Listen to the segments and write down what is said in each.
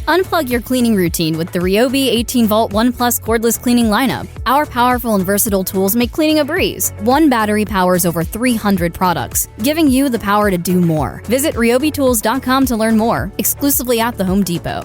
Unplug your cleaning routine with the Ryobi 18-volt 1 Plus cordless cleaning lineup. Our powerful and versatile tools make cleaning a breeze. One battery powers over 300 products, giving you the power to do more. Visit ryobitools.com to learn more, exclusively at the Home Depot.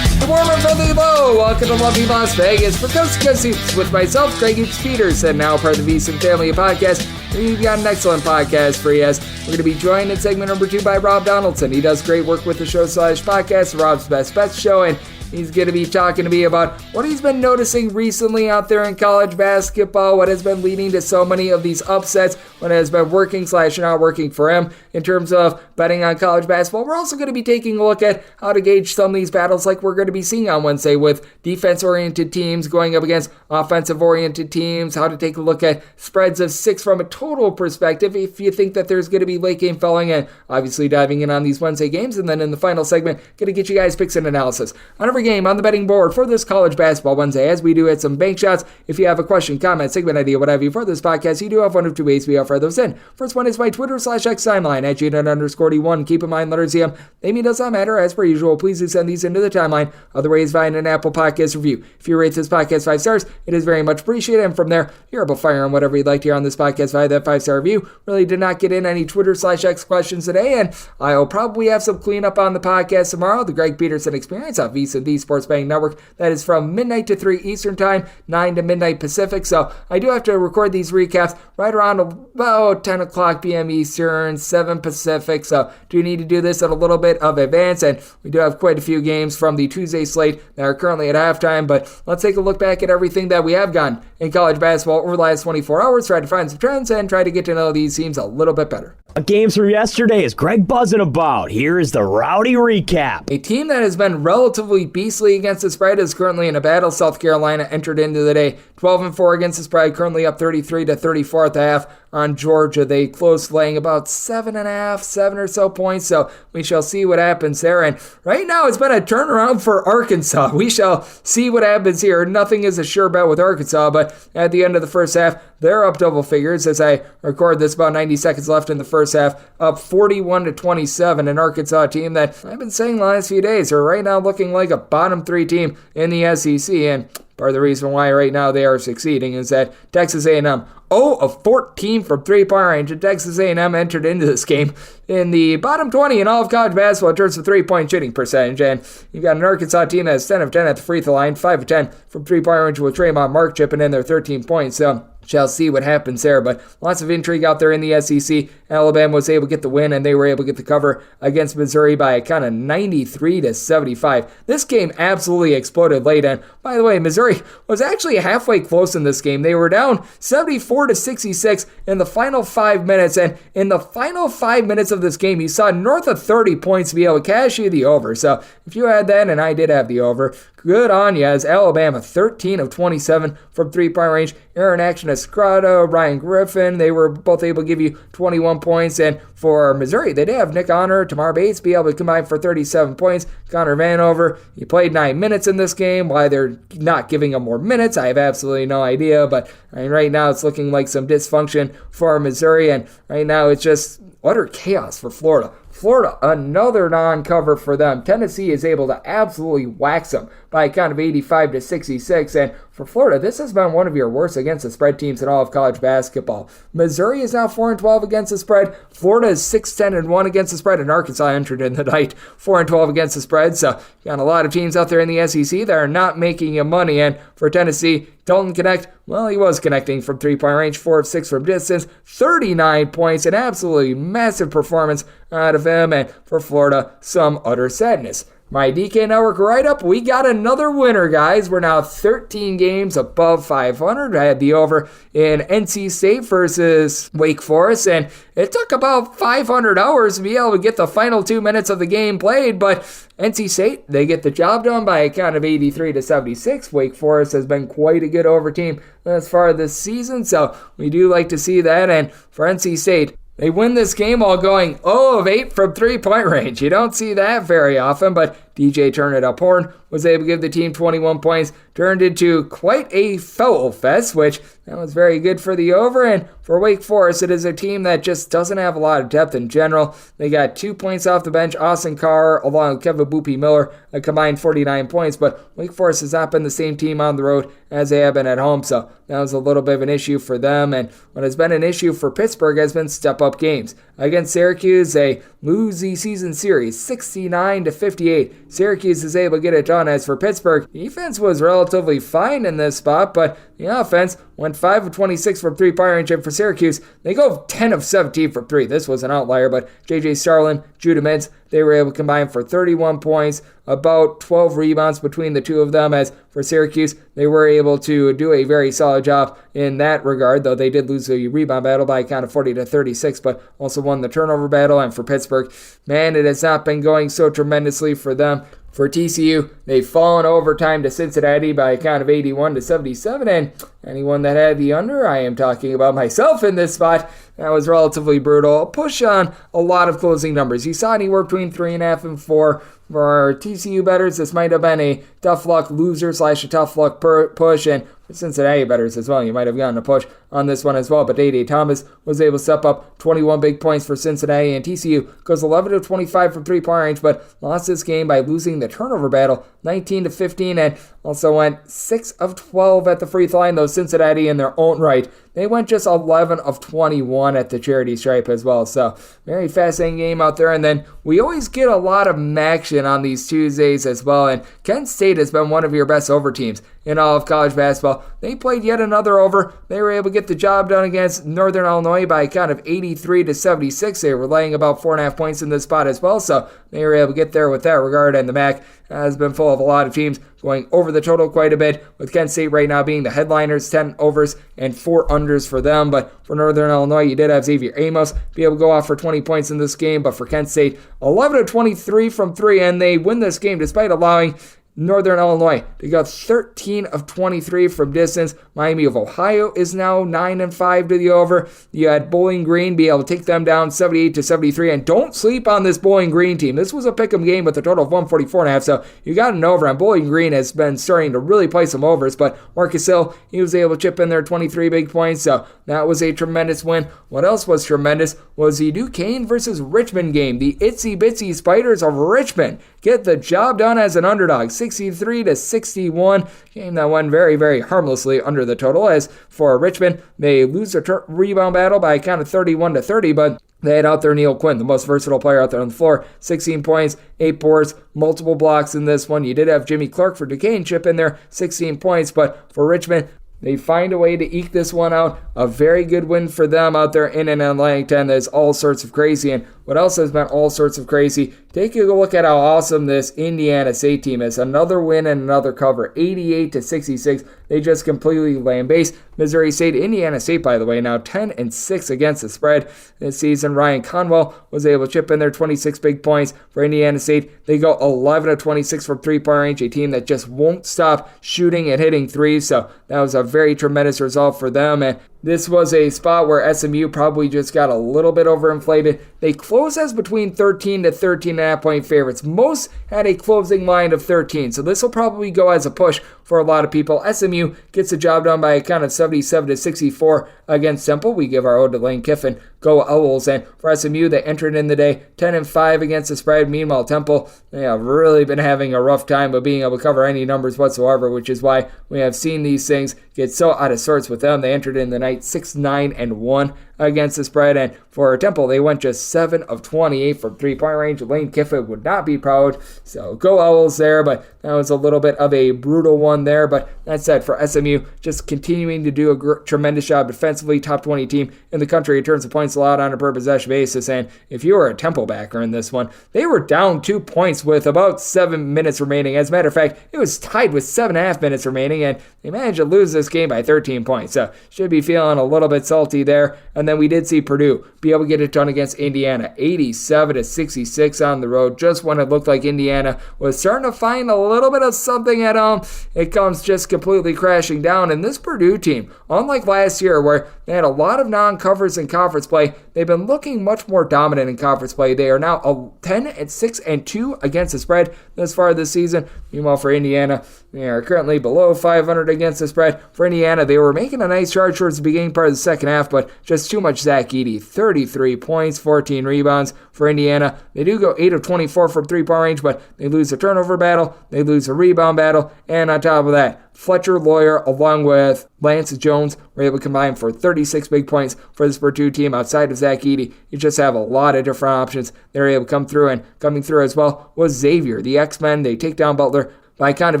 The warmer from the low. Welcome to lovely Las Vegas for Coast to Coast Hoops with myself, Craig Peterson, now part of the VSiN Family Podcast. We've got an excellent podcast for you. We're going to be joined in segment number 2 by Rob Donaldson. He does great work with the show/podcast, Rob's Best Bets Show, and he's going to be talking to me about what he's been noticing recently out there in college basketball, what has been leading to so many of these upsets, what has been working/not working for him in terms of betting on college basketball. We're also going to be taking a look at how to gauge some of these battles like we're going to be seeing on Wednesday with defense-oriented teams going up against offensive-oriented teams, how to take a look at spreads of 6 from a total perspective if you think that there's going to be late game filling, and obviously diving in on these Wednesday games. And then in the final segment, going to get you guys picks and analysis on every game on the betting board for this college basketball Wednesday, as we do at some bank shots. If you have a question, comment, segment idea, what have you for this podcast, you do have one of two ways we offer those in. First one is my Twitter/X timeline at @Jnet_D1. Keep in mind, letters CM. Name does not matter. As per usual, please do send these into the timeline. Other ways via an Apple Podcast review. If you rate this podcast 5 stars, it is very much appreciated. And from there, you're able to fire on whatever you'd like to hear on this podcast via that 5-star review. Really did not get in any Twitter/X questions today, and I'll probably have some cleanup on the podcast tomorrow. The Greg Peterson Experience on VSiN, the Sports Betting Network. That is from midnight to 3 Eastern Time, 9 to midnight Pacific. So I do have to record these recaps right around about 10 o'clock p.m. Eastern, 7 Pacific. So do need to do this at a little bit of advance, and we do have quite a few games from the Tuesday slate that are currently at halftime. But let's take a look back at everything that we have gotten in college basketball over the last 24 hours, try to find some trends, and try to get to know these teams a little bit better. Games from yesterday is Greg buzzing about. Here is the rowdy recap. A team that has been relatively beastly against the spread is currently in a battle. South Carolina entered into the day 12-4 against the spread, currently up 33-34 at the half on Georgia. They closed laying about 7.5, 7 or so points, so we shall see what happens there. And right now it's been a turnaround for Arkansas. We shall see what happens here. Nothing is a sure bet with Arkansas, but at the end of the first half, they're up double figures as I record this, about 90 seconds left in the first half, up 41-27. An Arkansas team that I've been saying the last few days are right now looking like a bottom 3 team in the SEC, and part of the reason why right now they are succeeding is that Texas A&M 0 of 14 from three-point range, and Texas A&M entered into this game in the bottom 20 in all of college basketball in terms of three-point shooting percentage. And you've got an Arkansas team that's 10 of 10 at the free throw line, 5 of 10 from three-point range with Trayvon Mark chipping in their 13 points. So shall see what happens there, but lots of intrigue out there in the SEC. Alabama was able to get the win, and they were able to get the cover against Missouri by a count of 93-75. This game absolutely exploded late, and by the way, Missouri was actually halfway close in this game. They were down 74-66 in the final 5 minutes, and in the final 5 minutes of this game, you saw north of 30 points to be able to cash you the over. So if you had that, and I did have the over, good on you, as Alabama 13 of 27 from three-point range. Aaron Action Escrado, Ryan Griffin, they were both able to give you 21 points. And for Missouri, they did have Nick Honor, Tamar Bates be able to combine for 37 points. Connor Vanover, he played 9 minutes in this game. Why they're not giving him more minutes, I have absolutely no idea. But right now it's looking like some dysfunction for Missouri. And right now it's just utter chaos for Florida. Florida, another non-cover for them. Tennessee is able to absolutely wax them by a count of 85-66. And for Florida, this has been one of your worst against the spread teams in all of college basketball. Missouri is now 4-12 against the spread. Florida is 6-10-1 against the spread, and Arkansas entered in the night 4-12 against the spread. So you got a lot of teams out there in the SEC that are not making you money. And for Tennessee, Dalton Connect, well, he was connecting from three-point range, 4 of 6 from distance, 39 points, an absolutely massive performance out of him. And for Florida, some utter sadness. My DK Network write-up, we got another winner, guys. We're now 13 games above 500. I had the over in NC State versus Wake Forest, and it took about 500 hours to be able to get the final 2 minutes of the game played, but NC State, they get the job done by a count of 83-76. Wake Forest has been quite a good over team thus far this season, so we do like to see that. And for NC State, they win this game while going 0 of 8 from three-point range. You don't see that very often, but DJ Turner-Horn was able to give the team 21 points. Turned into quite a foul fest, which that was very good for the over. And for Wake Forest, it is a team that just doesn't have a lot of depth in general. They got 2 points off the bench. Austin Carr, along with Kevin Boopy Miller, a combined 49 points. But Wake Forest has not been the same team on the road as they have been at home. So that was a little bit of an issue for them. And what has been an issue for Pittsburgh has been step-up games. Against Syracuse, they lose the season series 69-58. Syracuse is able to get it done. As for Pittsburgh, defense was relatively fine in this spot, but the offense went 5 of 26 from three-point range, and for Syracuse, they go 10 of 17 from three. This was an outlier, but J.J. Starlin, Judah Mintz, they were able to combine for 31 points, about 12 rebounds between the two of them. As for Syracuse, they were able to do a very solid job in that regard, though they did lose the rebound battle by a count of 40-36, but also won the turnover battle. And for Pittsburgh, man, it has not been going so tremendously for them. For TCU, they've fallen overtime to Cincinnati by a count of 81-77, and anyone that had the under, I am talking about myself in this spot, that was relatively brutal. A push on a lot of closing numbers. You saw anywhere between 3.5 and 4. For our TCU bettors, this might have been a tough luck loser / a tough luck push, and for Cincinnati bettors as well, you might have gotten a push on this one as well. But Day Thomas was able to step up 21 big points for Cincinnati, and TCU goes 11 of 25 from three-point range, but lost this game by losing the turnover battle 19-15, and also went 6 of 12 at the free throw line, though Cincinnati in their own right, they went just 11 of 21 at the charity stripe as well. So very fascinating game out there. And then we always get a lot of action on these Tuesdays as well. And Kent State has been one of your best over teams in all of college basketball. They played yet another over. They were able to get the job done against Northern Illinois by a count of 83-76. They were laying about 4.5 points in this spot as well. So they were able to get there with that regard. And the MAC has been full of a lot of teams going over the total quite a bit, with Kent State right now being the headliners, 10 overs and 4 unders for them. But for Northern Illinois, you did have Xavier Amos be able to go off for 20 points in this game. But for Kent State, 11 of 23 from 3, and they win this game despite allowing Northern Illinois to go 13 of 23 from distance. Miami of Ohio is now 9-5 to the over. You had Bowling Green be able to take them down 78-73, and don't sleep on this Bowling Green team. This was a pick'em game with a total of 144.5, so you got an over, and Bowling Green has been starting to really play some overs, but Marcus Hill, he was able to chip in there 23 big points, so that was a tremendous win. What else was tremendous was the Duquesne versus Richmond game. The Itsy Bitsy Spiders of Richmond get the job done as an underdog, 63-61. Game that went very, very harmlessly under the total. As for Richmond, they lose their rebound battle by a count of 31-30, but they had out there Neil Quinn, the most versatile player out there on the floor. 16 points, 8 boards, multiple blocks in this one. You did have Jimmy Clark for Duquesne chip in there, 16 points, but for Richmond, they find a way to eke this one out. A very good win for them out there in and Atlantic 10. There's all sorts of crazy. And what else has been all sorts of crazy? Take a look at how awesome this Indiana State team is. Another win and another cover, 88-66. They just completely lambasted Missouri State. Indiana State, by the way, now 10-6 against the spread this season. Ryan Conwell was able to chip in their 26 big points for Indiana State. They go 11-26 from three-point range, a team that just won't stop shooting and hitting threes. So that was a very tremendous result for them. And this was a spot where SMU probably just got a little bit overinflated. They closed as between 13 to 13.5 point favorites. Most had a closing line of 13, so this will probably go as a push for a lot of people. SMU gets the job done by a count of 77-64 against Temple. We give our ode to Lane Kiffin. Go Owls. And for SMU, they entered in the day 10-5 against the spread. Meanwhile, Temple, they have really been having a rough time of being able to cover any numbers whatsoever, which is why we have seen these things get so out of sorts with them. They entered in the night 6-9-1 against the spread, and for Temple, they went just 7 of 28 from three-point range. Lane Kiffin would not be proud, so go Owls there, but that was a little bit of a brutal one there. But that said, for SMU, just continuing to do a tremendous job defensively, top 20 team in the country in terms of points allowed on a per possession basis. And if you were a Temple backer in this one, they were down 2 points with about 7 minutes remaining. As a matter of fact, it was tied with 7.5 minutes remaining, and they managed to lose this game by 13 points. So should be feeling a little bit salty there. And then we did see Purdue be able to get it done against Indiana, 87-66 on the road. Just when it looked like Indiana was starting to find a little bit of something at home, it comes just completely crashing down. And this Purdue team, unlike last year where They had a lot of non-covers in conference play. They've been looking much more dominant in conference play. They are now 10-6-2 against the spread thus far this season. Meanwhile, for Indiana, they are currently below 500 against the spread. For Indiana, they were making a nice charge towards the beginning part of the second half, but just too much Zach Edey. 33 points, 14 rebounds for Indiana. They do go 8 of 24 from three-point range, but they lose the turnover battle, they lose the rebound battle, and on top of that, Fletcher Lawyer along with Lance Jones were able to combine for 36 big points for this Purdue team outside of Zach Edey. You just have a lot of different options they're able to come through, and coming through as well was Xavier. The X-Men, they take down Butler by a count of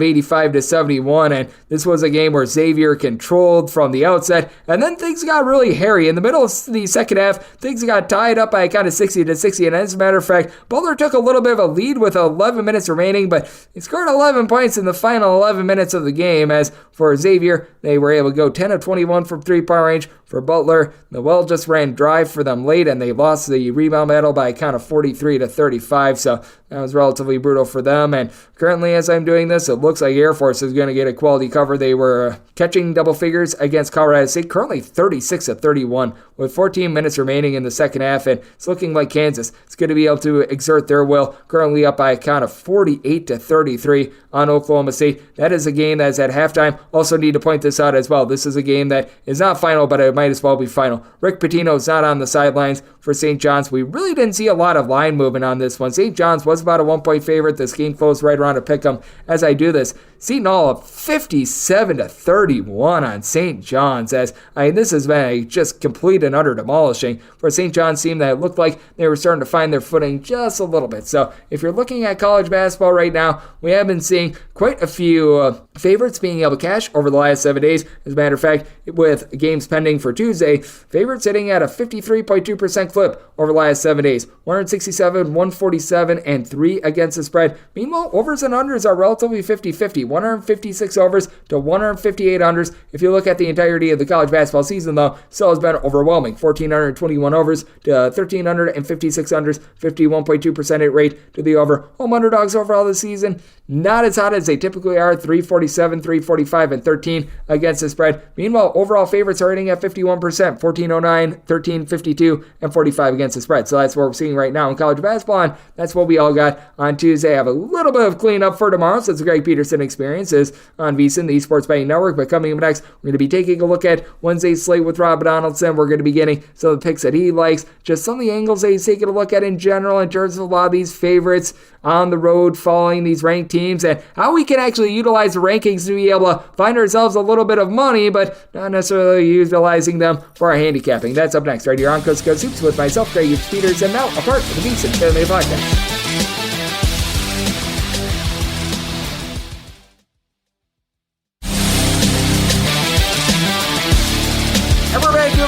85-71, and this was a game where Xavier controlled from the outset, and then things got really hairy. In the middle of the second half, things got tied up by a count of 60-60, and as a matter of fact, Butler took a little bit of a lead with 11 minutes remaining, but he scored 11 points in the final 11 minutes of the game. As for Xavier, they were able to go 10 of 21 from three-point range. For Butler, the well just ran dry for them late, and they lost the rebound battle by a count of 43-35, so that was relatively brutal for them. And currently, as I'm doing this, it looks like Air Force is going to get a quality cover. They were catching double figures against Colorado State, currently 36-31 with 14 minutes remaining in the second half, and it's looking like Kansas is going to be able to exert their will, currently up by a count of 48-33 on Oklahoma State. That is a game that is at halftime. Also need to point this out as well. This is a game that is not final, but it might as well be final. Rick Pitino is not on the sidelines for St. John's. We really didn't see a lot of line movement on this one. St. John's was about a 1-point favorite. This game closed right around a pick'em. As I do this, Seton Hall up 57-31 on St. John's. This has been a just complete and utter demolishing for a St. John's team that looked like they were starting to find their footing just a little bit. So if you're looking at college basketball right now, we have been seeing quite a few favorites being able to cash over the last 7 days. As a matter of fact, with games pending for Tuesday, favorites sitting at a 53.2% clip over the last 7 days. 167, 147, and 3 against the spread. Meanwhile, overs and unders are relatively 50-50. 156 overs to 158 unders. If you look at the entirety of the college basketball season, though, still has been overwhelming. 1,421 overs to 1,356 unders. 51.2% hit rate to the over. Home underdogs overall this season, not as hot as they typically are. 347, 345, and 13 against the spread. Meanwhile, overall favorites are hitting at 51%. 1,409, 1,352, and 45 against the spread. So that's what we're seeing right now in college basketball, and that's what we all got on Tuesday. I have a little bit of cleanup for tomorrow, since the Greg Peterson Experience is on VSiN, the Esports Betting Network. But coming up next, we're going to be taking a look at Wednesday's slate with Rob Donaldson. We're going to be getting some of the picks that he likes, just some of the angles that he's taking a look at in general in terms of a lot of these favorites on the road following these ranked teams, and how we can actually utilize the rankings to be able to find ourselves a little bit of money, but not necessarily utilizing them for our handicapping. That's up next right here on Coast to Coast Hoops with myself, Greg Peters, and now a part of the VSiN Family Podcast.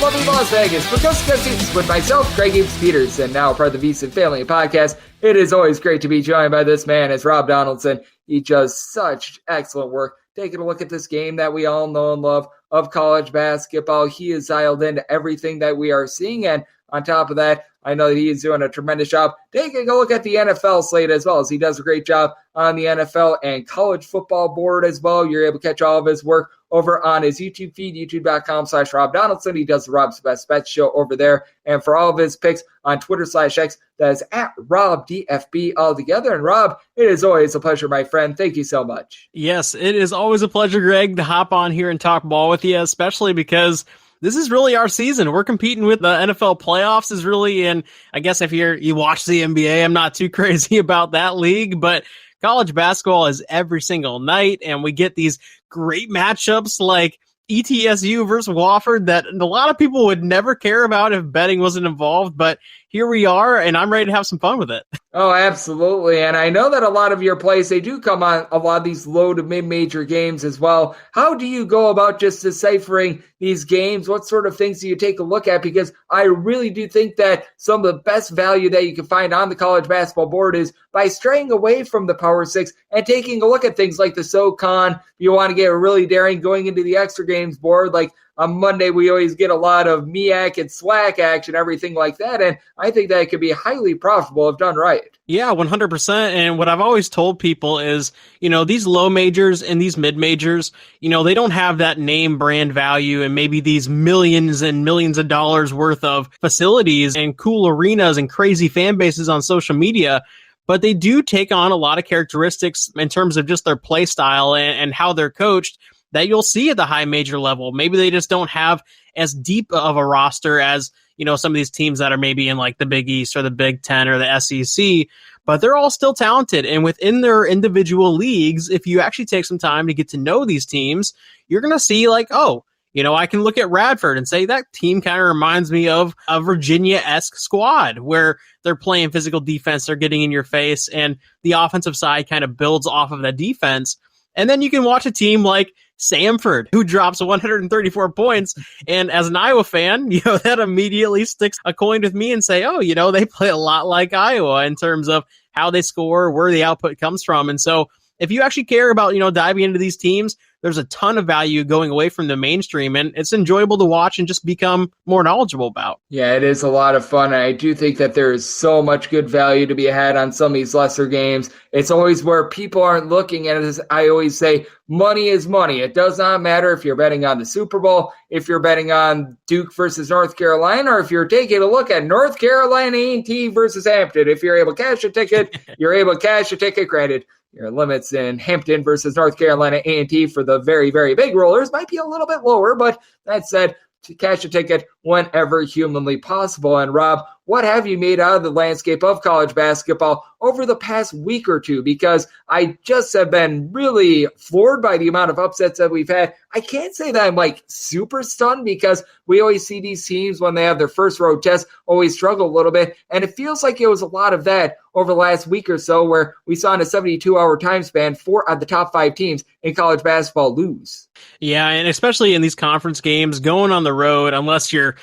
Lovely Las Vegas for Coast to Coast Hoops with myself, Greg Peters, and now part of the VSiN Family Podcast. It is always great to be joined by this man, as Rob Donaldson. He does such excellent work. Taking a look at this game that we all know and love of college basketball. He is dialed into everything that we are seeing, and on top of that, I know that he is doing a tremendous job taking a look at the NFL slate as well, as he does a great job on the NFL and college football board as well. You're able to catch all of his work over on his YouTube feed, youtube.com/Rob Donaldson. He does the Rob's Best Bets show over there. And for all of his picks on Twitter/X, that is at RobDFB altogether. And Rob, it is always a pleasure, my friend. Thank you so much. Yes, it is always a pleasure, Greg, to hop on here and talk ball with you, especially because this is really our season. We're competing with the NFL playoffs is really, and I guess if you watch the NBA, I'm not too crazy about that league, but college basketball is every single night, and we get these great matchups like ETSU versus Wofford that a lot of people would never care about if betting wasn't involved, but here we are, and I'm ready to have some fun with it. Oh, absolutely. And I know that a lot of your plays, they do come on a lot of these low to mid-major games as well. How do you go about just deciphering these games? What sort of things do you take a look at? Because I really do think that some of the best value that you can find on the college basketball board is by straying away from the Power Six and taking a look at things like the SoCon. You want to get really daring going into the extra games board, like on Monday we always get a lot of MEAC and SWAC action, everything like that, and I think that could be highly profitable if done right. Yeah, 100%. And what I've always told people is, these low majors and these mid majors, they don't have that name brand value and maybe these millions and millions of dollars worth of facilities and cool arenas and crazy fan bases on social media. But they do take on a lot of characteristics in terms of just their play style and how they're coached that you'll see at the high major level. Maybe they just don't have as deep of a roster as, some of these teams that are maybe in like the Big East or the Big Ten or the SEC, but they're all still talented. And within their individual leagues, if you actually take some time to get to know these teams, you're going to see like, I can look at Radford and say that team kind of reminds me of a Virginia-esque squad where they're playing physical defense, they're getting in your face, and the offensive side kind of builds off of that defense. And then you can watch a team like Samford, who drops 134 points. And as an Iowa fan, that immediately sticks a coin with me and say, they play a lot like Iowa in terms of how they score, where the output comes from. And so if you actually care about, diving into these teams, there's a ton of value going away from the mainstream, and it's enjoyable to watch and just become more knowledgeable about. Yeah, it is a lot of fun, and I do think that there is so much good value to be had on some of these lesser games. It's always where people aren't looking at it. As I always say, money is money. It does not matter if you're betting on the Super Bowl, if you're betting on Duke versus North Carolina, or if you're taking a look at North Carolina A&T versus Hampton. If you're able to cash a ticket, you're able to cash a ticket. Granted, your limits in Hampton versus North Carolina A&T for the very, very big rollers might be a little bit lower, but that said, to cash a ticket whenever humanly possible. And Rob, what have you made out of the landscape of college basketball over the past week or two? Because I just have been really floored by the amount of upsets that we've had. I can't say that I'm like super stunned because we always see these teams when they have their first road test always struggle a little bit. And it feels like it was a lot of that over the last week or so where we saw in a 72-hour time span 4 of the top 5 teams in college basketball lose. Yeah, and especially in these conference games, going on the road, unless you're,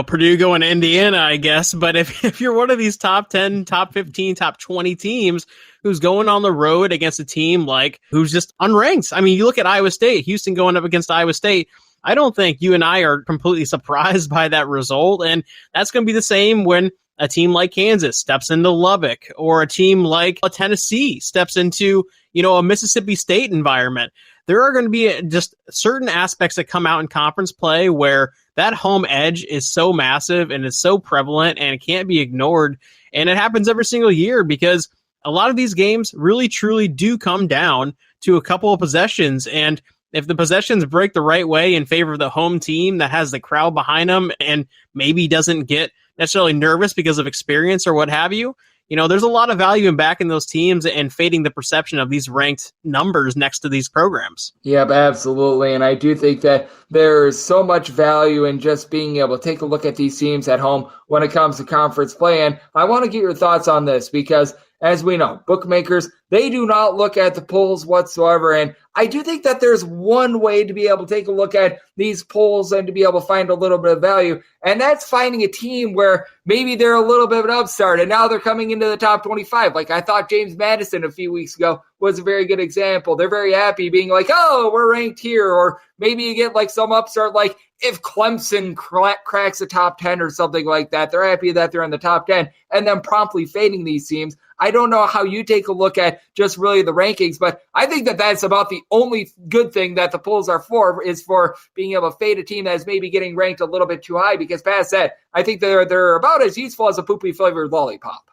Purdue going to Indiana, I guess. But if you're one of these top 10, top 15, top 20 teams who's going on the road against a team like who's just unranked. I mean, you look at Iowa State, Houston going up against Iowa State. I don't think you and I are completely surprised by that result. And that's going to be the same when a team like Kansas steps into Lubbock, or a team like Tennessee steps into, a Mississippi State environment. There are going to be just certain aspects that come out in conference play where that home edge is so massive and is so prevalent and it can't be ignored. And it happens every single year because a lot of these games really, truly do come down to a couple of possessions. And if the possessions break the right way in favor of the home team that has the crowd behind them and maybe doesn't get necessarily nervous because of experience or what have you, there's a lot of value in backing those teams and fading the perception of these ranked numbers next to these programs. Yep, absolutely. And I do think that there's so much value in just being able to take a look at these teams at home when it comes to conference play. And I want to get your thoughts on this because, as we know, bookmakers, they do not look at the polls whatsoever. And I do think that there's one way to be able to take a look at these polls and to be able to find a little bit of value. And that's finding a team where maybe they're a little bit of an upstart and now they're coming into the top 25. Like I thought James Madison a few weeks ago was a very good example. They're very happy being like, oh, we're ranked here. Or maybe you get like some upstart, like if Clemson cracks the top 10 or something like that, they're happy that they're in the top 10 and then promptly fading these teams. I don't know how you take a look at just really the rankings, but I think that that's about the only good thing that the polls are for, is for being able to fade a team that is maybe getting ranked a little bit too high, because past that, I think they're about as useful as a poopy flavored lollipop.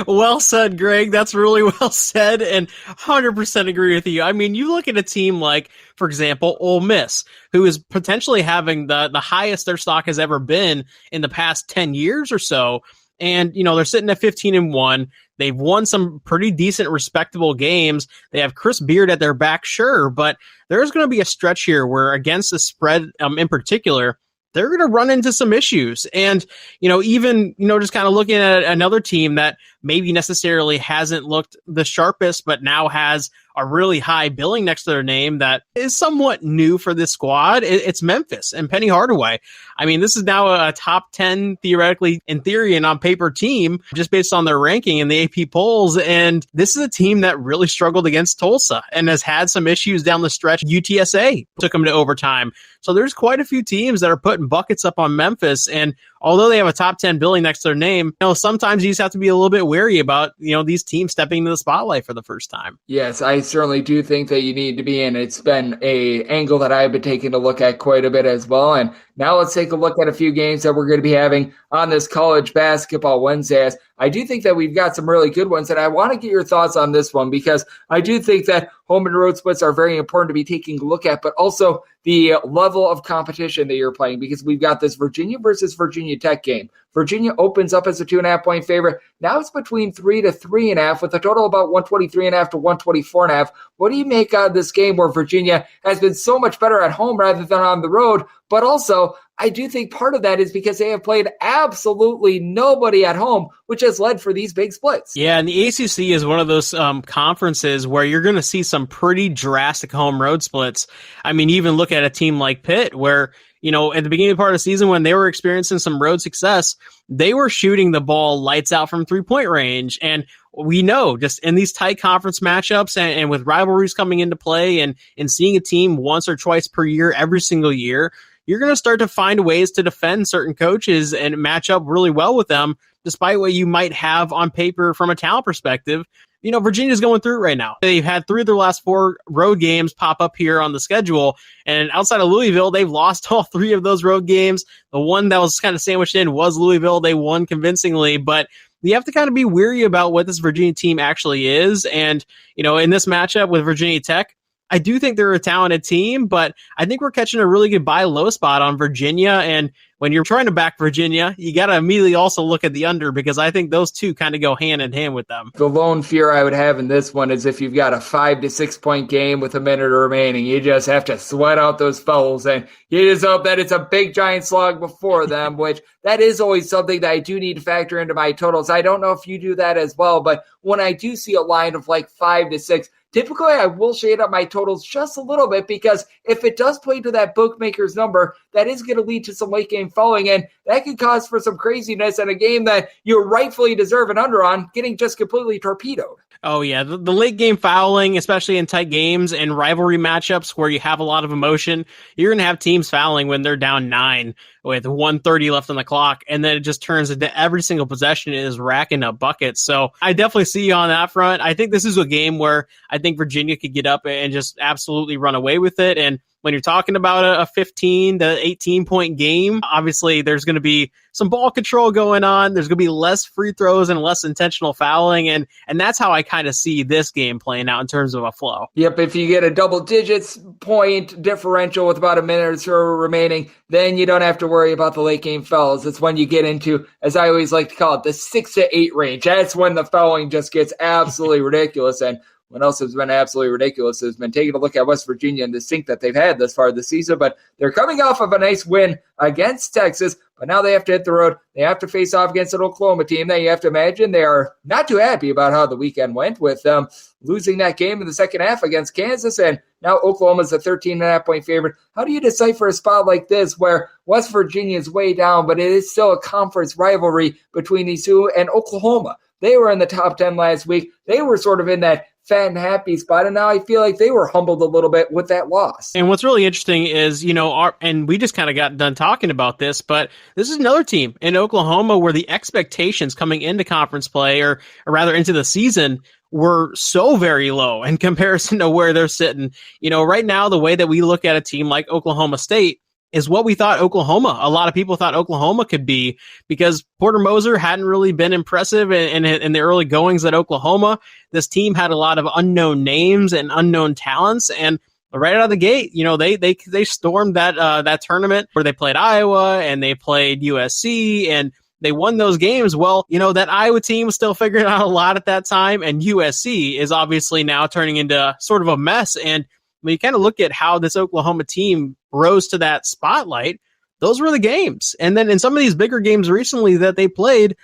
Well said, Greg. That's really well said, and 100% agree with you. I mean, you look at a team like, for example, Ole Miss, who is potentially having the highest their stock has ever been in the past 10 years or so. And, they're sitting at 15-1. They've won some pretty decent, respectable games. They have Chris Beard at their back, sure, but there's going to be a stretch here where against the spread in particular, they're going to run into some issues. And, even, just kind of looking at another team that maybe necessarily hasn't looked the sharpest, but now has a really high billing next to their name that is somewhat new for this squad. It's Memphis and Penny Hardaway. I mean, this is now a top 10, theoretically, in theory and on paper team, just based on their ranking in the AP polls. And this is a team that really struggled against Tulsa and has had some issues down the stretch. UTSA took them to overtime. So there's quite a few teams that are putting buckets up on Memphis. And although they have a top 10 billing next to their name, sometimes you just have to be a little bit wary about, these teams stepping into the spotlight for the first time. Yes, I certainly do think that you need to be in. It's been a angle that I've been taking a look at quite a bit as well. And now let's take a look at a few games that we're going to be having on this college basketball Wednesday. I do think that we've got some really good ones, and I want to get your thoughts on this one because I do think that home and road splits are very important to be taking a look at, but also the level of competition that you're playing, because we've got this Virginia versus Virginia Tech game. Virginia opens up as a 2.5-point favorite. Now it's between 3 to 3.5 with a total about 123.5 to 124.5. What do you make out of this game where Virginia has been so much better at home rather than on the road? But also, I do think part of that is because they have played absolutely nobody at home, which has led for these big splits. Yeah, and the ACC is one of those conferences where you're going to see some pretty drastic home road splits. I mean, even look at a team like Pitt where, at the beginning part of the season when they were experiencing some road success, they were shooting the ball lights out from 3-point range. And we know just in these tight conference matchups and with rivalries coming into play and seeing a team once or twice per year, every single year, you're going to start to find ways to defend certain coaches and match up really well with them, despite what you might have on paper from a talent perspective. Virginia's going through it right now. They've had 3 of their last 4 road games pop up here on the schedule. And outside of Louisville, they've lost all 3 of those road games. The one that was kind of sandwiched in was Louisville. They won convincingly, but you have to kind of be weary about what this Virginia team actually is. And, in this matchup with Virginia Tech, I do think they're a talented team, but I think we're catching a really good buy low spot on Virginia. And when you're trying to back Virginia, you got to immediately also look at the under because I think those two kind of go hand in hand with them. The lone fear I would have in this one is if you've got a 5 to 6 point game with a minute remaining, you just have to sweat out those fouls and you just hope that it's a big giant slog before them, which that is always something that I do need to factor into my totals. I don't know if you do that as well, but when I do see a line of like 5 to 6, typically, I will shade up my totals just a little bit because if it does play to that bookmaker's number, that is going to lead to some late game fouling, and that could cause for some craziness in a game that you rightfully deserve an under on, getting just completely torpedoed. Oh, yeah. The late game fouling, especially in tight games and rivalry matchups where you have a lot of emotion, you're going to have teams fouling when they're down 9 with 1:30 left on the clock. And then it just turns into every single possession is racking up buckets. So I definitely see you on that front. I think this is a game where I think Virginia could get up and just absolutely run away with it. And when you're talking about a 15 to 18 point game, obviously there's going to be some ball control going on. There's going to be less free throws and less intentional fouling. And that's how I kind of see this game playing out in terms of a flow. Yep. If you get a double digits point differential with about a minute or so remaining, then you don't have to worry about the late game fouls. It's when you get into, as I always like to call it, the 6 to 8 range. That's when the fouling just gets absolutely ridiculous. And what else has been absolutely ridiculous has been taking a look at West Virginia and the sink that they've had this far this season, but they're coming off of a nice win against Texas, but now they have to hit the road. They have to face off against an Oklahoma team that you have to imagine they are not too happy about how the weekend went with them losing that game in the second half against Kansas, and now Oklahoma's a 13.5 point favorite. How do you decipher a spot like this where West Virginia is way down, but it is still a conference rivalry between these two, and Oklahoma? They were in the top 10 last week. They were sort of in that fat and happy spot, and now I feel like they were humbled a little bit with that loss. And what's really interesting is, and we just kind of got done talking about this, but this is another team in Oklahoma where the expectations coming into conference play, or rather into the season, were so very low in comparison to where they're sitting. Right now, the way that we look at a team like Oklahoma State is what we thought Oklahoma. A lot of people thought Oklahoma could be, because Porter Moser hadn't really been impressive in the early goings at Oklahoma. This team had a lot of unknown names and unknown talents, and right out of the gate, they stormed that tournament where they played Iowa and they played USC and they won those games. Well, that Iowa team was still figuring out a lot at that time, and USC is obviously now turning into sort of a mess. And when you kind of look at how this Oklahoma team rose to that spotlight, those were the games. And then in some of these bigger games recently that they played,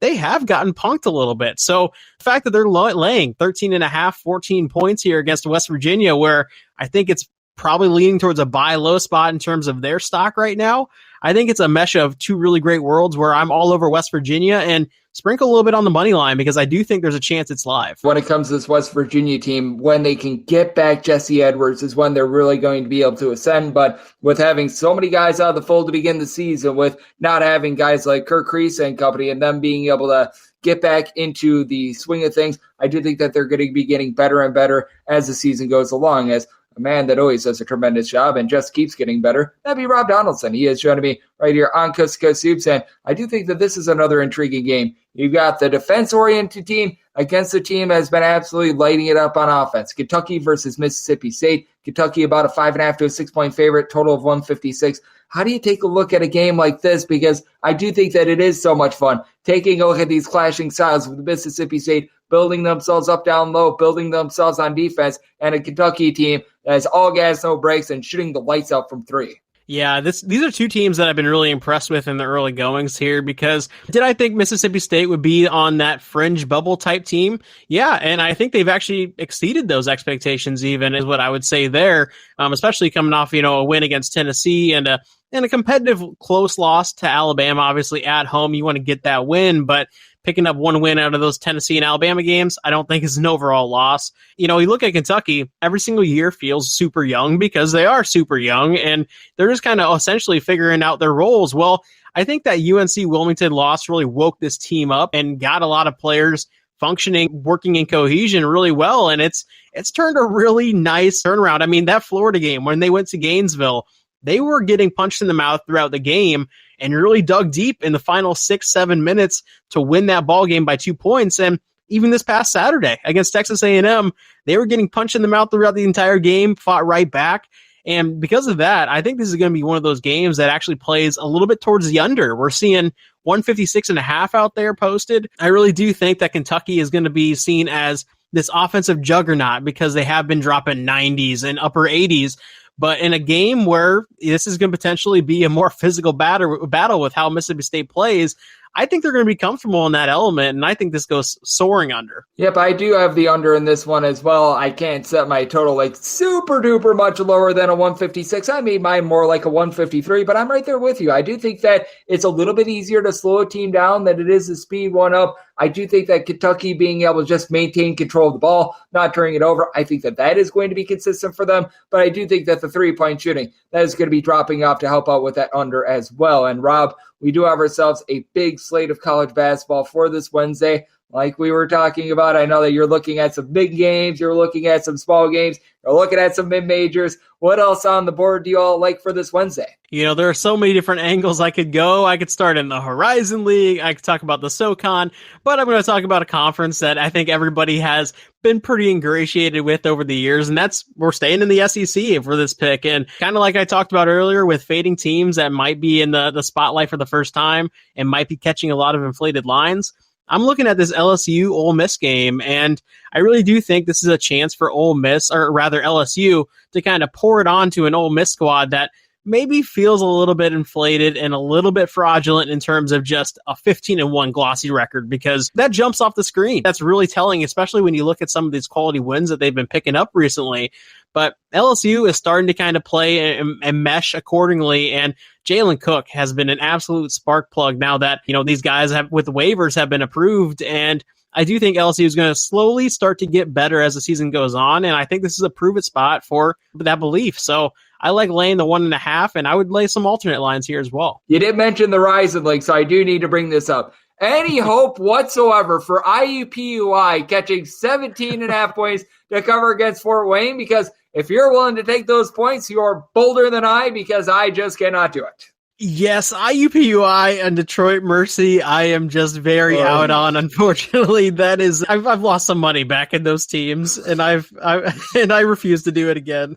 they have gotten punked a little bit. So the fact that they're laying 13.5, 14 points here against West Virginia, where I think it's probably leaning towards a buy low spot in terms of their stock right now. I think it's a mesh of two really great worlds where I'm all over West Virginia and sprinkle a little bit on the money line because I do think there's a chance it's live. When it comes to this West Virginia team, when they can get back Jesse Edwards is when they're really going to be able to ascend. But with having so many guys out of the fold to begin the season, with not having guys like Kirk Creesa and company and them being able to get back into the swing of things, I do think that they're going to be getting better and better as the season goes along. As a man that always does a tremendous job and just keeps getting better, that'd be Rob Donaldson. He is joining me right here on Coast to Coast Hoops, and I do think that this is another intriguing game. You've got the defense-oriented team against the team that has been absolutely lighting it up on offense. Kentucky versus Mississippi State. Kentucky about a 5.5 to a 6-point favorite, total of 156. How do you take a look at a game like this? Because I do think that it is so much fun. Taking a look at these clashing styles with Mississippi State building themselves up down low, building themselves on defense, and a Kentucky team that has all gas, no brakes, and shooting the lights out from three. Yeah, these are two teams that I've been really impressed with in the early goings here because did I think Mississippi State would be on that fringe bubble type team? Yeah, and I think they've actually exceeded those expectations even is what I would say there, especially coming off, a win against Tennessee and a competitive close loss to Alabama, obviously at home. You want to get that win, but picking up one win out of those Tennessee and Alabama games, I don't think is an overall loss. You look at Kentucky, every single year feels super young because they are super young and they're just kind of essentially figuring out their roles. Well, I think that UNC Wilmington loss really woke this team up and got a lot of players functioning, working in cohesion really well. And it's turned a really nice turnaround. I mean, that Florida game when they went to Gainesville, they were getting punched in the mouth throughout the game and really dug deep in the final 6-7 minutes to win that ball game by 2 points. And even this past Saturday against Texas A&M, they were getting punched in the mouth throughout the entire game, fought right back. And because of that, I think this is going to be one of those games that actually plays a little bit towards the under. We're seeing 156.5 out there posted. I really do think that Kentucky is going to be seen as this offensive juggernaut because they have been dropping 90s and upper 80s. But in a game where this is going to potentially be a more physical battle with how Mississippi State plays, I think they're going to be comfortable in that element, and I think this goes soaring under. Yep, I do have the under in this one as well. I can't set my total super duper much lower than a 156. I made mine more like a 153, but I'm right there with you. I do think that it's a little bit easier to slow a team down than it is to speed one up. I do think that Kentucky being able to just maintain control of the ball, not turning it over, I think that is going to be consistent for them. But I do think that the three-point shooting, that is going to be dropping off to help out with that under as well. And Rob, we do have ourselves a big slate of college basketball for this Wednesday. Like we were talking about, I know that you're looking at some big games, you're looking at some small games, you're looking at some mid-majors. What else on the board do you all like for this Wednesday? There are so many different angles I could go. I could start in the Horizon League. I could talk about the SoCon, but I'm going to talk about a conference that I think everybody has been pretty ingratiated with over the years, and we're staying in the SEC for this pick. And kind of like I talked about earlier with fading teams that might be in the spotlight for the first time and might be catching a lot of inflated lines, I'm looking at this LSU Ole Miss game, and I really do think this is a chance for Ole Miss, or rather LSU, to kind of pour it onto an Ole Miss squad that maybe feels a little bit inflated and a little bit fraudulent in terms of just a 15-1 glossy record, because that jumps off the screen. That's really telling, especially when you look at some of these quality wins that they've been picking up recently. But LSU is starting to kind of play and mesh accordingly, and Jalen Cook has been an absolute spark plug now that, these guys with waivers have been approved, and I do think LSU is going to slowly start to get better as the season goes on, and I think this is a prove-it spot for that belief. So I like laying the 1.5, and I would lay some alternate lines here as well. You did mention the Horizon League, so I do need to bring this up. Any hope whatsoever for IUPUI catching 17.5 points to cover against Fort Wayne? Because if you're willing to take those points, you're bolder than I, because I just cannot do it. Yes, IUPUI and Detroit Mercy, I am just very out on. Unfortunately, I've lost some money back in those teams, and I refuse to do it again.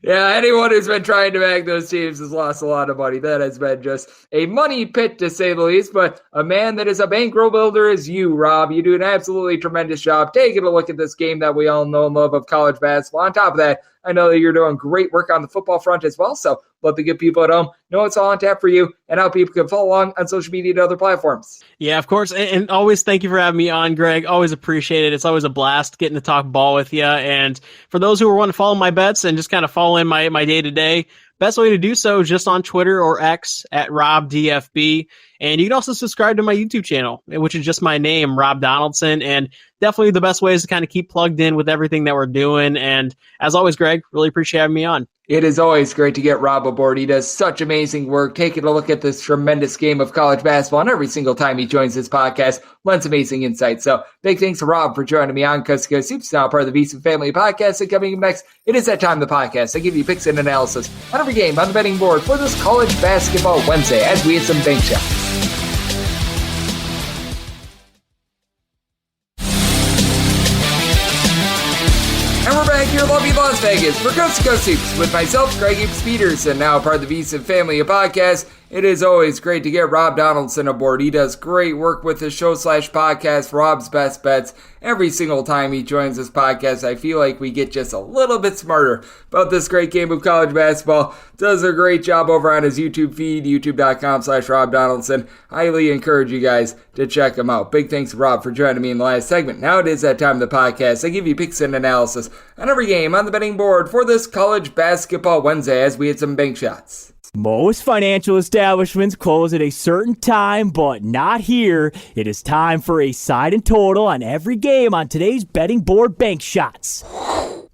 Yeah, anyone who's been trying to bag those teams has lost a lot of money. That has been just a money pit, to say the least. But a man that is a bankroll builder is you, Rob. You do an absolutely tremendous job taking a look at this game that we all know and love of college basketball. On top of that, I know that you're doing great work on the football front as well. So let the good people at home know it's all on tap for you and how people can follow along on social media and other platforms. Yeah, of course. And always thank you for having me on, Greg. Always appreciate it. It's always a blast getting to talk ball with you. And for those who want to follow my bets and just kind of follow in my day-to-day, best way to do so is just on Twitter or X at RobDFB. And you can also subscribe to my YouTube channel, which is just my name, Rob Donaldson. And definitely the best way is to kind of keep plugged in with everything that we're doing. And as always, Greg, really appreciate having me on. It is always great to get Rob aboard. He does such amazing work, taking a look at this tremendous game of college basketball, and every single time he joins this podcast, lends amazing insight. So big thanks to Rob for joining me on Coast to Coast Hoops, now part of the VSiN Family Podcast. And coming up next, it is that time of the podcast. I give you picks and analysis on every game on the betting board for this College Basketball Wednesday as we hit some bank shots. And we're back here in lovely Las Vegas for Coast to Coast Hoops with myself, Greg Peterson, now part of the VSiN Family Podcast. It is always great to get Rob Donaldson aboard. He does great work with his show/podcast, Rob's Best Bets. Every single time he joins this podcast, I feel like we get just a little bit smarter about this great game of college basketball. Does a great job over on his YouTube feed, youtube.com/Rob Donaldson. Highly encourage you guys to check him out. Big thanks to Rob for joining me in the last segment. Now it is that time of the podcast. I give you picks and analysis on every game on the betting board for this College Basketball Wednesday as we hit some bank shots. Most financial establishments close at a certain time, but not here. It is time for a side and total on every game on today's betting board bank shots.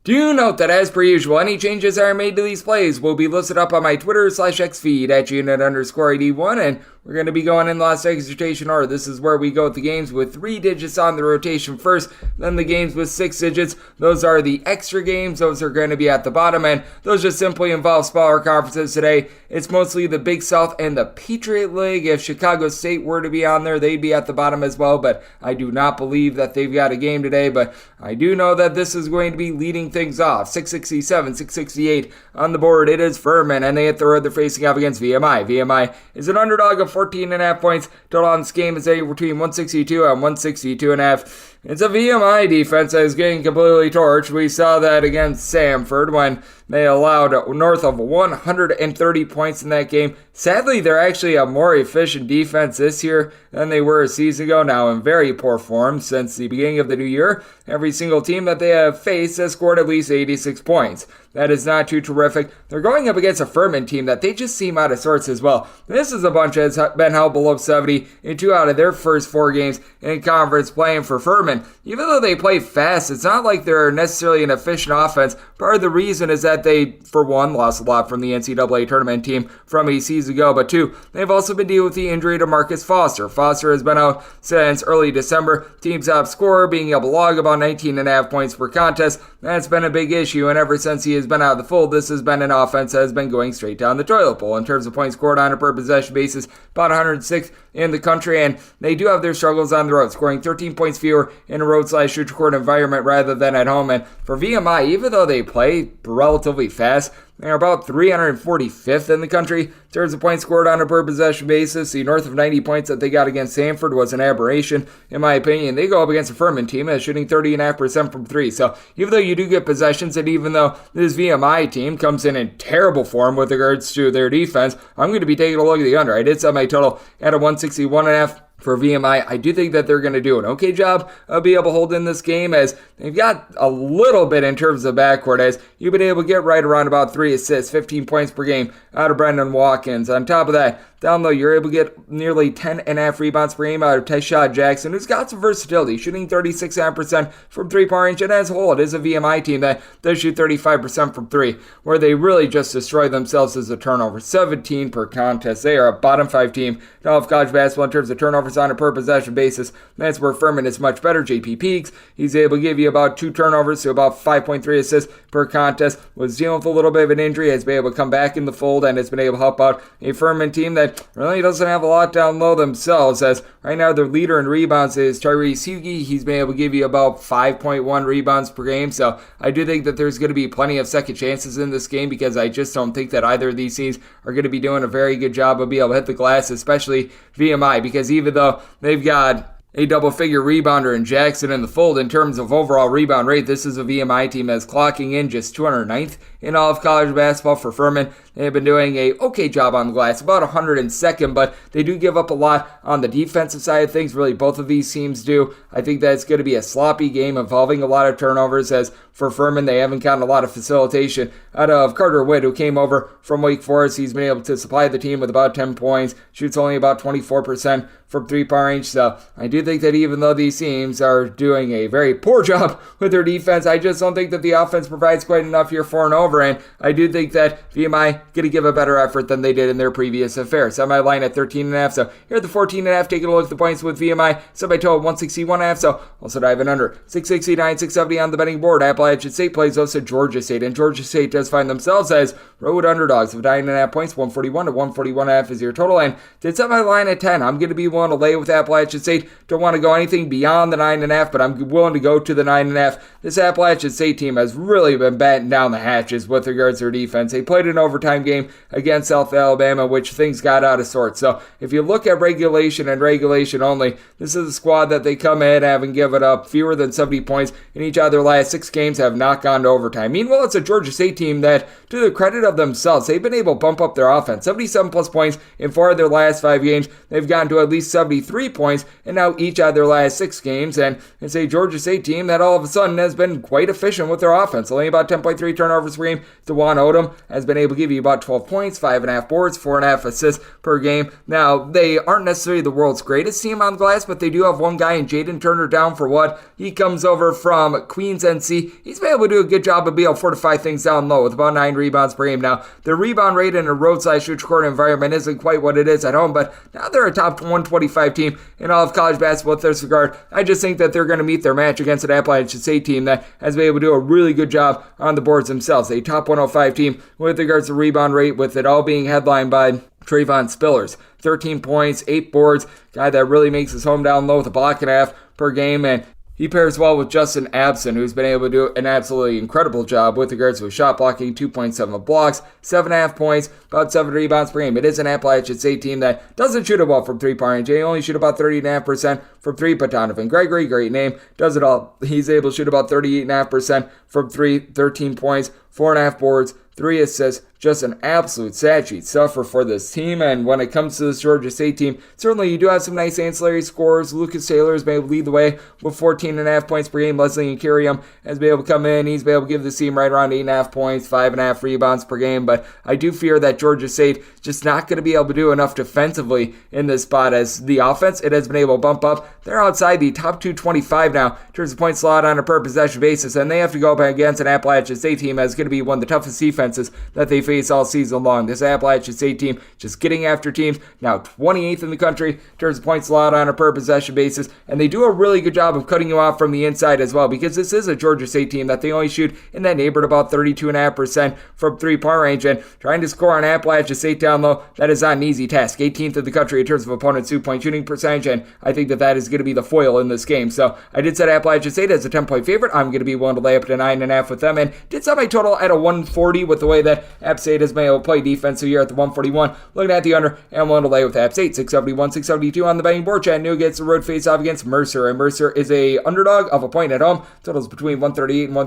Do note that, as per usual, any changes that are made to these plays will be listed up on my Twitter/X feed at unit_81, and we're going to be going in Las Vegas rotation order. This is where we go with the games with 3 digits on the rotation first, then the games with 6 digits. Those are the extra games. Those are going to be at the bottom, and those just simply involve smaller conferences today. It's mostly the Big South and the Patriot League. If Chicago State were to be on there, they'd be at the bottom as well, but I do not believe that they've got a game today, but I do know that this is going to be leading things off. 667, 668 on the board. It is Furman, and they hit the road. They're facing off against VMI. VMI is an underdog of 14.5 points. Total on this game is anywhere between 162 and 162.5. It's a VMI defense that is getting completely torched. We saw that against Samford when they allowed north of 130 points in that game. Sadly, they're actually a more efficient defense this year than they were a season ago, now in very poor form since the beginning of the new year. Every single team that they have faced has scored at least 86 points. That is not too terrific. They're going up against a Furman team that they just seem out of sorts as well. This is a bunch that has been held below 70 in 2 out of their first 4 games in conference playing for Furman. Even though they play fast, it's not like they're necessarily an efficient offense. Part of the reason is that they, for one, lost a lot from the NCAA tournament team from a season ago, but 2, they've also been dealing with the injury to Marcus Foster. Foster has been out since early December. Team's top scorer being able to log about 19.5 points per contest. That's been a big issue, and ever since he has been out of the fold, this has been an offense that has been going straight down the toilet bowl. In terms of points scored on a per possession basis, about 106 in the country, and they do have their struggles on the road, scoring 13 points fewer in a road/neutral court environment rather than at home. And for VMI, even though they play relatively fast, they're about 345th in the country in terms of points scored on a per possession basis. The north of 90 points that they got against Samford was an aberration, in my opinion. They go up against a Furman team that's shooting 30.5% from 3. So even though you do get possessions, and even though this VMI team comes in terrible form with regards to their defense, I'm going to be taking a look at the under. I did set my total at a 161.5. For VMI, I do think that they're going to do an okay job of being able to hold in this game, as they've got a little bit in terms of backcourt, as you've been able to get right around about 3 assists, 15 points per game out of Brendan Watkins. On top of that, down low, you're able to get nearly 10.5 rebounds per game out of Tyshawn Jackson, who's got some versatility, shooting 36% from 3-point range, and as a whole, it is a VMI team that does shoot 35% from 3, where they really just destroy themselves as a turnover. 17 per contest. They are a bottom 5 team in all of college basketball in terms of turnovers on a per possession basis. That's where Furman is much better. JP Peaks, he's able to give you about 2 turnovers to about 5.3 assists per contest. Was dealing with a little bit of an injury, has been able to come back in the fold, and has been able to help out a Furman team that really doesn't have a lot down low themselves, as right now their leader in rebounds is Tyrese Hughie. He's been able to give you about 5.1 rebounds per game, so I do think that there's going to be plenty of second chances in this game, because I just don't think that either of these teams are going to be doing a very good job of being able to hit the glass, especially VMI, because even though they've got a double-figure rebounder in Jackson in the fold. In terms of overall rebound rate, this is a VMI team that's clocking in just 209th in all of college basketball for Furman. They've been doing a okay job on the glass, about 102nd, but they do give up a lot on the defensive side of things. Really, both of these teams do. I think that it's going to be a sloppy game involving a lot of turnovers, as for Furman, they haven't gotten a lot of facilitation out of Carter Witt, who came over from Wake Forest. He's been able to supply the team with about 10 points, shoots only about 24% from three-point range. So I do think that even though these teams are doing a very poor job with their defense, I just don't think that the offense provides quite enough here for and over. And I do think that VMI going to give a better effort than they did in their previous affair. Set my line at 13.5. So here at the 14.5, taking a look at the points with VMI. Set my total 161.5. So also diving under 669, 670 on the betting board. Appalachian St plays those to Georgia State, and Georgia State does find themselves as road underdogs of 9.5 points. 141 to 141.5 is your total. And did set my line at 10. I'm going to be willing to lay with Appalachian State. Don't want to go anything beyond the 9.5, but I'm willing to go to the 9.5. This Appalachian State team has really been batting down the hatches with regards to their defense. They played an overtime game against South Alabama, which things got out of sorts. So if you look at regulation and regulation only, this is a squad that they come in having given up fewer than 70 points in each of their last 6 games, have not gone to overtime. Meanwhile, it's a Georgia State team that, to the credit of themselves, they've been able to bump up their offense. 77 plus points in 4 of their last 5 games. They've gotten to at least 73 points in now each of their last 6 games. And it's a Georgia State team that all of a sudden has been quite efficient with their offense. Only about 10.3 turnovers per game. DeJuan Odom has been able to give you about 12 points, 5.5 boards, 4.5 assists per game. Now, they aren't necessarily the world's greatest team on the glass, but they do have one guy in Jaden Turner down for what? He comes over from Queens NC. He's been able to do a good job of being able to fortify things down low with about 9 rebounds per game. Now, their rebound rate in a roadside court environment isn't quite what it is at home, but now they're a top 125 team in all of college basketball with this regard. I just think that they're going to meet their match against an Appalachian State team that has been able to do a really good job on the boards themselves. A top 105 team with regards to rebound rate, with it all being headlined by Trayvon Spillers. 13 points, 8 boards, guy that really makes his home down low with a block and a half per game, and he pairs well with Justin Abson, who's been able to do an absolutely incredible job with regards to his shot blocking, 2.7 blocks, 7.5 points, about 7 rebounds per game. It is an Appalachian State team that doesn't shoot it well from three-point range. They only shoot about 30.5% from three, but Donovan Gregory, great name, does it all. He's able to shoot about 38.5% from three, 13 points, 4.5 boards, 3 assists, just an absolute stat sheet stuffer for this team. And when it comes to this Georgia State team, certainly you do have some nice ancillary scores. Lucas Taylor has been able to lead the way with 14.5 points per game. Leslie Nkirium has been able to come in. He's been able to give the team right around 8.5 points, 5.5 rebounds per game. But I do fear that Georgia State just not going to be able to do enough defensively in this spot, as the offense, it has been able to bump up. They're outside the top 225 now in terms of points allowed on a per possession basis, and they have to go up against an Appalachian State team that's going to be one of the toughest defenses that they face all season long. This Appalachian State team just getting after teams, now 28th in the country in terms of points allowed on a per possession basis, and they do a really good job of cutting you off from the inside as well, because this is a Georgia State team that they only shoot in that neighborhood about 32.5% from three-point range, and trying to score on Appalachian State down low, that is not an easy task. 18th in the country in terms of opponents' two-point shooting percentage, and I think that is going to be the foil in this game. So I did set Appalachian State as a 10-point favorite. I'm going to be willing to lay up to 9.5 with them, and did set my total at a 140 with the way that App State has been able to play defense here at the 141. Looking at the under, and willing to lay with App State. 671, 672 on the betting board. Chattanooga gets the road face-off against Mercer, and Mercer is a underdog of a point at home. Totals between 138 and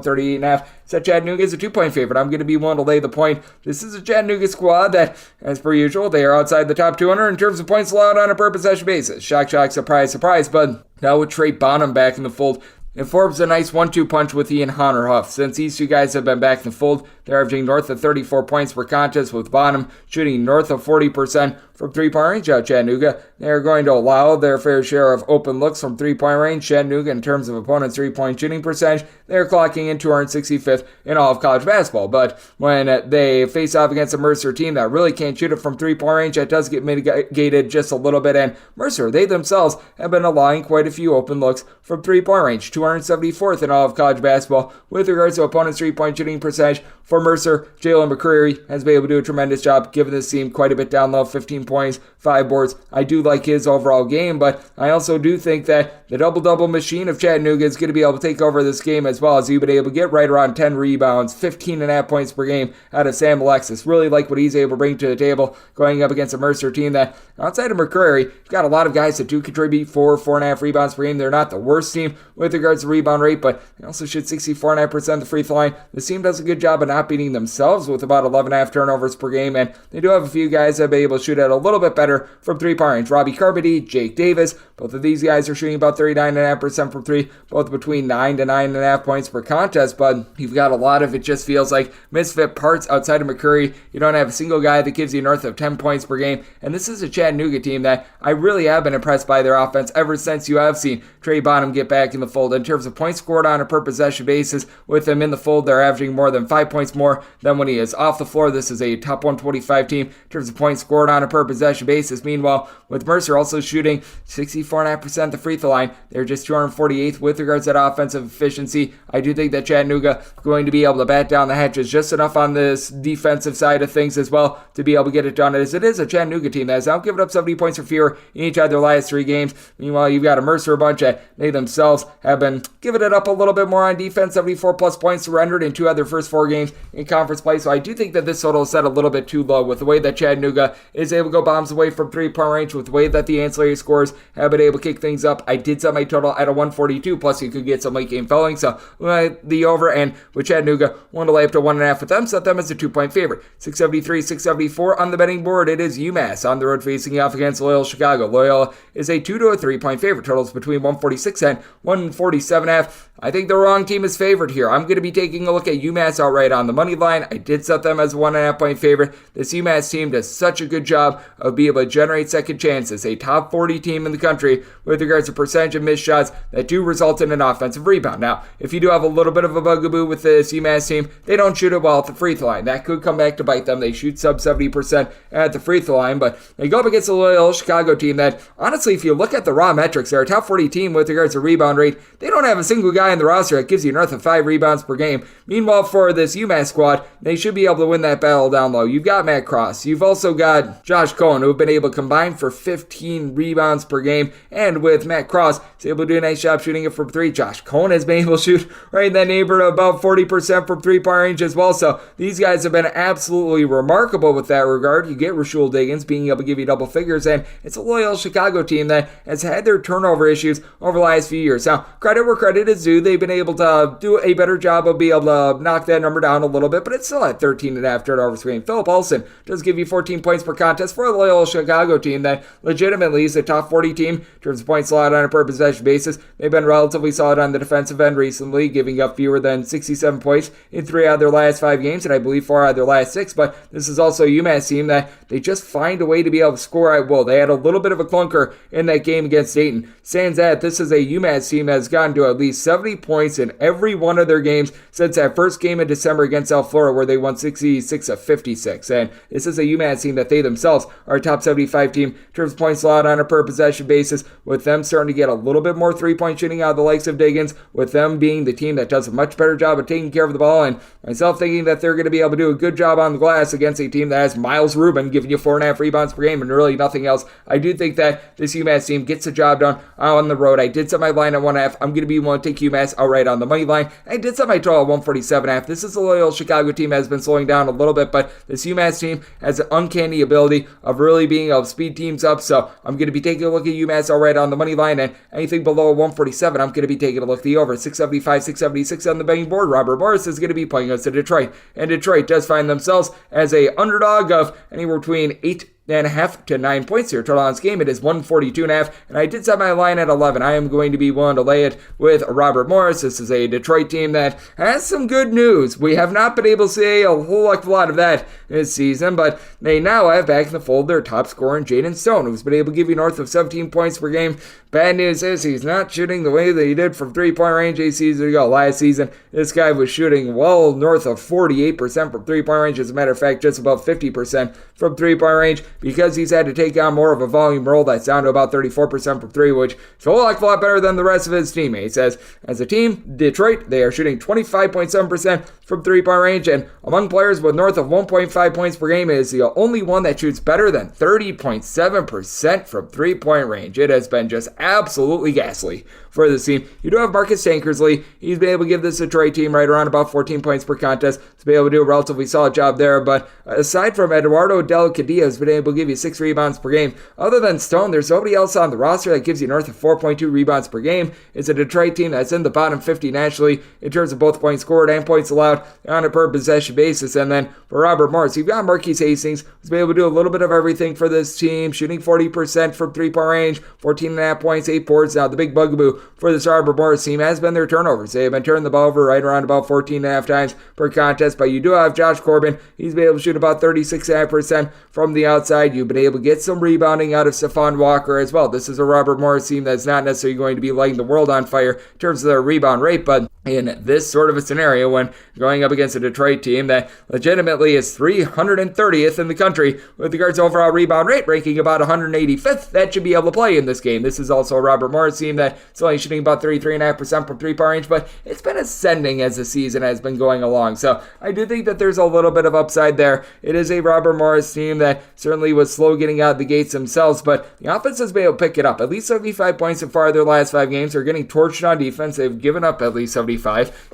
138.5. Set Chattanooga as a 2-point favorite. I'm going to be willing to lay the point. This is a Chattanooga squad that, as per usual, they are outside the top 200 in terms of points allowed on a per possession basis. Shock, shock, surprise, surprise, but now with Trey Bonham back in the fold, it forms a nice 1-2 punch with Ian Hunter Huff. Since these two guys have been back in the fold, they're averaging north of 34 points per contest, with Bonham shooting north of 40% from three-point range out Chattanooga. They're going to allow their fair share of open looks from three-point range. Chattanooga, in terms of opponents' three-point shooting percentage, they're clocking in 265th in all of college basketball. But when they face off against a Mercer team that really can't shoot it from three-point range, that does get mitigated just a little bit. And Mercer, they themselves have been allowing quite a few open looks from three-point range. 274th in all of college basketball with regards to opponents' three-point shooting percentage. For Mercer, Jalen McCreary has been able to do a tremendous job, giving this team quite a bit down low, 15 points, 5 boards. I do like his overall game, but I also do think that the double-double machine of Chattanooga is going to be able to take over this game as well, as he's been able to get right around 10 rebounds, 15.5 points per game out of Sam Alexis. Really like what he's able to bring to the table going up against a Mercer team that, outside of McCreary, you've got a lot of guys that do contribute 4.5 rebounds per game. They're not the worst team with regards to rebound rate, but they also shoot 64.5% the free throw line. This team does a good job of not beating themselves with about 11.5 turnovers per game, and they do have a few guys that have been able to shoot at a little bit better from three-point range. Robbie Carmody, Jake Davis, both of these guys are shooting about 39.5% from three, both between 9 to 9.5 points per contest, but you've got a lot of it just feels like misfit parts outside of McCreary. You don't have a single guy that gives you north of 10 points per game, and this is a Chattanooga team that I really have been impressed by their offense ever since you have seen Trey Bonham get back in the fold. In terms of points scored on a per possession basis, with them in the fold, they're averaging more than 5 points more than when he is off the floor. This is a top 125 team in terms of points scored on a per possession basis. Meanwhile, with Mercer also shooting 64.5% the free throw line, they're just 248th with regards to that offensive efficiency. I do think that Chattanooga is going to be able to bat down the hatches just enough on this defensive side of things as well to be able to get it done, as it is a Chattanooga team that has now given up 70 points or fewer in each of their last 3 games. Meanwhile, you've got a Mercer bunch that they themselves have been giving it up a little bit more on defense, 74 plus points surrendered in 2 of their first 4 games in conference play. So I do think that this total is set a little bit too low with the way that Chattanooga is able to go bombs away from three-point range, with the way that the ancillary scores have been able to kick things up. I did set my total at a 142, plus you could get some late game fouling. So the over, and with Chattanooga, want to lay up to 1.5 with them, set them as a 2-point favorite. 673, 674 on the betting board. It is UMass on the road facing off against Loyola Chicago. Loyola is a 2 to a 3-point favorite. Totals between 146 and 147.5. I think the wrong team is favored here. I'm going to be taking a look at UMass outright on the money line. I did set them as a 1.5 point favorite. This UMass team does such a good job of being able to generate second chances. A top 40 team in the country with regards to percentage of missed shots that do result in an offensive rebound. Now, if you do have a little bit of a bugaboo with this UMass team, they don't shoot it well at the free throw line. That could come back to bite them. They shoot sub 70% at the free throw line, but they go up against the Loyola Chicago team that, honestly, if you look at the raw metrics, they're a top 40 team with regards to rebound rate. They don't have a single guy in the roster that gives you north of 5 rebounds per game. Meanwhile, for this UMass squad, they should be able to win that battle down low. You've got Matt Cross. You've also got Josh Cohen, who have been able to combine for 15 rebounds per game. And with Matt Cross, he's able to do a nice job shooting it from 3. Josh Cohen has been able to shoot right in that neighborhood of about 40% from 3-point range as well. So these guys have been absolutely remarkable with that regard. You get Rashul Diggins being able to give you double figures, and it's a Loyola Chicago team that has had their turnover issues over the last few years. Now, credit where credit is due. They've been able to do a better job of being able to knock that number down a little bit, but it's still at 13.5 turnovers per game. Philip Olsen does give you 14 points per contest for the Loyola Chicago team that legitimately is a top 40 team in terms of points allowed on a per possession basis. They've been relatively solid on the defensive end recently, giving up fewer than 67 points in 3 out of their last 5 games, and I believe 4 out of their last 6, but this is also a UMass team that they just find a way to be able to score at will. They had a little bit of a clunker in that game against Dayton. Sans that, this is a UMass team that has gotten to at least 70 points in every one of their games since that first game in December against South Florida, where they won 66 of 56. And this is a UMass team that they themselves are a top 75 team in terms of points allowed on a per possession basis, with them starting to get a little bit more three-point shooting out of the likes of Diggins, with them being the team that does a much better job of taking care of the ball, and myself thinking that they're going to be able to do a good job on the glass against a team that has Miles Rubin giving you 4.5 rebounds per game and really nothing else. I do think that this UMass team gets the job done on the road. I did set my line at 1.5. I'm going to be willing to take UMass outright on the money line. I did set my total at 147.5. This is the Loyola Chicago team that has been slowing down a little bit, but this UMass team has an uncanny ability of really being able to speed teams up, so I'm going to be taking a look at UMass outright on the money line, and anything below 147, I'm going to be taking a look at the over. 675, 676 on the betting board. Robert Morris is going to be playing us to Detroit, and Detroit does find themselves as a underdog of anywhere between 8.5 to 9 points here. Total on this game, it is 142.5, and I did set my line at 11. I am going to be willing to lay it with Robert Morris. This is a Detroit team that has some good news. We have not been able to see a whole lot of that this season, but they now have back in the fold their top scorer in Jaden Stone, who's been able to give you north of 17 points per game. Bad news is he's not shooting the way that he did from 3-point range a season ago. Last season, this guy was shooting well north of 48% from 3-point range. As a matter of fact, just about 50% from 3-point range. because he's had to take on more of a volume role. That's down to about 34% from three, which is a whole heck of a lot better than the rest of his teammates. As a team, Detroit, they are shooting 25.7% from three-point range, and among players with north of 1.5 points per game is the only one that shoots better than 30.7% from three-point range. It has been just absolutely ghastly for this team. You do have Marcus Tankersley. He's been able to give this Detroit team right around about 14 points per contest to be able to do a relatively solid job there, but aside from Eduardo Del Cadillo, has been able to give you 6 rebounds per game. Other than Stone, there's nobody else on the roster that gives you north of 4.2 rebounds per game. It's a Detroit team that's in the bottom 50 nationally in terms of both points scored and points allowed on a per possession basis. And then for Robert Morris, you've got Marquise Hastings, who's been able to do a little bit of everything for this team, shooting 40% from three-point range, 14.5 points, 8 boards. Now, the big bugaboo for this Robert Morris team has been their turnovers. They have been turning the ball over right around about 14.5 times per contest, but you do have Josh Corbin. He's been able to shoot about 36.5% from the outside. You've been able to get some rebounding out of Stephon Walker as well. This is a Robert Morris team that's not necessarily going to be lighting the world on fire in terms of their rebound rate, but in this sort of a scenario when going up against a Detroit team that legitimately is 330th in the country with regards to overall rebound rate, ranking about 185th, that should be able to play in this game. This is also a Robert Morris team that's only shooting about 33.5% from three-point range, but it's been ascending as the season has been going along. So I do think that there's a little bit of upside there. It is a Robert Morris team that certainly was slow getting out of the gates themselves, but the offense has been able to pick it up. At least 75 points so far in their last 5 games. They're getting torched on defense. They've given up at least 75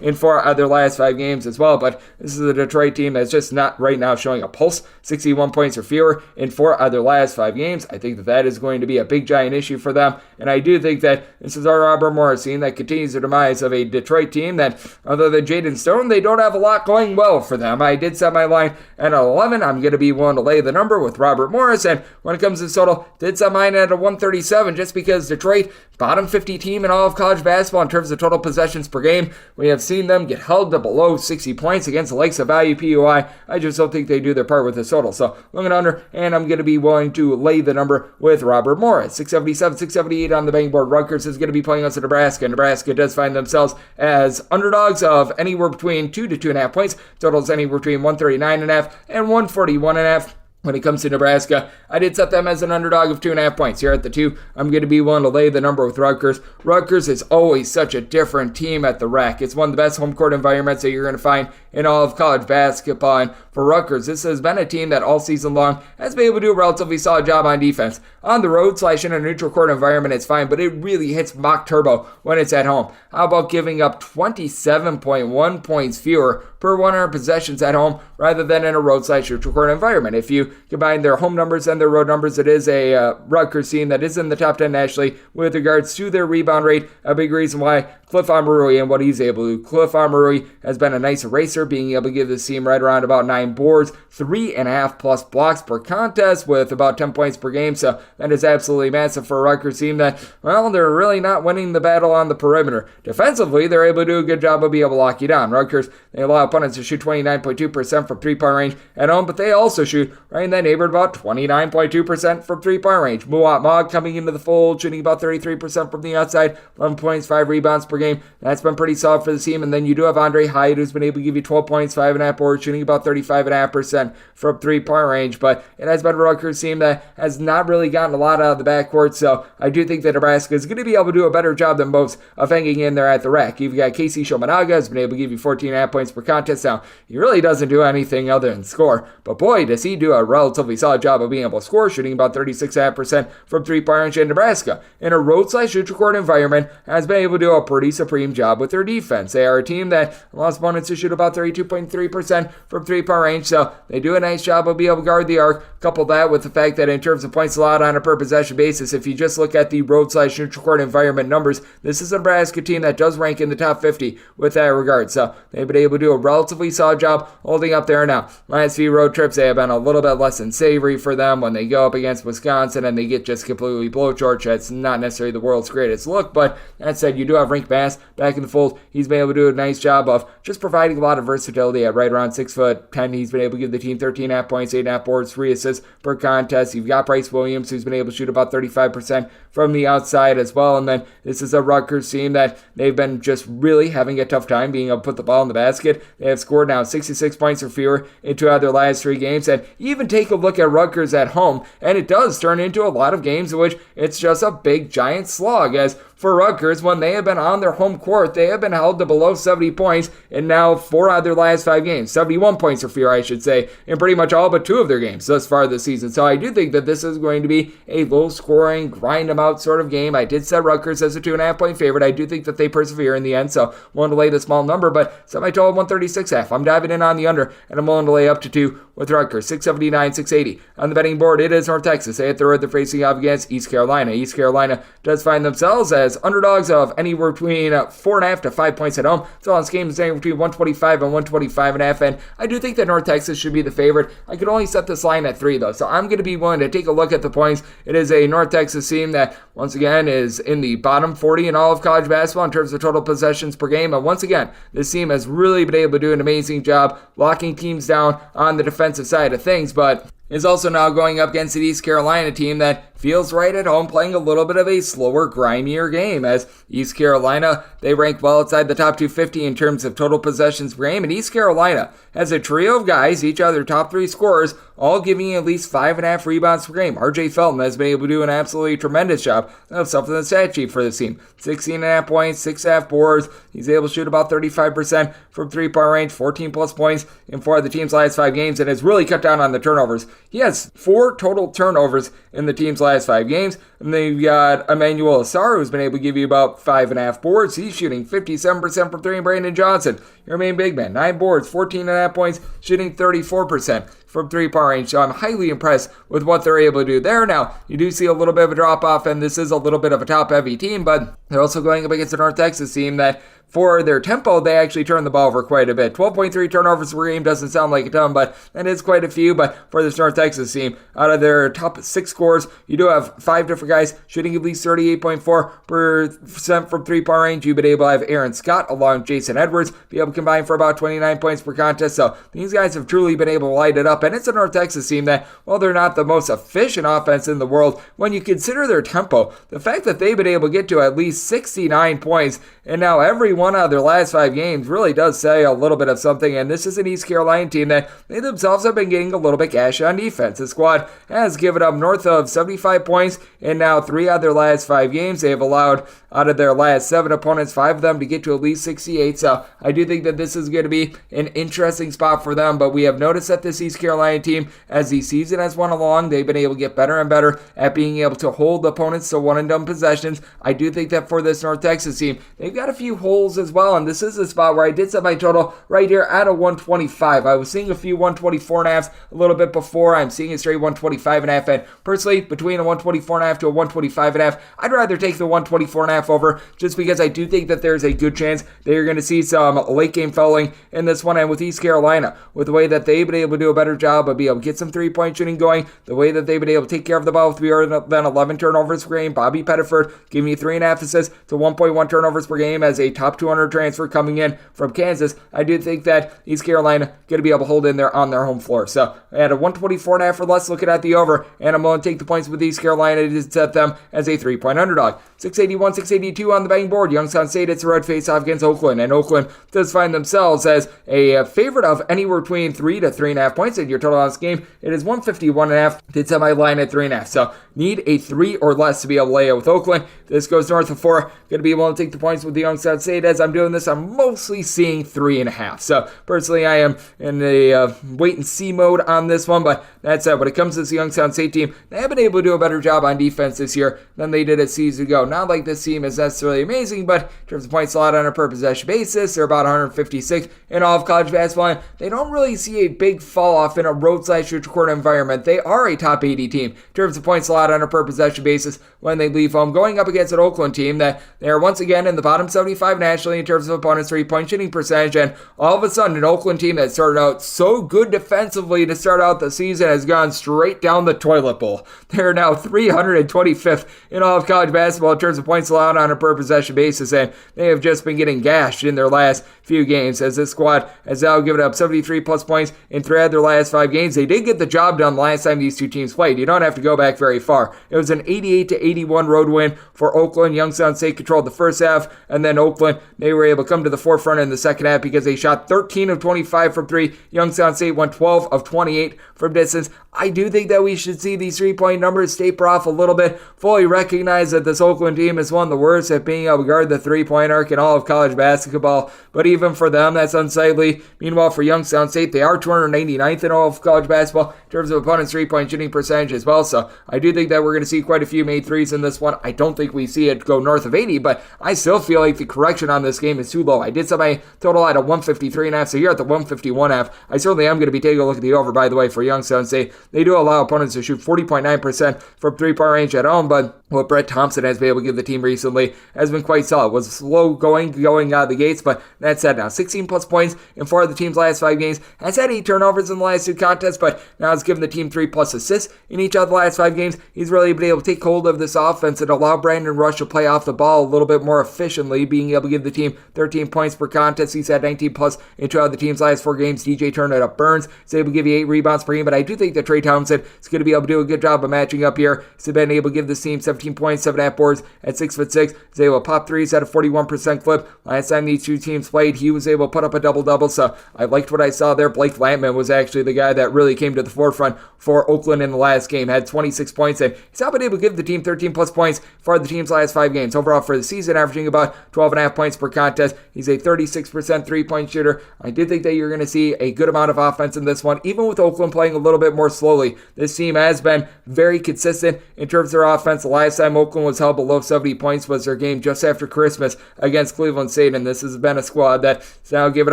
in 4 of their last 5 games as well, but this is a Detroit team that's just not right now showing a pulse. 61 points or fewer in 4 of their last 5 games. I think that is going to be a big giant issue for them, and I do think that this is our Robert Morris team that continues the demise of a Detroit team that, other than Jaden Stone, they don't have a lot going well for them. I did set my line at 11. I'm going to be willing to lay the number with Robert Morris, and when it comes to total, did set mine at a 137 just because Detroit, bottom 50 team in all of college basketball in terms of total possessions per game. We have seen them get held to below 60 points against the likes of IUPUI. I just don't think they do their part with this total. So looking under, and I'm going to be willing to lay the number with Robert Morris. 677, 678 on the betting board. Rutgers is going to be playing against Nebraska. Nebraska does find themselves as underdogs of anywhere between 2 to 2.5 points. Totals anywhere between 139.5 and 141.5. When it comes to Nebraska, I did set them as an underdog of 2.5 points. Here at the 2, I'm going to be willing to lay the number with Rutgers. Rutgers is always such a different team at the Rec. It's one of the best home court environments that you're going to find in all of college basketball. And for Rutgers, this has been a team that all season long has been able to do a relatively solid job on defense. On the road / in a neutral court environment, it's fine, but it really hits Mach Turbo when it's at home. How about giving up 27.1 points fewer per 100 possessions at home rather than in a road / neutral court environment? If you combine their home numbers and their road numbers, it is a Rutgers team that is in the top 10 nationally with regards to their rebound rate. A big reason why Cliff Omoruyi and what he's able to do. Cliff Omoruyi has been a nice eraser, being able to give this team right around about 9 boards, 3.5 plus blocks per contest with about 10 points per game. So that is absolutely massive for a Rutgers team that, well, they're really not winning the battle on the perimeter. Defensively, they're able to do a good job of being able to lock you down. Rutgers, they allow opponents to shoot 29.2% from three-point range at home, but they also shoot right in that neighborhood about 29.2% from three-point range. Muat Mogg coming into the fold, shooting about 33% from the outside, 11 points, 5 rebounds per game. That's been pretty solid for the team. And then you do have Andre Hyde, who's been able to give you 12 points, 5.5 boards, shooting about 35.5% from three-point range. But it has been a Rutgers team that has not really gotten a lot out of the backcourt. So I do think that Nebraska is going to be able to do a better job than most of hanging in there at the rack. You've got Casey Shomanaga, who's been able to give you 14.5 points per contest. Now, he really doesn't do anything other than score. But boy, does he do a relatively solid job of being able to score, shooting about 36.5% from three-point range. In Nebraska, in a road / neutral court environment, has been able to do a pretty supreme job with their defense. They are a team that allows opponents to shoot about 32.3% from three-point range, so they do a nice job of being able to guard the arc. Couple that with the fact that in terms of points allowed on a per possession basis, if you just look at the road / neutral court environment numbers, this is a Nebraska team that does rank in the top 50 with that regard. So they've been able to do a relatively solid job holding up there now. Last few road trips, they have been a little bit less than savory for them when they go up against Wisconsin and they get just completely blowtorched. That's not necessarily the world's greatest look, but that said, you do have Rink Bass back in the fold. He's been able to do a nice job of just providing a lot of versatility at right around 6'10". He's been able to give the team 13.5 points, 8.5 boards, 3 assists per contest. You've got Bryce Williams, who's been able to shoot about 35% from the outside as well. And then this is a Rutgers team that they've been just really having a tough time being able to put the ball in the basket. They have scored now 66 points or fewer in 2 out of their last 3 games. And even even take a look at Rutgers at home, and it does turn into a lot of games in which it's just a big giant slog, as for Rutgers, when they have been on their home court, they have been held to below 70 points in now 4 out of their last 5 games. 71 points or fewer, I should say, in pretty much all but 2 of their games thus far this season. So I do think that this is going to be a low-scoring, grind-them-out sort of game. I did set Rutgers as a 2.5-point favorite. I do think that they persevere in the end, so I'm willing to lay the small number, but semi-total 136.5. I'm diving in on the under, and I'm willing to lay up to 2 with Rutgers, 679, 680. On the betting board, it is North Texas. They hit the road. They're facing off against East Carolina. East Carolina does find themselves as underdogs of anywhere between 4.5 to 5 points at home. So on this game is anywhere between 125 and 125.5, and I do think that North Texas should be the favorite. I could only set this line at 3, though, so I'm going to be willing to take a look at the points. It is a North Texas team that, once again, is in the bottom 40 in all of college basketball in terms of total possessions per game, and once again, this team has really been able to do an amazing job locking teams down on the defensive side of things, but is also now going up against the East Carolina team that feels right at home, playing a little bit of a slower, grimier game, as East Carolina, they rank well outside the top 250 in terms of total possessions per game, and East Carolina has a trio of guys, each of their top 3 scorers, all giving at least 5.5 rebounds per game. RJ Felton has been able to do an absolutely tremendous job of something the stat sheet for this team. 16.5 points, 6.5 boards. He's able to shoot about 35% from 3-point range, 14 plus points in 4 of the team's last 5 games, and has really cut down on the turnovers. He has 4 total turnovers in the team's last 5 games. And then you've got Emmanuel Asar, who's been able to give you about 5.5 boards. He's shooting 57% from 3. And Brandon Johnson, your main big man, 9 boards, 14.5 points, shooting 34% from 3-point range. So I'm highly impressed with what they're able to do there. Now, you do see a little bit of a drop-off, and this is a little bit of a top-heavy team, but they're also going up against the North Texas team that, for their tempo, they actually turn the ball over quite a bit. 12.3 turnovers per game doesn't sound like a ton, but that is quite a few. But for this North Texas team, out of their top 6 scorers, you do have 5 different guys shooting at least 38.4% from 3-point range. You've been able to have Aaron Scott along with Jason Edwards be able to combine for about 29 points per contest. So these guys have truly been able to light it up. And it's a North Texas team that, while they're not the most efficient offense in the world, when you consider their tempo, the fact that they've been able to get to at least 69 points, and now every one out of their last 5 games really does say a little bit of something. And this is an East Carolina team that they themselves have been getting a little bit gashy on defense. The squad has given up north of 75 points in now 3 out of their last 5 games. They have allowed, out of their last 7 opponents, 5 of them to get to at least 68. So I do think that this is going to be an interesting spot for them. But we have noticed that this East Carolina team, as the season has went along, they've been able to get better and better at being able to hold opponents to one-and-done possessions. I do think that for this North Texas team, they've got a few holes as well, and this is a spot where I did set my total right here at a 125. I was seeing a few 124.5s a little bit before. I'm seeing a straight 125.5, and personally, between a 124.5 to a 125.5, I'd rather take the 124.5 over, just because I do think that there's a good chance that you're going to see some late game fouling in this one. And with East Carolina, with the way that they've been able to do a better job of being able to get some 3-point shooting going, the way that they've been able to take care of the ball with fewer than 11 turnovers per game, Bobby Pettiford giving you 3.5 assists to 1.1 turnovers per game as a top 200 transfer coming in from Kansas. I do think that East Carolina going to be able to hold in there on their home floor. So at a 124.5 or less, looking at the over, and I'm going to take the points with East Carolina to set them as a 3-point underdog. 681, 682 on the betting board. Youngstown St, it's a road face-off against Oakland, and Oakland does find themselves as a favorite of anywhere between 3 to 3.5 points in your total on this game. It is 151.5. Did set my line at 3.5. So need a 3 or less to be able to lay it with Oakland. This goes north of 4. Going to be able to take the points with the Youngstown St. As I'm doing this, I'm mostly seeing 3.5. So personally, I am in a wait-and-see mode on this one. But that said, when it comes to this Youngstown St team, they have been able to do a better job on defense this year than they did a season ago. Not like this team is necessarily amazing, but in terms of points allowed on a per possession basis, they're about 156 in all of college basketball. And they don't really see a big fall-off in a road/neutral court environment. They are a top 80 team in terms of points allowed on a per possession basis when they leave home, going up against an Oakland team that they are once again in the bottom 75 nationally in terms of opponents' 3-point shooting percentage. And all of a sudden, an Oakland team that started out so good defensively to start out the season has gone straight down the toilet bowl. They're now 325th in all of college basketball in terms of points allowed on a per possession basis, and they have just been getting gashed in their last few games, as this squad has now given up 73 plus points in 3 of their last last 5 games. They did get the job done last time these two teams played. You don't have to go back very far. It was an 88-81 road win for Oakland. Youngstown St controlled the first half, and then Oakland, they were able to come to the forefront in the second half because they shot 13 of 25 from 3. Youngstown St went 12 of 28 from distance. I do think that we should see these 3-point numbers taper off a little bit. Fully recognize that this Oakland team is one of the worst at being able to guard the 3-point arc in all of college basketball, but even for them, that's unsightly. Meanwhile, for Youngstown State, they are 289th in all of college basketball in terms of opponents' 3-point shooting percentage as well, so I do think that we're going to see quite a few made threes in this one. I don't think we see it go north of 80, but I still feel like the correction on this game is too low. I did set my total at a 153.5, so you're at the 151.5. I certainly am going to be taking a look at the over, by the way, for Youngstown State. They do allow opponents to shoot 40.9% from 3-point range at home, but what Brett Thompson has been able to give the team recently has been quite solid. It was slow going out of the gates, but that said, now 16 plus points in 4 of the team's last 5 games. Has had 8 turnovers in the last 2 contests, but now it's given the team 3 plus assists in each of the last 5 games. He's really been able to take hold of this offense and allow Brandon Rush to play off the ball a little bit more efficiently, being able to give the team 13 points per contest. He's had 19 plus in 2 of the team's last 4 games. DJ Turner Burns is able to give you 8 rebounds per game, but I do think that Trey Townsend is going to be able to do a good job of matching up here. He's been able to give this team 17 points, 7.5 boards at 6'6". He's able to pop threes at a 41% clip. Last time these two teams played, he was able to put up a double-double, so I liked what I saw there. Blake Lampman was actually the guy that really came to the forefront for Oakland in the last game, had 26 points, and he's now been able to give the team 13 plus points for the team's last 5 games. Overall for the season, averaging about 12.5 points per contest. He's a 36% three-point shooter. I did think that you're going to see a good amount of offense in this one, even with Oakland playing a little bit more slowly. This team has been very consistent in terms of their offense. The last time Oakland was held below 70 points was their game just after Christmas against Cleveland State, and this has been a squad that's now given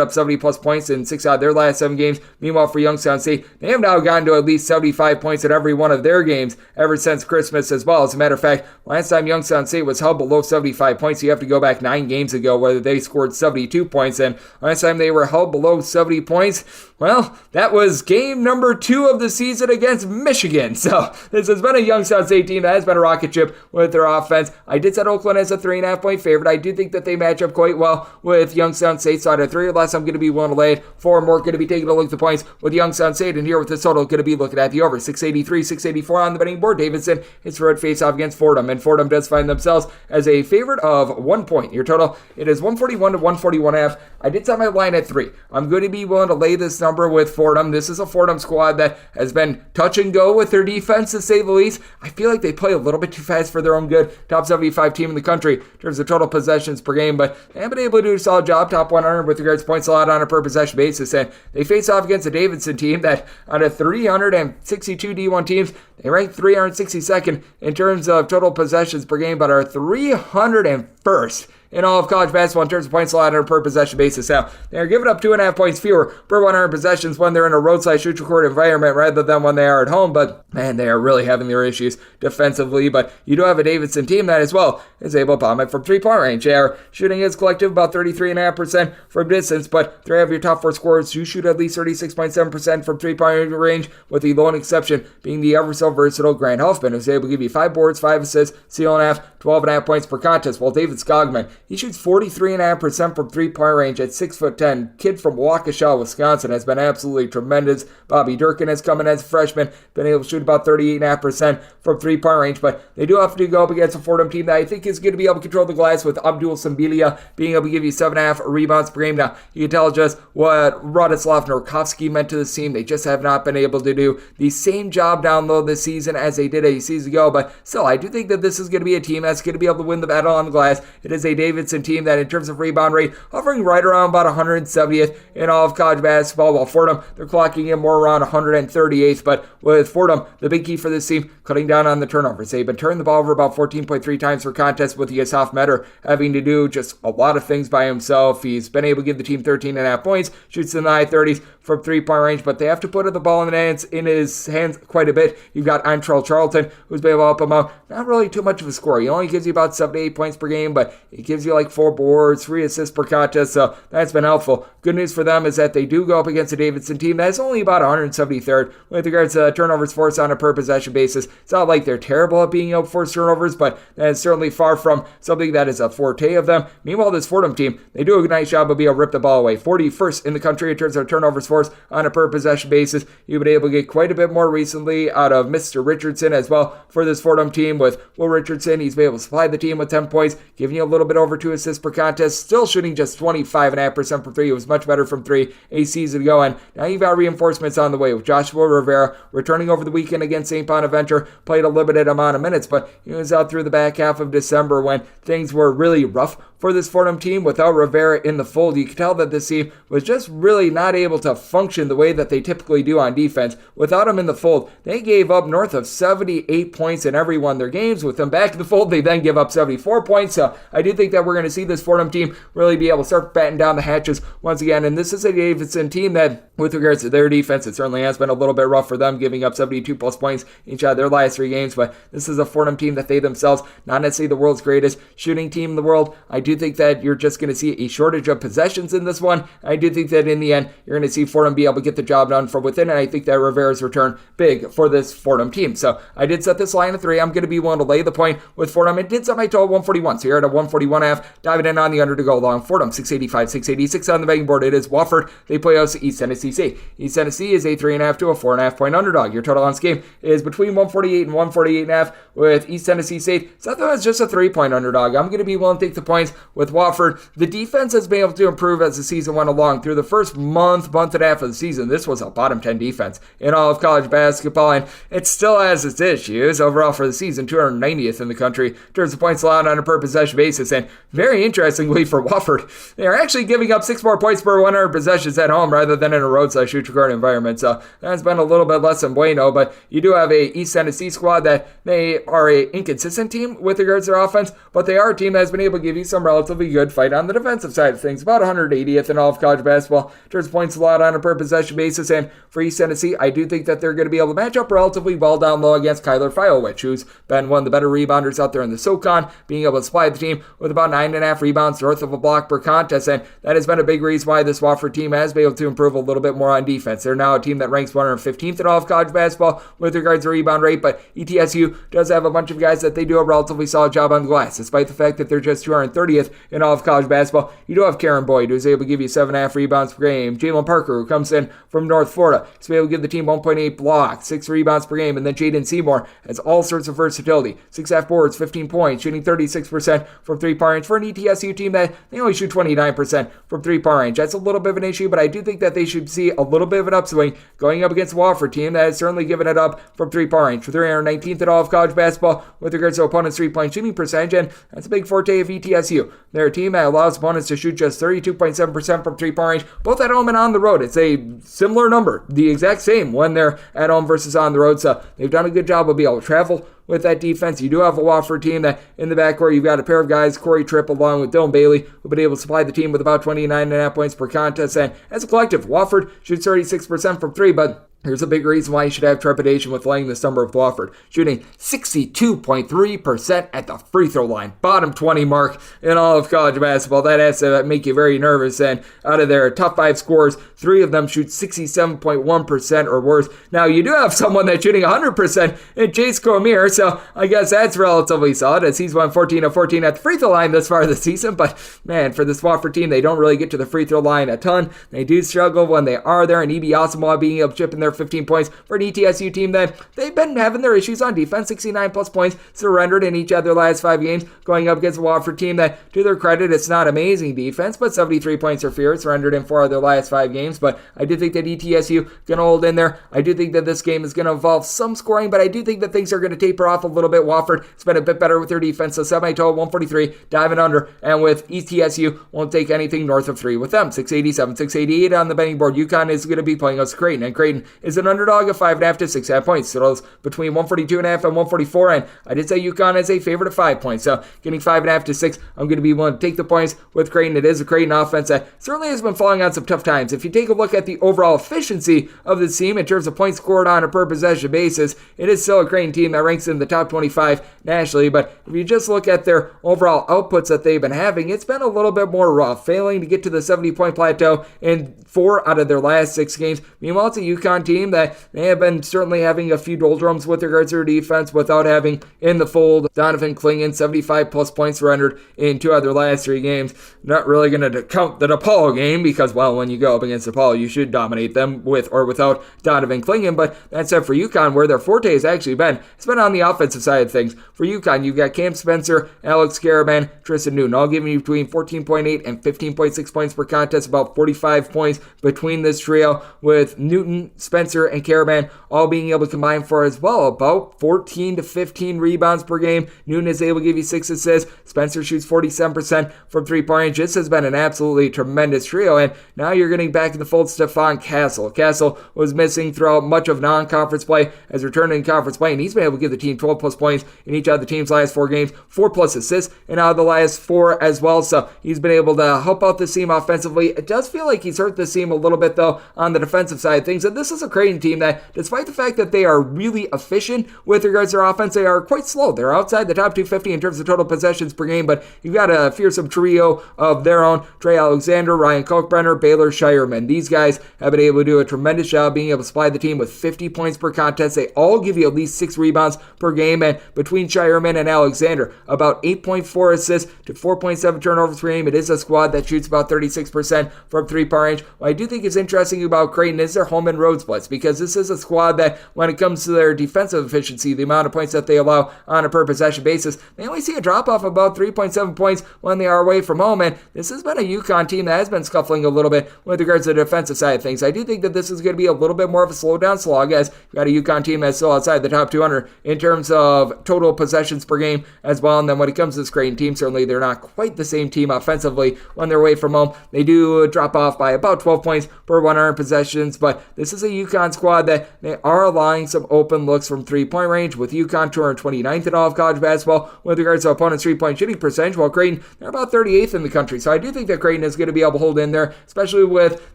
up 70 plus points in 6 out of their last 7 games. Meanwhile, for Youngstown State, they have now gotten to at least 75 points in every one of their games ever since Christmas as well. As a matter of fact, last time Youngstown State was held below 75 points, you have to go back 9 games ago where they scored 72 points, and last time they were held below 70 points, well, that was game number 2 of the season against Michigan. So this has been a Youngstown State team that has been a rocket ship with their offense. I did set Oakland as a 3.5 point favorite. I do think that they match up quite well with Youngstown State. So out of 3 or less, I'm going to be willing to lay it. 4 or more, going to be taking a look at the points with Youngstown State. And here with this total, going to be looking at the over. 683, 684 on the betting board. Davidson hits Rhode face-off against Fordham. And Fordham does find themselves as a favorite of 1 point. Your total, it is 141 to 141.5. I did set my line at 3. I'm going to be willing to lay this number with Fordham. This is a Fordham squad that has been touch and go with their defense, to say the least. I feel like they play a little bit too fast for their own good. Top 75 team in the country in terms of total possessions per game, but they have been able to do a solid job. Top 100 with regards to points allowed on a per possession basis, and they face off against a Davidson team that out of 362 D1 teams, they rank 362nd in terms of total possessions per game, but are 301st in all of college basketball in terms of points allowed on a per possession basis. Now, they're giving up 2.5 points fewer per 100 possessions when they're in a roadside shoot record environment rather than when they are at home, but man, they are really having their issues defensively. But you do have a Davidson team that as well is able to bomb it from 3-point range. They are shooting as collective about 33.5% from distance, but 3 of your top 4 scorers do shoot at least 36.7% from 3-point range, with the lone exception being the ever so versatile Grant Huffman, who's able to give you 5 boards, 5 assists, steal and a half, 12.5 points per contest, while David Skogman, he shoots 43.5% from 3-point range at 6'10". Kid from Waukesha, Wisconsin, has been absolutely tremendous. Bobby Durkin has come in as a freshman, been able to shoot about 38.5% from 3-point range, but they do have to go up against a Fordham team that I think is going to be able to control the glass, with Abdul Sambilia being able to give you 7.5 rebounds per game. Now, you can tell just what Radislav Nurkovsky meant to this team. They just have not been able to do the same job down low this season as they did a season ago, but still, I do think that this is going to be a team that's going to be able to win the battle on the glass. It is a Davidson team that in terms of rebound rate, hovering right around about 170th in all of college basketball, while Fordham, they're clocking in more around 138th, but with Fordham, the big key for this team, cutting down on the turnovers. They've been turning the ball over about 14.3 times per contest, with Yasaf Metter having to do just a lot of things by himself. He's been able to give the team 13.5 points, shoots in the high 30s from 3-point range, but they have to put the ball in his hands quite a bit. You've got Antrell Charlton, who's been able to help him out. Not really too much of a score. He only gives you about 7 to 8 points per game, but he gives you like 4 boards, 3 assists per contest, so that's been helpful. Good news for them is that they do go up against a Davidson team that's only about 173rd with regards to turnovers forced on a per possession basis. It's not like they're terrible at being able to force turnovers, but that is certainly far from something that is a forte of them. Meanwhile, this Fordham team, they do a nice job of being able to rip the ball away. 41st in the country in terms of turnovers forced on a per possession basis. You've been able to get quite a bit more recently out of Mr. Richardson as well for this Fordham team. With Will Richardson, he's been able to supply the team with 10 points, giving you a little bit over 2 assists per contest, still shooting just 25.5% from 3. It was much better from 3 a season ago, and now you've got reinforcements on the way with Joshua Rivera returning over the weekend against St. Bonaventure, played a limited amount of minutes, but he was out through the back half of December when things were really rough for this Fordham team. Without Rivera in the fold, you could tell that this team was just really not able to function the way that they typically do on defense. Without him in the fold, they gave up north of 78 points in every one of their games. With them back in the fold, they then give up 74 points. So I do think that we're going to see this Fordham team really be able to start batting down the hatches once again. And this is a Davidson team that, with regards to their defense, it certainly has been a little bit rough for them, giving up 72 plus points each of their last 3 games. But this is a Fordham team that they themselves, not necessarily the world's greatest shooting team in the world. I do think that you're just going to see a shortage of possessions in this one. I do think that in the end, you're going to see Fordham be able to get the job done from within, and I think that Rivera's return big for this Fordham team. So I did set this line at 3. I'm going to be willing to lay the point with Fordham. It did set my total 141, so you're at a 141.5. Diving in on the under to go along. Fordham 685, 686 on the betting board. It is Wofford. They play host East Tennessee State. East Tennessee is a 3.5 to a 4.5 point underdog. Your total on this game is between 148 and 148.5 with East Tennessee State. So that was just a 3-point underdog. I'm going to be willing to take the points with Wofford. The defense has been able to improve as the season went along. Through the first month and a half of the season, this was a bottom 10 defense in all of college basketball, and it still has its issues. Overall for the season, 290th in the country in terms of points allowed on a per possession basis, and very interestingly for Wofford, they are actually giving up 6 more points per 100 possessions at home rather than in a roadside-shoot-to-guard environment, so that's been a little bit less than bueno, but you do have a East Tennessee squad that they are a inconsistent team with regards to their offense, but they are a team that has been able to give you some relatively good fight on the defensive side of things, about 180th in all of college basketball in terms of points allowed on a per possession basis. And for East Tennessee, I do think that they're going to be able to match up relatively well down low against Kyler Fiowich, who's been one of the better rebounders out there in the SoCon, being able to supply the team with about 9.5 rebounds north of a block per contest, and that has been a big reason why this Wofford team has been able to improve a little bit more on defense. They're now a team that ranks 115th in all of college basketball with regards to rebound rate, but ETSU does have a bunch of guys that they do a relatively solid job on the glass, despite the fact that they're just 230th in all of college basketball. You do have Karen Boyd, who's able to give you 7.5 rebounds per game. Jalen Parker, who comes in from North Florida, he's able to give the team 1.8 blocks, 6 rebounds per game, and then Jaden Seymour has all sorts of versatility. 6.5 boards, 15 points, shooting 36% from 3-point range for an ETSU team that they only shoot 29% from 3-point range. That's a little bit of an issue, but I do think that they should see a little bit of an upswing going up against the Wofford team that has certainly given it up from 3-point range. For 319th in all of college basketball with regards to opponents' 3-point shooting percentage, and that's a big forte of ETSU. They're a team that allows opponents to shoot just 32.7% from 3-point range, both at home and on the road. It's a similar number, the exact same when they're at home versus on the road, so they've done a good job of being able to travel with that defense. You do have a Wofford team that in the backcourt, you've got a pair of guys, Corey Tripp along with Dylan Bailey, who've been able to supply the team with about 29.5 points per contest, and as a collective, Wofford shoots 36% from 3, but here's a big reason why you should have trepidation with laying this number with Wofford. Shooting 62.3% at the free throw line. Bottom 20 mark in all of college basketball. That has to make you very nervous. And out of their top 5 scorers, 3 of them shoot 67.1% or worse. Now, you do have someone that's shooting 100% in Chase Cormier, so I guess that's relatively solid as he's won 14 of 14 at the free throw line thus far this season. But, man, for this Wofford team, they don't really get to the free throw line a ton. They do struggle when they are there, and E.B. Asamoah being able to chip in their 15 points for an ETSU team that they've been having their issues on defense. 69 plus points surrendered in each of their last 5 games, going up against a Wofford team that, to their credit, it's not amazing defense, but 73 points or fewer surrendered in 4 of their last 5 games. But I do think that ETSU going to hold in there. I do think that this game is going to involve some scoring, but I do think that things are going to taper off a little bit. Wofford has been a bit better with their defense, so semi-total 143, diving under, and with ETSU, won't take anything north of 3 with them. 687, 688 on the betting board. UConn is going to be playing us Creighton, and Creighton is an underdog of 5.5 to 6.5 points. Totals between 142.5 and 144, and I did say UConn as a favorite of 5 points. So getting 5.5 to 6, I'm going to be willing to take the points with Creighton. It is a Creighton offense that certainly has been falling on some tough times. If you take a look at the overall efficiency of the team in terms of points scored on a per possession basis, it is still a Creighton team that ranks in the top 25 nationally. But if you just look at their overall outputs that they've been having, it's been a little bit more rough, failing to get to the 70-point plateau in 4 out of their last 6 games. Meanwhile, it's a UConn team that they have been certainly having a few doldrums with regards to their defense without having in the fold Donovan Clingan, 75-plus points surrendered in 2 out of their last 3 games. Not really going to count the DePaul game because, well, when you go up against DePaul, you should dominate them with or without Donovan Clingan. But that said, for UConn, where their forte has actually been, it's been on the offensive side of things. For UConn, you've got Cam Spencer, Alex Karaban, Tristan Newton, all giving you between 14.8 and 15.6 points per contest, about 45 points between this trio, with Newton, Spencer, and Karaban all being able to combine for as well about 14 to 15 rebounds per game. Newton is able to give you 6 assists. Spencer shoots 47% from 3-point range. This has been an absolutely tremendous trio, and now you're getting back in the fold Stephon Castle. Castle was missing throughout much of non-conference play, has returned in conference play, and he's been able to give the team 12-plus points in each of the team's last 4 games, 4-plus assists in out of the last 4 as well, so he's been able to help out the team offensively. It does feel like he's hurt the team a little bit, though, on the defensive side of things, and this is a Creighton team that, despite the fact that they are really efficient with regards to their offense, they are quite slow. They're outside the top 250 in terms of total possessions per game, but you've got a fearsome trio of their own: Trey Alexander, Ryan Kalkbrenner, Baylor Shireman. These guys have been able to do a tremendous job being able to supply the team with 50 points per contest. They all give you at least 6 rebounds per game, and between Shireman and Alexander, about 8.4 assists to 4.7 turnovers per game. It is a squad that shoots about 36% from 3-point range. What I do think is interesting about Creighton is their home and road splits, because this is a squad that, when it comes to their defensive efficiency, the amount of points that they allow on a per possession basis, they only see a drop off of about 3.7 points when they are away from home, and this has been a UConn team that has been scuffling a little bit with regards to the defensive side of things. I do think that this is going to be a little bit more of a slow down slog, as you've got a UConn team that's still outside the top 200 in terms of total possessions per game as well. And then when it comes to this Creighton team, certainly they're not quite the same team offensively when they're away from home. They do drop off by about 12 points per 100 possessions, but this is a UConn squad that they are allowing some open looks from 3-point range, with UConn 229th in all of college basketball with regards to opponents' 3-point shooting percentage, while Creighton, they're about 38th in the country. So I do think that Creighton is going to be able to hold in there, especially with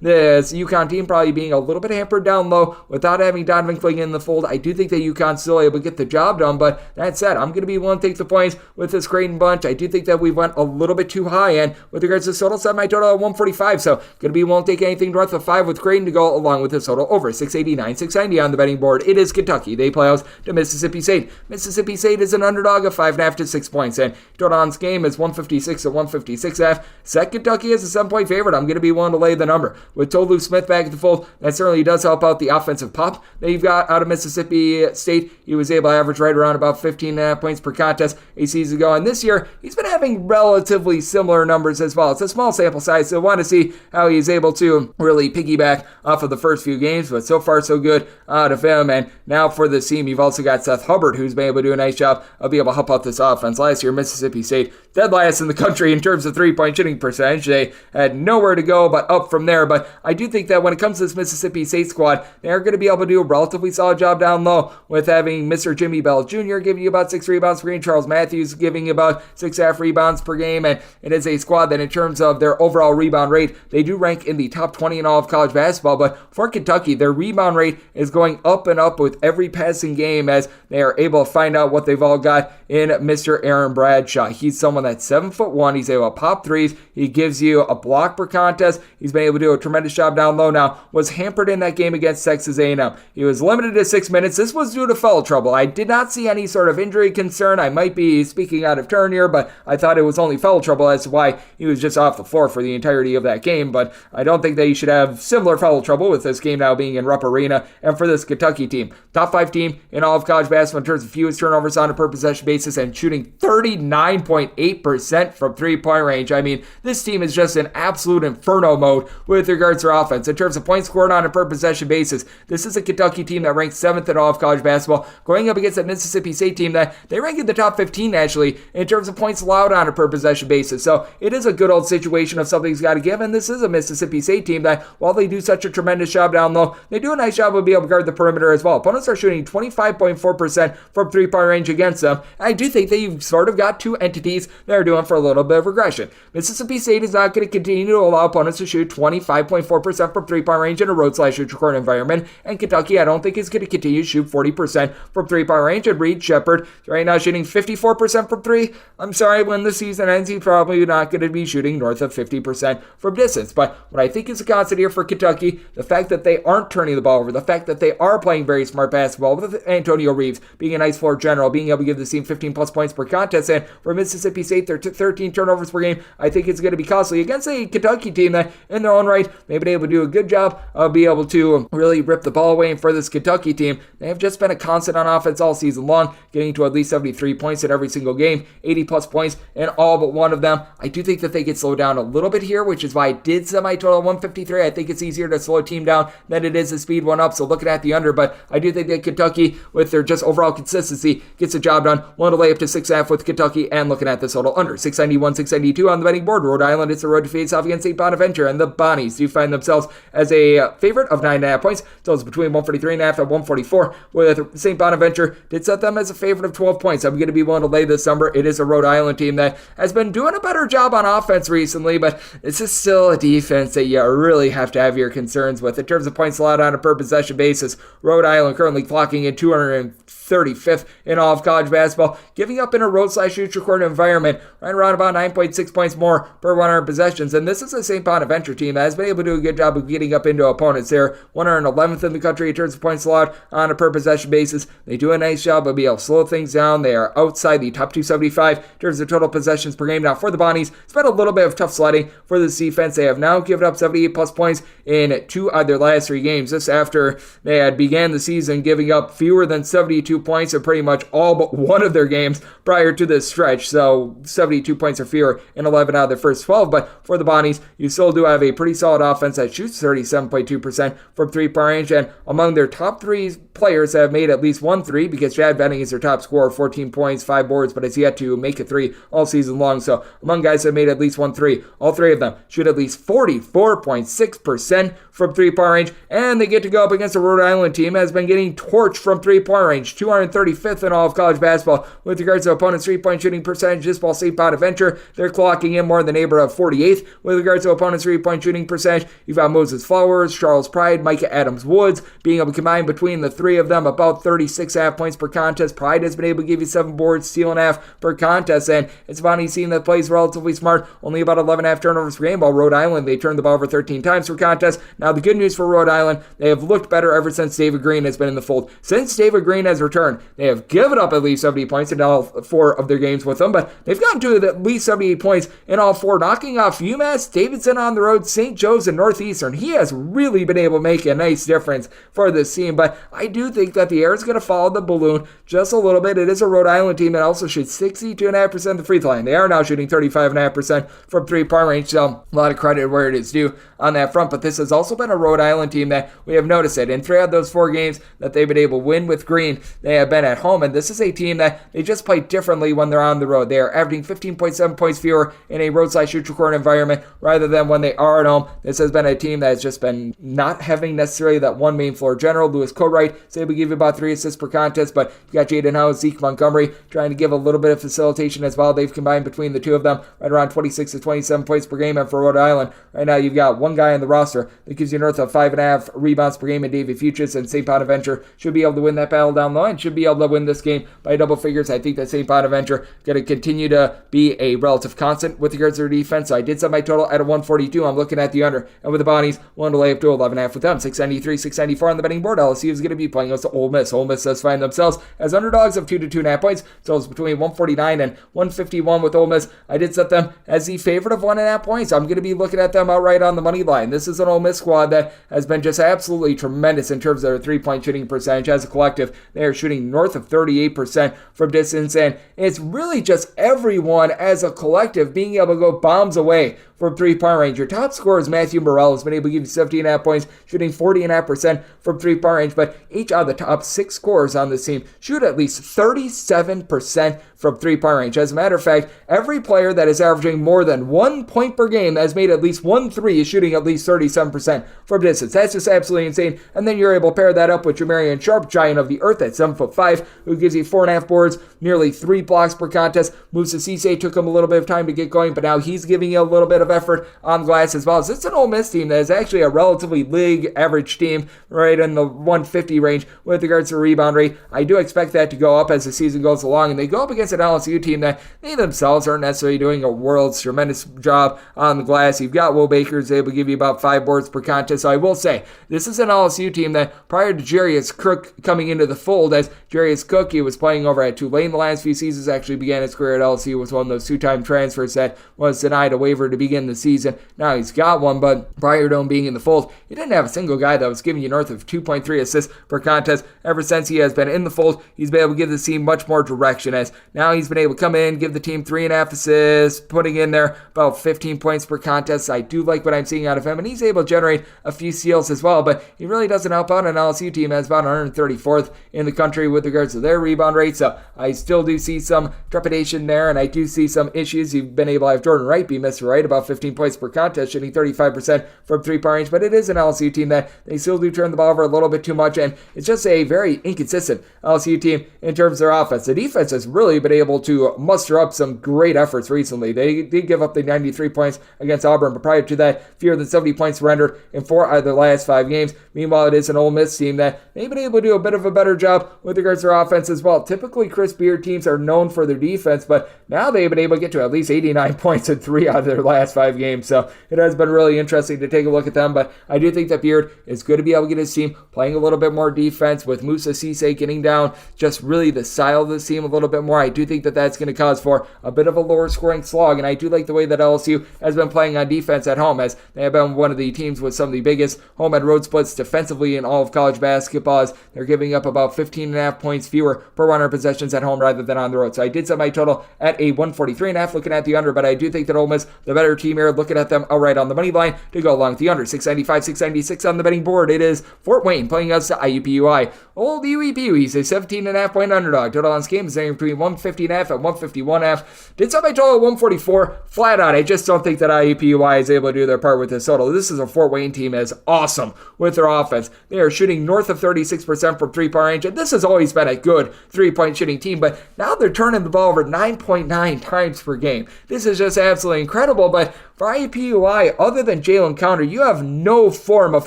this UConn team probably being a little bit hampered down low without having Donovan Clingan in the fold. I do think that UConn's still able to get the job done, but that said, I'm going to be willing to take the points with this Creighton bunch. I do think that we went a little bit too high, and with regards to total, set my total at 145, so going to be willing to take anything north of 5 with Creighton to go along with this total over 689, 690 on the betting board. It is Kentucky. They play host to Mississippi State. Mississippi State is an underdog of 5.5 to 6 points, and total on this game is 156 to 156.5. Set Kentucky as a 7-point favorite. I'm going to be willing to lay the number. With Tolu Smith back at the fold, that certainly does help out the offensive pop that you've got out of Mississippi State. He was able to average right around about 15.5 points per contest a season ago, and this year he's been having relatively similar numbers as well. It's a small sample size, so I want to see how he's able to really piggyback off of the first few games, but so far so good out of him. And now for this team, you've also got Seth Hubbard, who's been able to do a nice job of being able to help out this offense. Last year, Mississippi State dead last in the country in terms of 3-point shooting percentage. They had nowhere to go but up from there, but I do think that when it comes to this Mississippi State squad, they're going to be able to do a relatively solid job down low, with having Mr. Jimmy Bell Jr. giving you about 6 rebounds per game, Charles Matthews giving you about 6.5 rebounds per game, and it is a squad that in terms of their overall rebound rate, they do rank in the top 20 in all of college basketball. But for Kentucky, their rebound rate is going up and up with every passing game, as they are able to find out what they've all got in Mr. Aaron Bradshaw. He's someone that's 7'1". He's able to pop threes. He gives you a block per contest. He's been able to do a tremendous job down low. Now, was hampered in that game against Texas A&M. He was limited to 6 minutes. This was due to foul trouble. I did not see any sort of injury concern. I might be speaking out of turn here, but I thought it was only foul trouble. That's why he was just off the floor for the entirety of that game. But I don't think that you should have similar foul trouble with this game now being in Rupp Arena. And for this Kentucky team, top 5 team in all of college basketball in terms of fewest turnovers on a per possession basis, and shooting 39.8% from 3-point range. I mean, this team is just in absolute inferno mode with regards to their offense. In terms of points scored on a per possession basis, this is a Kentucky team that ranks 7th in all of college basketball, going up against a Mississippi State team that they rank in the top 15 actually in terms of points allowed on a per possession basis. So it is a good old situation of something's got to give, and this is a Mississippi State team that, while they do such a tremendous job down low, they do a nice job of being able to guard the perimeter as well. Opponents are shooting 25.4% from three-point range against them. I do think that you've sort of got two entities that are doing for a little bit of regression. Mississippi State is not going to continue to allow opponents to shoot 25.4% from three-point range in a road/neutral-court environment, and Kentucky, I don't think, is going to continue to shoot 40% from three-point range. And Reed Shepherd, right now shooting 54% from three. I'm sorry, when the season ends, he's probably not going to be shooting north of 50% from distance. But what I think is a constant here for Kentucky, the fact that they aren't turning the ball over, the fact that they are playing very smart basketball, with Antonio Reeves being a nice floor general, being able to give the team 15-plus points per contest, and for Mississippi State, their 13 turnovers per game, I think it's going to be costly against a Kentucky team that, in their own right, they've been able to do a good job of being able to really rip the ball away. And for this Kentucky team, they have just been a constant on offense all season long, getting to at least 73 points in every single game, 80-plus points in all but one of them. I do think that they could slow down a little bit here, which is why I did semi-total 153. I think it's easier to slow a team down than it is to speed one up, so looking at the under, but I do think that Kentucky, with their just overall consistency, gets the job done. One to lay up to 6.5 with Kentucky, and looking at this total under 691, 692 on the betting board. Rhode Island is the road to face off against St. Bonaventure, and the Bonnies do find themselves as a favorite of 9.5 points. So it's between 143.5 and 144, with St. Bonaventure did set them as a favorite of 12 points. I'm going to be willing to lay this number. It is a Rhode Island team that has been doing a better job on offense recently, but this is still a defense that you really have to have your concerns with. In terms of points allowed on a per possession basis, Rhode Island currently clocking in 235th in all of college basketball, giving up in a road/neutral court environment right around about 9.6 points more per 100 possessions. And this is a St. Bonaventure team that has been able to do a good job of getting up into opponents. They're 111th in the country in terms of points allowed on a per possession basis. They do a nice job of being able to slow things down. They are outside the top 275 in terms of total possessions per game. Now for the Bonnies, it's been a little bit of tough sledding for this defense. They have now given up 78 plus points in 2 of their last 3 games. This after they had began the season giving up fewer than 72 points in pretty much all but one of their games prior to this stretch. So 72 points or fewer in 11 out of their first 12. But for the Bonnies, you still do have a pretty solid offense that shoots 37.2% from three-point range. And among their top 3 players that have made at least 1 3, because Chad Benning is their top scorer, 14 points, 5 boards, but has yet to make a 3 all season long. So among guys that have made at least 1 3, all 3 of them shoot at least 44.6% from three-point range. And they get to go up against a Rhode Island team that has been getting torched from three-point range, 235th in all of college basketball with regards to opponents' three-point shooting percentages, while St. Bonaventure, they're clocking in more than neighbor of 48th with regards to opponents' three-point shooting percentage. You've got Moses Flowers, Charles Pride, Micah Adams-Woods being able to combine between the 3 of them about 36.5 points per contest. Pride has been able to give you 7 boards, steal and a half per contest, and it's a Bonnie team that plays relatively smart, only about 11.5 turnovers per game, while Rhode Island, they turned the ball over 13 times per contest. Now the good news for Rhode Island, they have looked better ever since David Green has been in the fold. Since David Green has returned, they have given up at least 70 points in all 4 of their games with them, but they've gotten to at least 78 points in all 4, knocking off UMass, Davidson on the road, St. Joe's, and Northeastern. He has really been able to make a nice difference for this team, but I do think that the air is going to follow the balloon just a little bit. It is a Rhode Island team that also shoots 62.5% of the free throw line. They are now shooting 35.5% from three-point range, so a lot of credit where it is due on that front, but this has also been a Rhode Island team that we have noticed it. In 3 out of those 4 games that they've been able to win with Green, they have been at home, and this is a team that they just play differently when they're on the road. They are averaging 15.7 points fewer in a road/neutral court environment rather than when they are at home. This has been a team that has just been not having necessarily that one main floor general. Lewis Coatwright is able to give you about 3 assists per contest, but you got Jaden Howe, Zeke Montgomery trying to give a little bit of facilitation as well. They've combined between the 2 of them right around 26 to 27 points per game, and for Rhode Island, right now you've got one guy on the roster that gives you north of 5.5 rebounds per game in Davey Fuchs, and St. Bonaventure should be able to win that battle down the line, should be able to win this game by double figures. I think that St. Bonaventure going to continue to be a relative constant with regards to their defense, so I did set my total at a 142. I'm looking at the under, and with the Bonnies, one to lay up to 11.5 with them, 693, 694 on the betting board. LSU is going to be playing against Ole Miss. Ole Miss does find themselves as underdogs of 2 to 2.5 points, so it's between 149 and 151 with Ole Miss. I did set them as the favorite of 1.5 points. I'm going to be looking at them outright on the money line. This is an Ole Miss squad that has been just absolutely tremendous in terms of their three-point shooting percentage as a collective. They are shooting north of 38% from distance, and it's really just everyone as a collective being able to go bombs away from three-point range. Your top scorer is Matthew Morrell, has been able to give you 17.5 points, shooting 40.5% from three-point range, but each of the top 6 scorers on this team shoot at least 37% from three-point range. As a matter of fact, every player that is averaging more than 1 point per game that has made at least 1 3 is shooting at least 37% from distance. That's just absolutely insane. And then you're able to pair that up with Jamarian Sharp, giant of the earth at 7'5", who gives you 4.5 boards, nearly 3 blocks per contest. Musa Cisse took him a little bit of time to get going, but now he's giving you a little bit of effort on glass as well. So it's an Ole Miss team that is actually a relatively league average team, right in the 150 range with regards to rebound rate. I do expect that to go up as the season goes along, and they go up against an LSU team that they themselves aren't necessarily doing a world's tremendous job on the glass. You've got Will Baker, who's able to give you about 5 boards per contest. So I will say, this is an LSU team that prior to Jarius Cook coming into the fold, as Jarius Cook, he was playing over at Tulane the last few seasons, actually began his career at LSU, was one of those 2-time transfers that was denied a waiver to begin the season. Now he's got one, but prior to him being in the fold, he didn't have a single guy that was giving you north of 2.3 assists per contest. Ever since he has been in the fold, he's been able to give the team much more direction, as now he's been able to come in, give the team 3.5 assists, putting in there about 15 points per contest. I do like what I'm seeing out of him, and he's able to generate a few steals as well, but he really doesn't help out an LSU team that's about 134th in the country with regards to their rebound rate. So I still do see some trepidation there, and I do see some issues. You've been able to have Jordan Wright be Mr. Wright, about 15 points per contest, shooting 35% from three-point range, but it is an LSU team that they still do turn the ball over a little bit too much, and it's just a very inconsistent LSU team in terms of their offense. The defense has really been able to muster up some great efforts recently. They did give up the 93 points against Auburn, but prior to that, fewer than 70 points rendered in 4 out of their last 5 games. Meanwhile, it is an Ole Miss team that they've been able to do a bit of a better job with regards to their offense as well. Typically, Chris Beard teams are known for their defense, but now they've been able to get to at least 89 points in 3 out of their last 5 games. So it has been really interesting to take a look at them, but I do think that Beard is going to be able to get his team playing a little bit more defense, with Musa Cisse getting down just really the style of this team a little bit more. I do think that that's going to cause for a bit of a lower scoring slog, and I do like the way that LSU has been playing on defense at home, as they have been one of the teams with some of the biggest home and road splits defensively in all of college basketball, as they're giving up about 15.5 points fewer per 100 possessions at home rather than on the road. So I did set my total at a 143.5, looking at the under, but I do think that Ole Miss, the better team here, looking at them outright on the money line to go along with the under. 695, 696 on the betting board. It is Fort Wayne playing us to IUPUI. Old UEPUI is a 17.5 point underdog. Total on this game is anywhere between 150.5 and 151.5. Did set my total at 144. Flat out, I just don't think that IUPUI is able to do their part with this total. This is a Fort Wayne team that is awesome with their offense. They are shooting north of 36% from three-point range, and this has always been a good three-point shooting team, but now they're turning the ball over 9.9 times per game. This is just absolutely incredible, but for IUPUI, other than Jalen Counter, you have no form of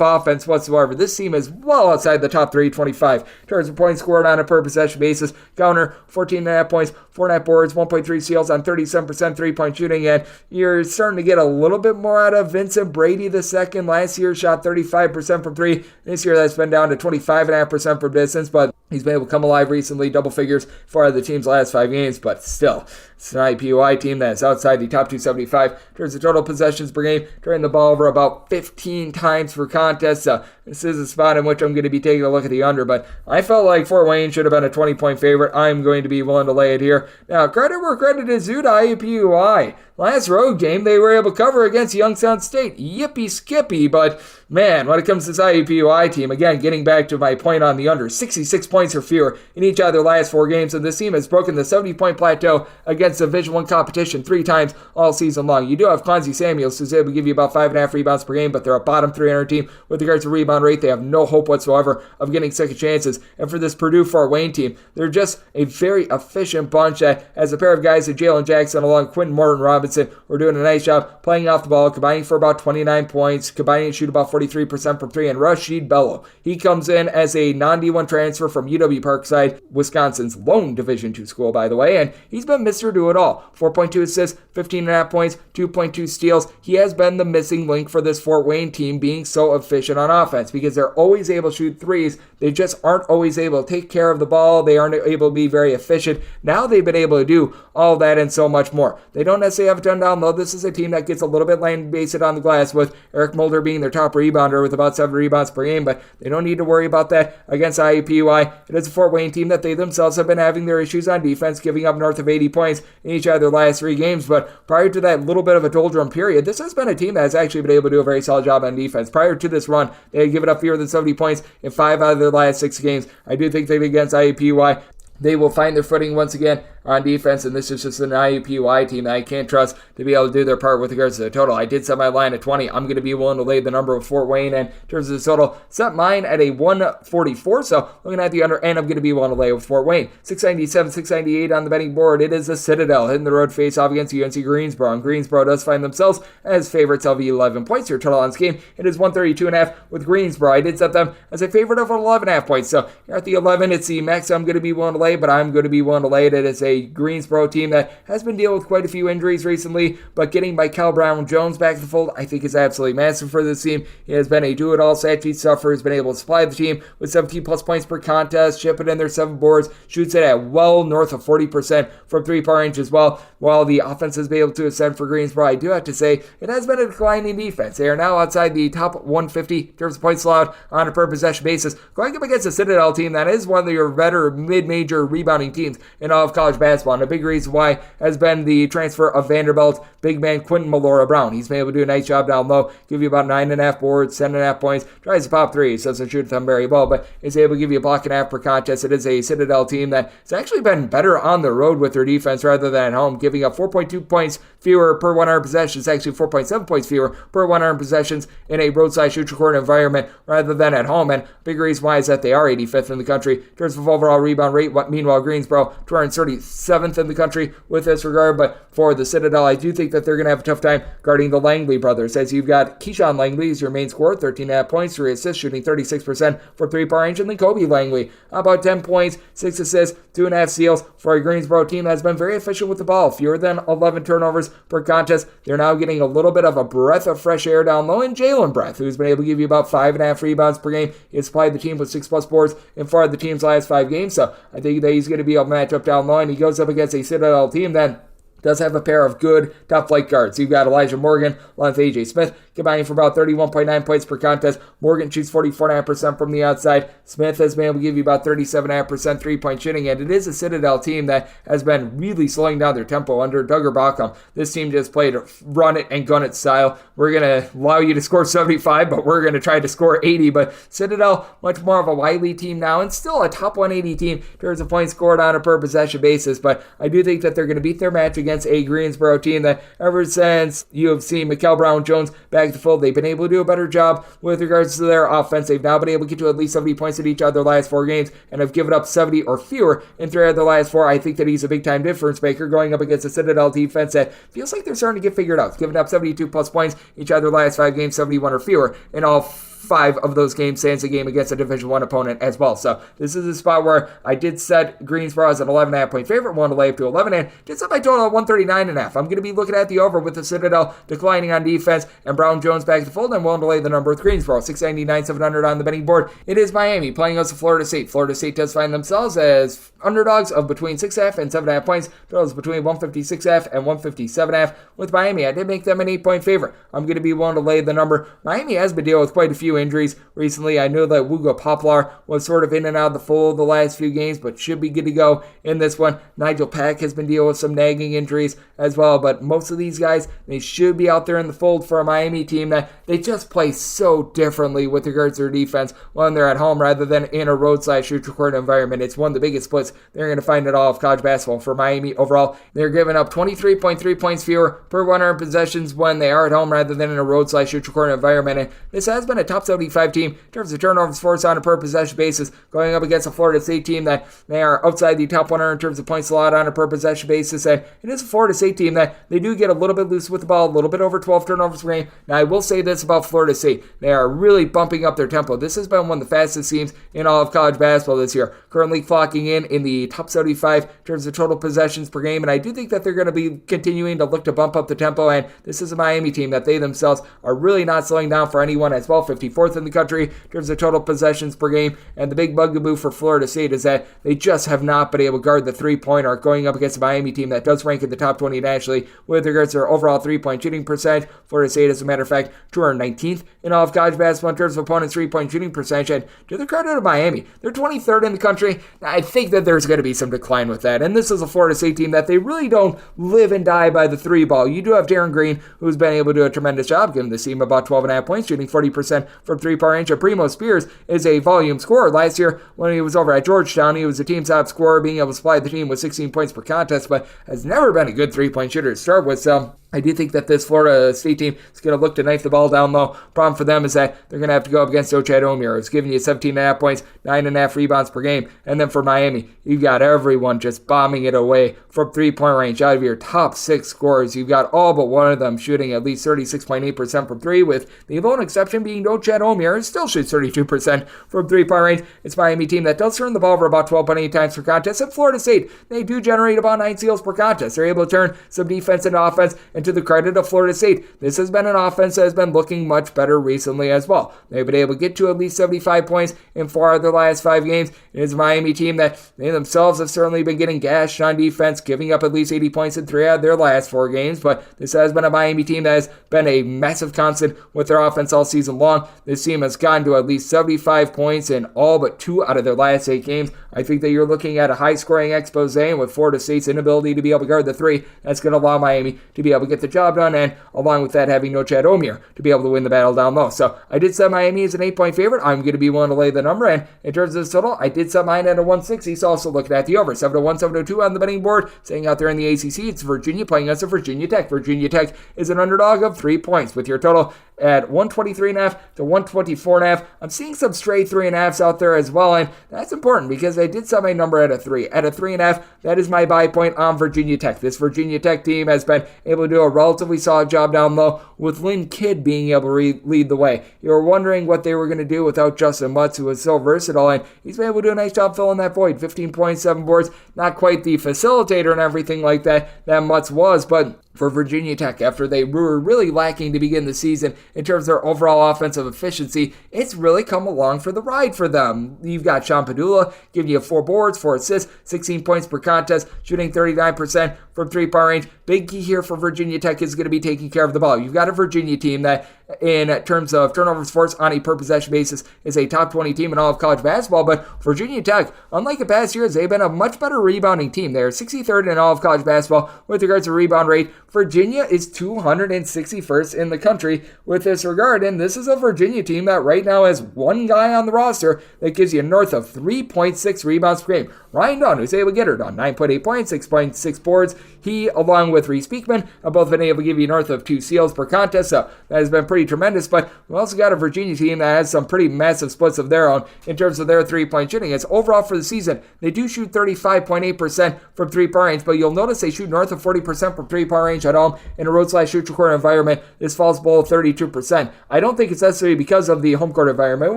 offense whatsoever. This team is well outside the top 325 in terms of points scored on a per possession basis. Counter, 14.5 points, 4.5 boards, 1.3 steals on 37% three-point shooting, and you're starting to get a little bit more out of Vincent Brady II. Last year shot 35% from 3. This year that's been down to 25.5% from distance, but he's been able to come alive recently, double figures for the team's last 5 games, but still, it's an IUPUI team that is outside the top 275 in terms of total possessions per game, turning the ball over about 15 times per contest. This is a spot in which I'm going to be taking a look at the under, but I felt like Fort Wayne should have been a 20-point favorite. I'm going to be willing to lay it here. Now, credit where credit is due to IUPUI. Last road game, they were able to cover against Youngstown State. Yippee skippy, but man, when it comes to this IUPUI team, again, getting back to my point on the under, 66 points or fewer in each of their last 4 games, and this team has broken the 70-point plateau against Division I competition 3 times all season long. You do have Quincy Samuels, who's able to give you about 5.5 rebounds per game, but they're a bottom 300 team with regards to rebound rate. They have no hope whatsoever of getting second chances, and for this Purdue Fort Wayne team, they're just a very efficient bunch that, as a pair of guys at Jalen Jackson along Quentin Morton Robinson, we're doing a nice job playing off the ball, combining for about 29 points, combining to shoot about 43% from 3, and Rashid Bello, he comes in as a non-D1 transfer from UW Parkside, Wisconsin's lone Division II school, by the way, and he's been Mr. Do-It-All. 4.2 assists, 15.5 points, 2.2 steals. He has been the missing link for this Fort Wayne team being so efficient on offense, because they're always able to shoot threes. They just aren't always able to take care of the ball. They aren't able to be very efficient. Now they've been able to do all that and so much more. They don't necessarily have a ton down low. This is a team that gets a little bit lane-based on the glass, with Eric Mulder being their top rebounder with about 7 rebounds per game, but they don't need to worry about that against IUPUI. It is a Fort Wayne team that they themselves have been having their issues on defense, giving up north of 80 points in each of their last 3 games, but prior to that little bit of a doldrum period, this has been a team that has actually been able to do a very solid job on defense. Prior to this run, they had given up fewer than 70 points in 5 out of their last 6 games. I do think that against IUPUI, they will find their footing once again on defense, and this is just an IUPUI team that I can't trust to be able to do their part with regards to the total. I did set my line at 20. I'm going to be willing to lay the number with Fort Wayne, and in terms of the total, set mine at a 144, so looking at the under, and I'm going to be willing to lay with Fort Wayne. 697, 698 on the betting board. It is the Citadel hitting the road face-off against UNC Greensboro, and Greensboro does find themselves as favorites of 11 points. Your total on this game, it is 132.5 with Greensboro. I did set them as a favorite of 11.5 points, so you're at the 11. It's the max I'm going to be willing to lay, but I'm going to be willing to lay it. It is a Greensboro team that has been dealing with quite a few injuries recently, but getting Michael Brown-Jones back to the fold, I think is absolutely massive for this team. He has been a do-it-all stat sheet stuffer, has been able to supply the team with 17 plus points per contest, chip it in their 7 boards, shoots it at well north of 40% from 3-point range as well. While the offense has been able to ascend for Greensboro, I do have to say it has been a declining defense. They are now outside the top 150 in terms of points allowed on a per possession basis, going up against a Citadel team that is one of your better mid-major rebounding teams in all of college basketball. And a big reason why has been the transfer of Vanderbilt big man Quentin Malora Brown. He's been able to do a nice job down low, give you about 9.5 boards, 7.5 points, tries to pop threes, doesn't shoot them very well, but is able to give you a block and a half per contest. It is a Citadel team that has actually been better on the road with their defense rather than at home, giving up 4.2 points fewer per 100 possessions, actually 4.7 points fewer per 100 possessions in a roadside shoot court environment rather than at home. And big reason why is that they are 85th in the country in terms of overall rebound rate. Meanwhile, Greensboro 237th in the country with this regard. But for the Citadel, I do think that they're going to have a tough time guarding the Langley brothers, as you've got Keyshawn Langley as your main scorer, 13.5 points, 3 assists, shooting 36% for 3-point range, and then Kobe Langley, about 10 points, 6 assists, 2.5 steals for a Greensboro team that has been very efficient with the ball, fewer than 11 turnovers per contest. They're now getting a little bit of a breath of fresh air down low in Jalen Breath, who's been able to give you about 5.5 rebounds per game. He has supplied the team with 6 plus boards in 4 of the team's last 5 games, so I think that he's going to be able to match up down low, and he goes up against a Citadel team that does have a pair of good top flight guards. You've got Elijah Morgan along with A.J. Smith, combining for about 31.9 points per contest. Morgan shoots 44.5% from the outside. Smith has been able to give you about 37.5% 3-point shooting, and it is a Citadel team that has been really slowing down their tempo under Duggar Baucom. This team just played run it and gun it style. We're going to allow you to score 75, but we're going to try to score 80. But Citadel, much more of a Wiley team now, and still a top 180 team in terms of points scored on a per possession basis. But I do think that they're going to beat their match against a Greensboro team that ever since you have seen Mikel Brown-Jones back to the fold, they've been able to do a better job with regards to their offense. They've now been able to get to at least 70 points in each of their last 4 games and have given up 70 or fewer in 3 of their last 4. I think that he's a big-time difference maker going up against a Citadel defense that feels like they're starting to get figured out. Giving up 72 plus points each of their last 5 games, 71 or fewer in all 5 of those games stands a game against a Division I opponent as well. So this is a spot where I did set Greensboro as an 11.5 point favorite, wanted to lay up to 11, and did set my total at 139.5. I'm going to be looking at the over with the Citadel declining on defense and Brown-Jones back to the fold. I'm willing to lay the number with Greensboro, 699, 700 on the betting board. It is Miami playing us to Florida State. Florida State does find themselves as underdogs of between 6.5 and 7.5 points. Totals between 156.5 and 157.5. With Miami, I did make them an 8-point favorite. I'm going to be willing to lay the number. Miami has been dealing with quite a few injuries recently. I know that Wugo Poplar was sort of in and out of the fold the last few games, but should be good to go in this one. Nigel Pack has been dealing with some nagging injuries as well, but most of these guys, they should be out there in the fold for a Miami team that they just play so differently with regards to their defense when they're at home rather than in a roadside shoot court environment. It's one of the biggest splits they're going to find in all of college basketball. For Miami overall, they're giving up 23.3 points fewer per 100 possessions when they are at home rather than in a roadside shoot court environment. And this has been a top 75 team in terms of turnovers forced on a per possession basis, going up against a Florida State team that they are outside the top 100 in terms of points allowed on a per possession basis. And it is a Florida State team that they do get a little bit loose with the ball, a little bit over 12 turnovers per game. Now, I will say this about Florida State. They are really bumping up their tempo. This has been one of the fastest teams in all of college basketball this year, currently clocking in the top 75 in terms of total possessions per game. And I do think that they're going to be continuing to look to bump up the tempo. And this is a Miami team that they themselves are really not slowing down for anyone as well. 15 54th in the country in terms of total possessions per game. And the big bugaboo for Florida State is that they just have not been able to guard the three-pointer, going up against a Miami team that does rank in the top 20 nationally with regards to their overall three-point shooting percentage. Florida State, as a matter of fact, 219th in all of college basketball in terms of opponents' three-point shooting percentage. And to the credit of Miami, they're 23rd in the country. I think that there's going to be some decline with that. And this is a Florida State team that they really don't live and die by the three ball. You do have Darren Green, who's been able to do a tremendous job, giving this team about 12.5 points, shooting 40% from three-point range. And Primo Spears is a volume scorer. Last year, when he was over at Georgetown, he was the team's top scorer, being able to supply the team with 16 points per contest, but has never been a good three-point shooter to start with. So I do think that this Florida State team is going to look to knife the ball down low. Problem for them is that they're going to have to go up against Ochad Omier, who's giving you 17.5 points, 9.5 rebounds per game. And then for Miami, you've got everyone just bombing it away from three-point range. Out of your top 6 scorers, you've got all but one of them shooting at least 36.8% from three, with the lone exception being Ochad Omier, who still shoots 32% from three-point range. It's a Miami team that does turn the ball over about 12.8 times per contest. And Florida State, they do generate about 9 steals per contest. They're able to turn some defense into offense. And to the credit of Florida State, this has been an offense that has been looking much better recently as well. They've been able to get to at least 75 points in 4 of their last 5 games. It is a Miami team that they themselves have certainly been getting gashed on defense, giving up at least 80 points in 3 out of their last 4 games. But this has been a Miami team that has been a massive constant with their offense all season long. This team has gotten to at least 75 points in all but 2 out of their last 8 games. I think that you're looking at a high-scoring expose, and with Florida State's inability to be able to guard the 3, that's going to allow Miami to be able to get the job done, and along with that, having no Chad Omier to be able to win the battle down low. So I did set Miami as an 8-point favorite. I'm going to be willing to lay the number, and in terms of this total, I did set mine at a 160, so also looking at the over. 701, 702 on the betting board. Staying out there in the ACC, it's Virginia playing against Virginia Tech. Virginia Tech is an underdog of 3 points, with your total at 123.5 to 124.5. I'm seeing some stray 3.5s out there as well, and that's important because I did set my number at a 3. At a 3.5, that is my buy point on Virginia Tech. This Virginia Tech team has been able to do a relatively solid job down low, with Lynn Kidd being able to lead the way. You were wondering what they were going to do without Justin Mutz, who was so versatile, and he's been able to do a nice job filling that void. 15 points, 7 boards, not quite the facilitator and everything like that Mutz was, but for Virginia Tech, after they were really lacking to begin the season in terms of their overall offensive efficiency, it's really come along for the ride for them. You've got Sean Padula giving you 4 boards, 4 assists, 16 points per contest, shooting 39% from three-point range. Big key here for Virginia Tech is going to be taking care of the ball. You've got a Virginia team that, in terms of turnovers forced on a per-possession basis, is a top 20 team in all of college basketball, but Virginia Tech, unlike the past years, they've been a much better rebounding team. They're 63rd in all of college basketball with regards to rebound rate. Virginia is 261st in the country with this regard, and this is a Virginia team that right now has one guy on the roster that gives you north of 3.6 rebounds per game. Ryan Dunn, who's able to get her done, 9.8 points, 6.6 boards. He, along with Reese Beekman, have both been able to give you north of 2 steals per contest, so that has been pretty tremendous. But we've also got a Virginia team that has some pretty massive splits of their own in terms of their three-point shooting. It's overall for the season, they do shoot 35.8% from three-point range, but you'll notice they shoot north of 40% from three-point range at home. In a road/shoot-your-court environment, this falls below 32%. I don't think it's necessarily because of the home court environment,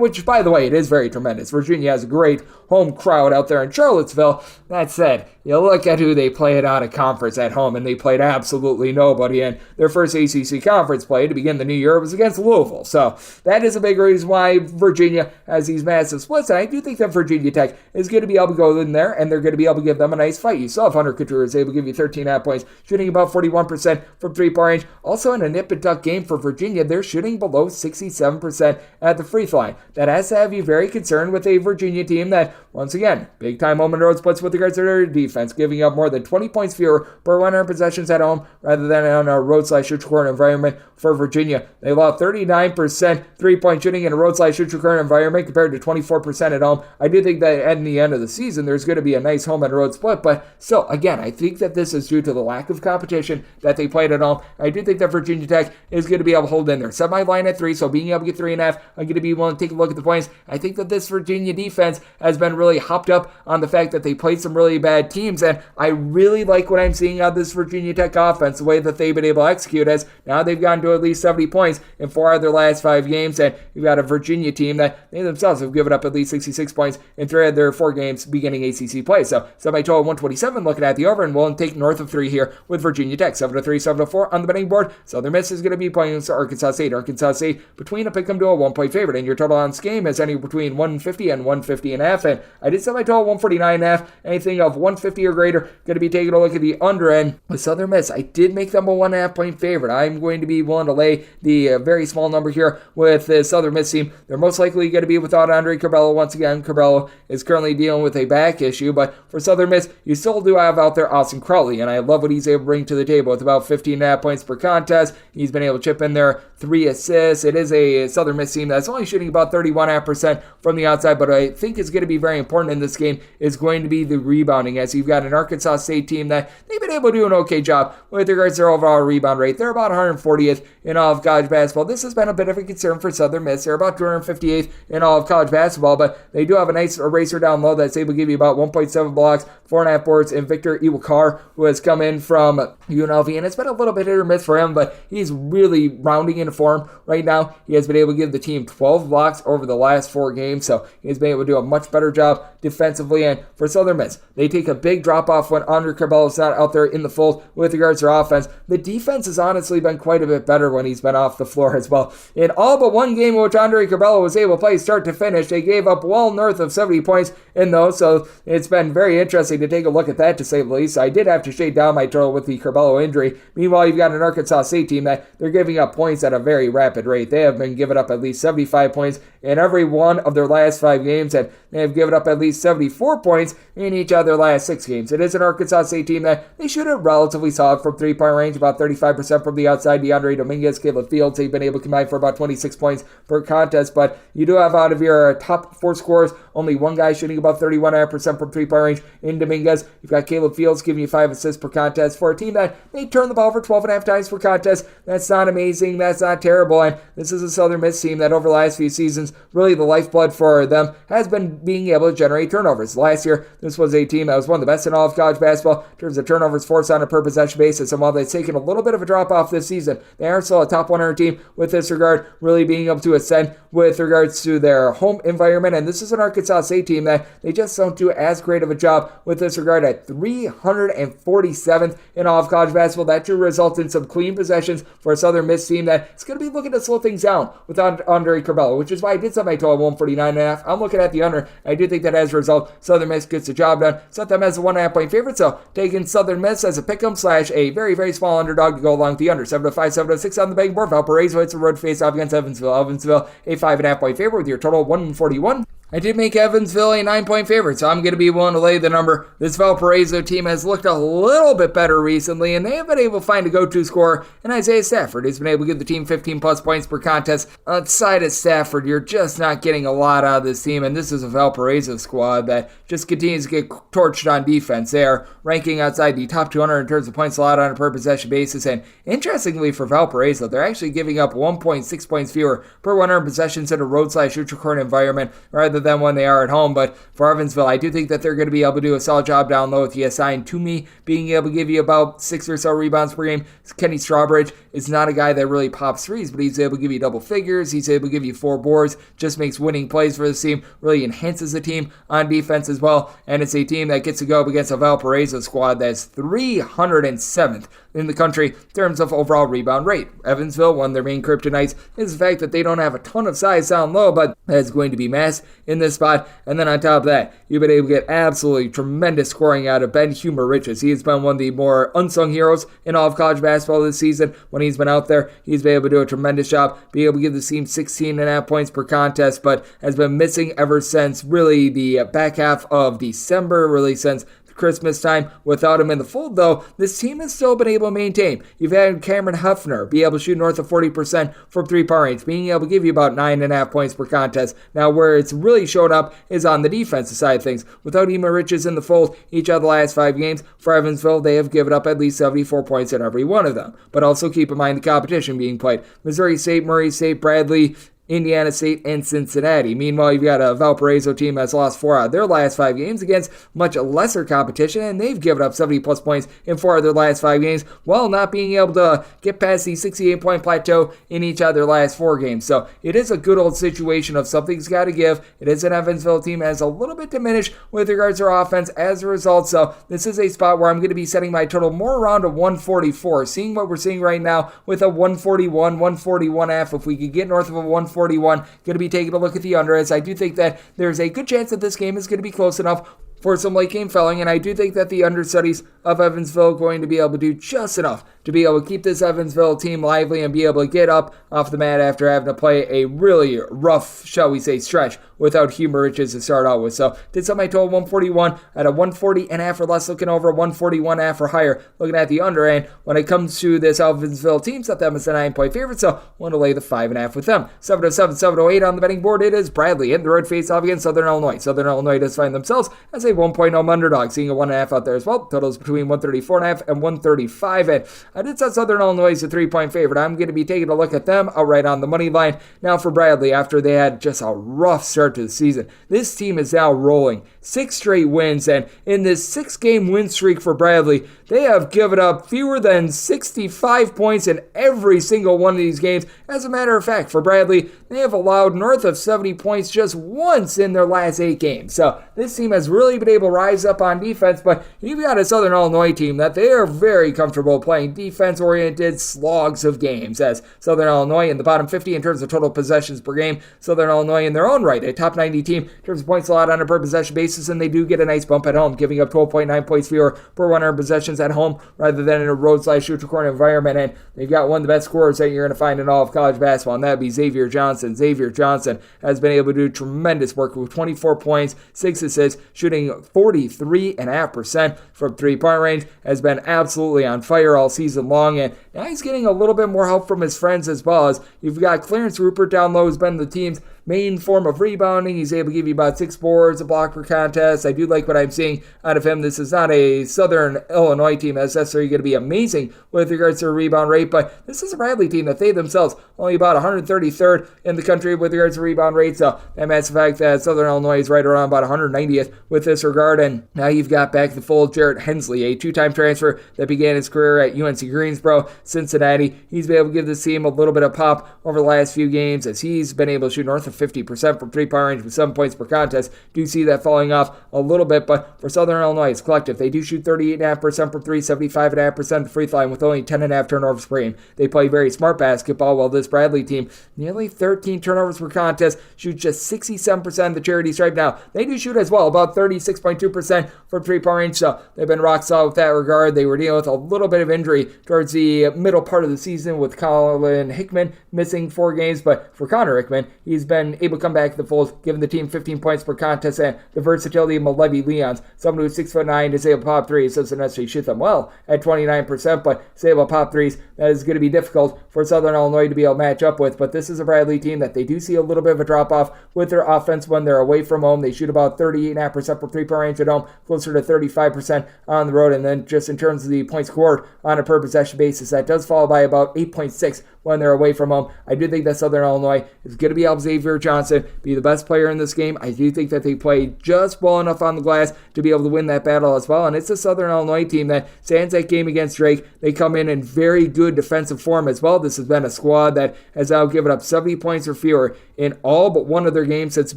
which, by the way, it is very tremendous. Virginia has a great home crowd out there in Charlottesville. That said, you look at who they played out of conference at home, and they played absolutely nobody. And their first ACC conference play to begin the new year was against Louisville. So that is a big reason why Virginia has these massive splits. And I do think that Virginia Tech is going to be able to go in there, and they're going to be able to give them a nice fight. You saw if Hunter Couture is able to give you 13.5 points, shooting about 41% from three-point range. Also in a nip-and-tuck game for Virginia, they're shooting below 67% at the free throw line. That has to have you very concerned with a Virginia team that, once again, big-time home and road splits with regards to their defense, giving up more than 20 points fewer per 100 possessions at home rather than on a road/shoot-your-court environment for Virginia. They allow 39% three-point shooting in a road/shoot-your-court environment compared to 24% at home. I do think that at the end of the season, there's going to be a nice home and road split, but still, again, I think that this is due to the lack of competition that they played at home. I do think that Virginia Tech is going to be able to hold in there. Set my line at 3, so being able to get 3.5, I'm going to be willing to take a look at the points. I think that this Virginia defense has been really really hopped up on the fact that they played some really bad teams, and I really like what I'm seeing out of this Virginia Tech offense, the way that they've been able to execute, as now they've gotten to at least 70 points in 4 of their last 5 games, and you've got a Virginia team that they themselves have given up at least 66 points in 3 of their 4 games beginning ACC play. So semi-total 127, looking at the over, and we'll take north of 3 here with Virginia Tech. 7-3, 7-4 on the betting board. Southern Miss is going to be playing against Arkansas State. Arkansas State between a pick 'em to a 1-point favorite, and your total on this game is anywhere between 150 and 150.5, and I did semi-total 149.5. Anything of 150 or greater, going to be taking a look at the under end with Southern Miss. I did make them a 1.5 point favorite. I'm going to be willing to lay the very small number here with the Southern Miss team. They're most likely going to be without Andre Curbelo once again. Curbelo is currently dealing with a back issue, but for Southern Miss, you still do have out there Austin Crowley, and I love what he's able to bring to the table with about 15.5 points per contest. He's been able to chip in there 3 assists. It is a Southern Miss team that's only shooting about 31.5% from the outside, but I think is going to be very important in this game is going to be the rebounding, as you've got an Arkansas State team that they've been able to do an okay job with regards to their overall rebound rate. They're about 140th in all of college basketball. This has been a bit of a concern for Southern Miss. They're about 258th in all of college basketball, but they do have a nice eraser down low that's able to give you about 1.7 blocks, 4.5 boards, and Victor Iwakar, who has come in from UNLV, and it's been a little bit hit or miss for him, but he's really rounding into form right now. He has been able to give the team 12 blocks over the last 4 games, so he's been able to do a much better job defensively. And for Southern Miss, they take a big drop off when Andre Curbelo not out there in the fold with regards to their offense. The defense has honestly been quite a bit better when he's been off the floor as well. In all but 1 game in which Andre Curbelo was able to play start to finish, they gave up well north of 70 points in those, so it's been very interesting to take a look at that, to say the least. I did have to shade down my total with the Curbelo injury. Meanwhile, you've got an Arkansas State team that they're giving up points at a very rapid rate. They have been giving up at least 75 points in every one of their last 5 games, and they have given up at least 74 points in each of their last 6 games. It is an Arkansas State team that they shoot it relatively solid from 3-point range, about 35% from the outside. DeAndre Dominguez, Caleb Fields, they've been able to combine for about 26 points per contest, but you do have out of your top 4 scorers, only 1 guy shooting about 31.5% from 3-point range in Dominguez. You've got Caleb Fields giving you 5 assists per contest for a team that they turn the ball over 12.5 times per contest. That's not amazing. That's not terrible. And this is a Southern Miss team that over the last few seasons, really the lifeblood for them has been being able to generate turnovers. Last year, this was a team that was one of the best in all of college basketball in terms of turnovers forced on a per possession basis. And while they've taken a little bit of a drop off this season, they are still a top 100 team with this regard, really being able to ascend with regards to their home environment. And this is an Arkansas State team that they just don't do as great of a job with this regard at 347th in all of college basketball. That should result in some clean possessions for a Southern Miss team that is going to be looking to slow things down without Andre Curbelo, which is why I did set my total 149.5. I'm looking at the under. I do think that as a result, Southern Miss gets the job done. Set them as a 1.5 point favorite, so taking Southern Miss as a pick'em / a very, very small underdog to go along with the under. 7-5, 7-6 on the betting board. Valparaiso hits a road face off against Evansville. Evansville, a 5.5 point favorite with your total 141. I did make Evansville a 9-point favorite, so I'm going to be willing to lay the number. This Valparaiso team has looked a little bit better recently, and they have been able to find a go-to scorer in Isaiah Stafford. He's been able to give the team 15-plus points per contest. Outside of Stafford, you're just not getting a lot out of this team, and this is a Valparaiso squad that just continues to get torched on defense. They are ranking outside the top 200 in terms of points allowed on a per-possession basis, and interestingly for Valparaiso, they're actually giving up 1.6 points fewer per 100 possessions in a road/ultra-court environment rather than when they are at home. But for Evansville, I do think that they're going to be able to do a solid job down low with the assigned to me being able to give you about 6 or so rebounds per game. Kenny Strawbridge is not a guy that really pops threes, but he's able to give you double figures. He's able to give you 4 boards, just makes winning plays for this team, really enhances the team on defense as well. And it's a team that gets to go up against a Valparaiso squad that's 307th in the country in terms of overall rebound rate. Evansville, one of their main kryptonites is the fact that they don't have a ton of size down low, but that's going to be masked in this spot. And then on top of that, you've been able to get absolutely tremendous scoring out of Ben Humor-Richards. He has been one of the more unsung heroes in all of college basketball this season. When he's been out there, he's been able to do a tremendous job, being able to give the team 16.5 points per contest, but has been missing ever since really the back half of December, really since Christmas time. Without him in the fold, though, this team has still been able to maintain. You've had Cameron Huffner be able to shoot north of 40% from 3-point range, being able to give you about 9.5 points per contest. Now, where it's really showed up is on the defensive side of things. Without Ema Riches in the fold, each of the last 5 games for Evansville, they have given up at least 74 points in every one of them. But also keep in mind the competition being played. Missouri State, Murray State, Bradley, Indiana State, and Cincinnati. Meanwhile, you've got a Valparaiso team that's lost 4 out of their last 5 games against much lesser competition, and they've given up 70-plus points in 4 of their last 5 games, while not being able to get past the 68-point plateau in each of their last 4 games. So it is a good old situation of something's got to give. It is an Evansville team that is a little bit diminished with regards to their offense as a result. So this is a spot where I'm going to be setting my total more around a 144. Seeing what we're seeing right now with a 141, 141.5. If we could get north of a 141, going to be taking a look at the under, as I do think that there's a good chance that this game is going to be close enough for some late game felling, and I do think that the understudies of Evansville are going to be able to do just enough to be able to keep this Evansville team lively and be able to get up off the mat after having to play a really rough, shall we say, stretch without Humor Riches to start out with. So did set my total 141 at a 140.5 or less, looking over a 141.5 or higher, looking at the under. And when it comes to this Evansville team, set them as a 9-point favorite, so want to lay the 5.5 with them. 707, 708 on the betting board. It is Bradley in the road face-off against Southern Illinois. Southern Illinois does find themselves as a 1.0 underdog, seeing a 1.5 out there as well. Totals between 134.5 and 135. And I did set Southern Illinois as a 3-point favorite. I'm going to be taking a look at them outright on the money line. Now for Bradley, after they had just a rough start to the season, this team is now rolling 6 straight wins, and in this 6-game win streak for Bradley, they have given up fewer than 65 points in every single one of these games. As a matter of fact, for Bradley, they have allowed north of 70 points just once in their last 8 games. So this team has really been able to rise up on defense, but you've got a Southern Illinois team that they are very comfortable playing defense-oriented slogs of games, as Southern Illinois in the bottom 50 in terms of total possessions per game. Southern Illinois in their own right, a top 90 team in terms of points allowed on a per possession basis, and they do get a nice bump at home, giving up 12.9 points fewer per 100 possessions at home rather than in a road/shoot-to-corner environment. And they've got one of the best scorers that you're going to find in all of college basketball, and that would be Xavier Johnson. Xavier Johnson has been able to do tremendous work with 24 points, 6 assists, shooting 43.5% from three-point range, has been absolutely on fire all season long, and now he's getting a little bit more help from his friends as well, as you've got Clarence Rupert down low, who's been the team's main form of rebounding. He's able to give you about 6 boards, a block per contest. I do like what I'm seeing out of him. This is not a Southern Illinois team that's necessarily going to be amazing with regards to a rebound rate, but this is a Bradley team that they themselves only about 133rd in the country with regards to rebound rate. So that matches the fact that Southern Illinois is right around about 190th with this regard. And now you've got back the full Jarrett Hensley, a 2-time transfer that began his career at UNC Greensboro, Cincinnati. He's been able to give this team a little bit of pop over the last few games, as he's been able to shoot north of 50% from three-point range with 7 points per contest. Do see that falling off a little bit, but for Southern Illinois, it's collective. They do shoot 38.5% from 3, 75.5% the free throw line with only 10.5 turnovers per game. They play very smart basketball, while this Bradley team, nearly 13 turnovers per contest, shoots just 67% of the charity stripe. Now, they do shoot as well, about 36.2% from three-point range, so they've been rock solid with that regard. They were dealing with a little bit of injury towards the middle part of the season with Colin Hickman missing 4 games, but for Connor Hickman, he's been able to come back to the fold, giving the team 15 points per contest, and the versatility of Malevi Leons, someone who's 6'9", is able to pop threes, doesn't necessarily shoot them well at 29%, but is able to pop threes. That is going to be difficult for Southern Illinois to be able to match up with, but this is a Bradley team that they do see a little bit of a drop-off with their offense when they're away from home. They shoot about 38.5% from three-point range at home, closer to 35% on the road, and then just in terms of the points scored on a per possession basis, that does fall by about 8.6 when they're away from home. I do think that Southern Illinois is going to be able to Xavier Johnson be the best player in this game. I do think that they play just well enough on the glass to be able to win that battle as well, and it's a Southern Illinois team that stands that game against Drake. They come in very good defensive form as well. This has been a squad that has now given up 70 points or fewer in all but one of their games since the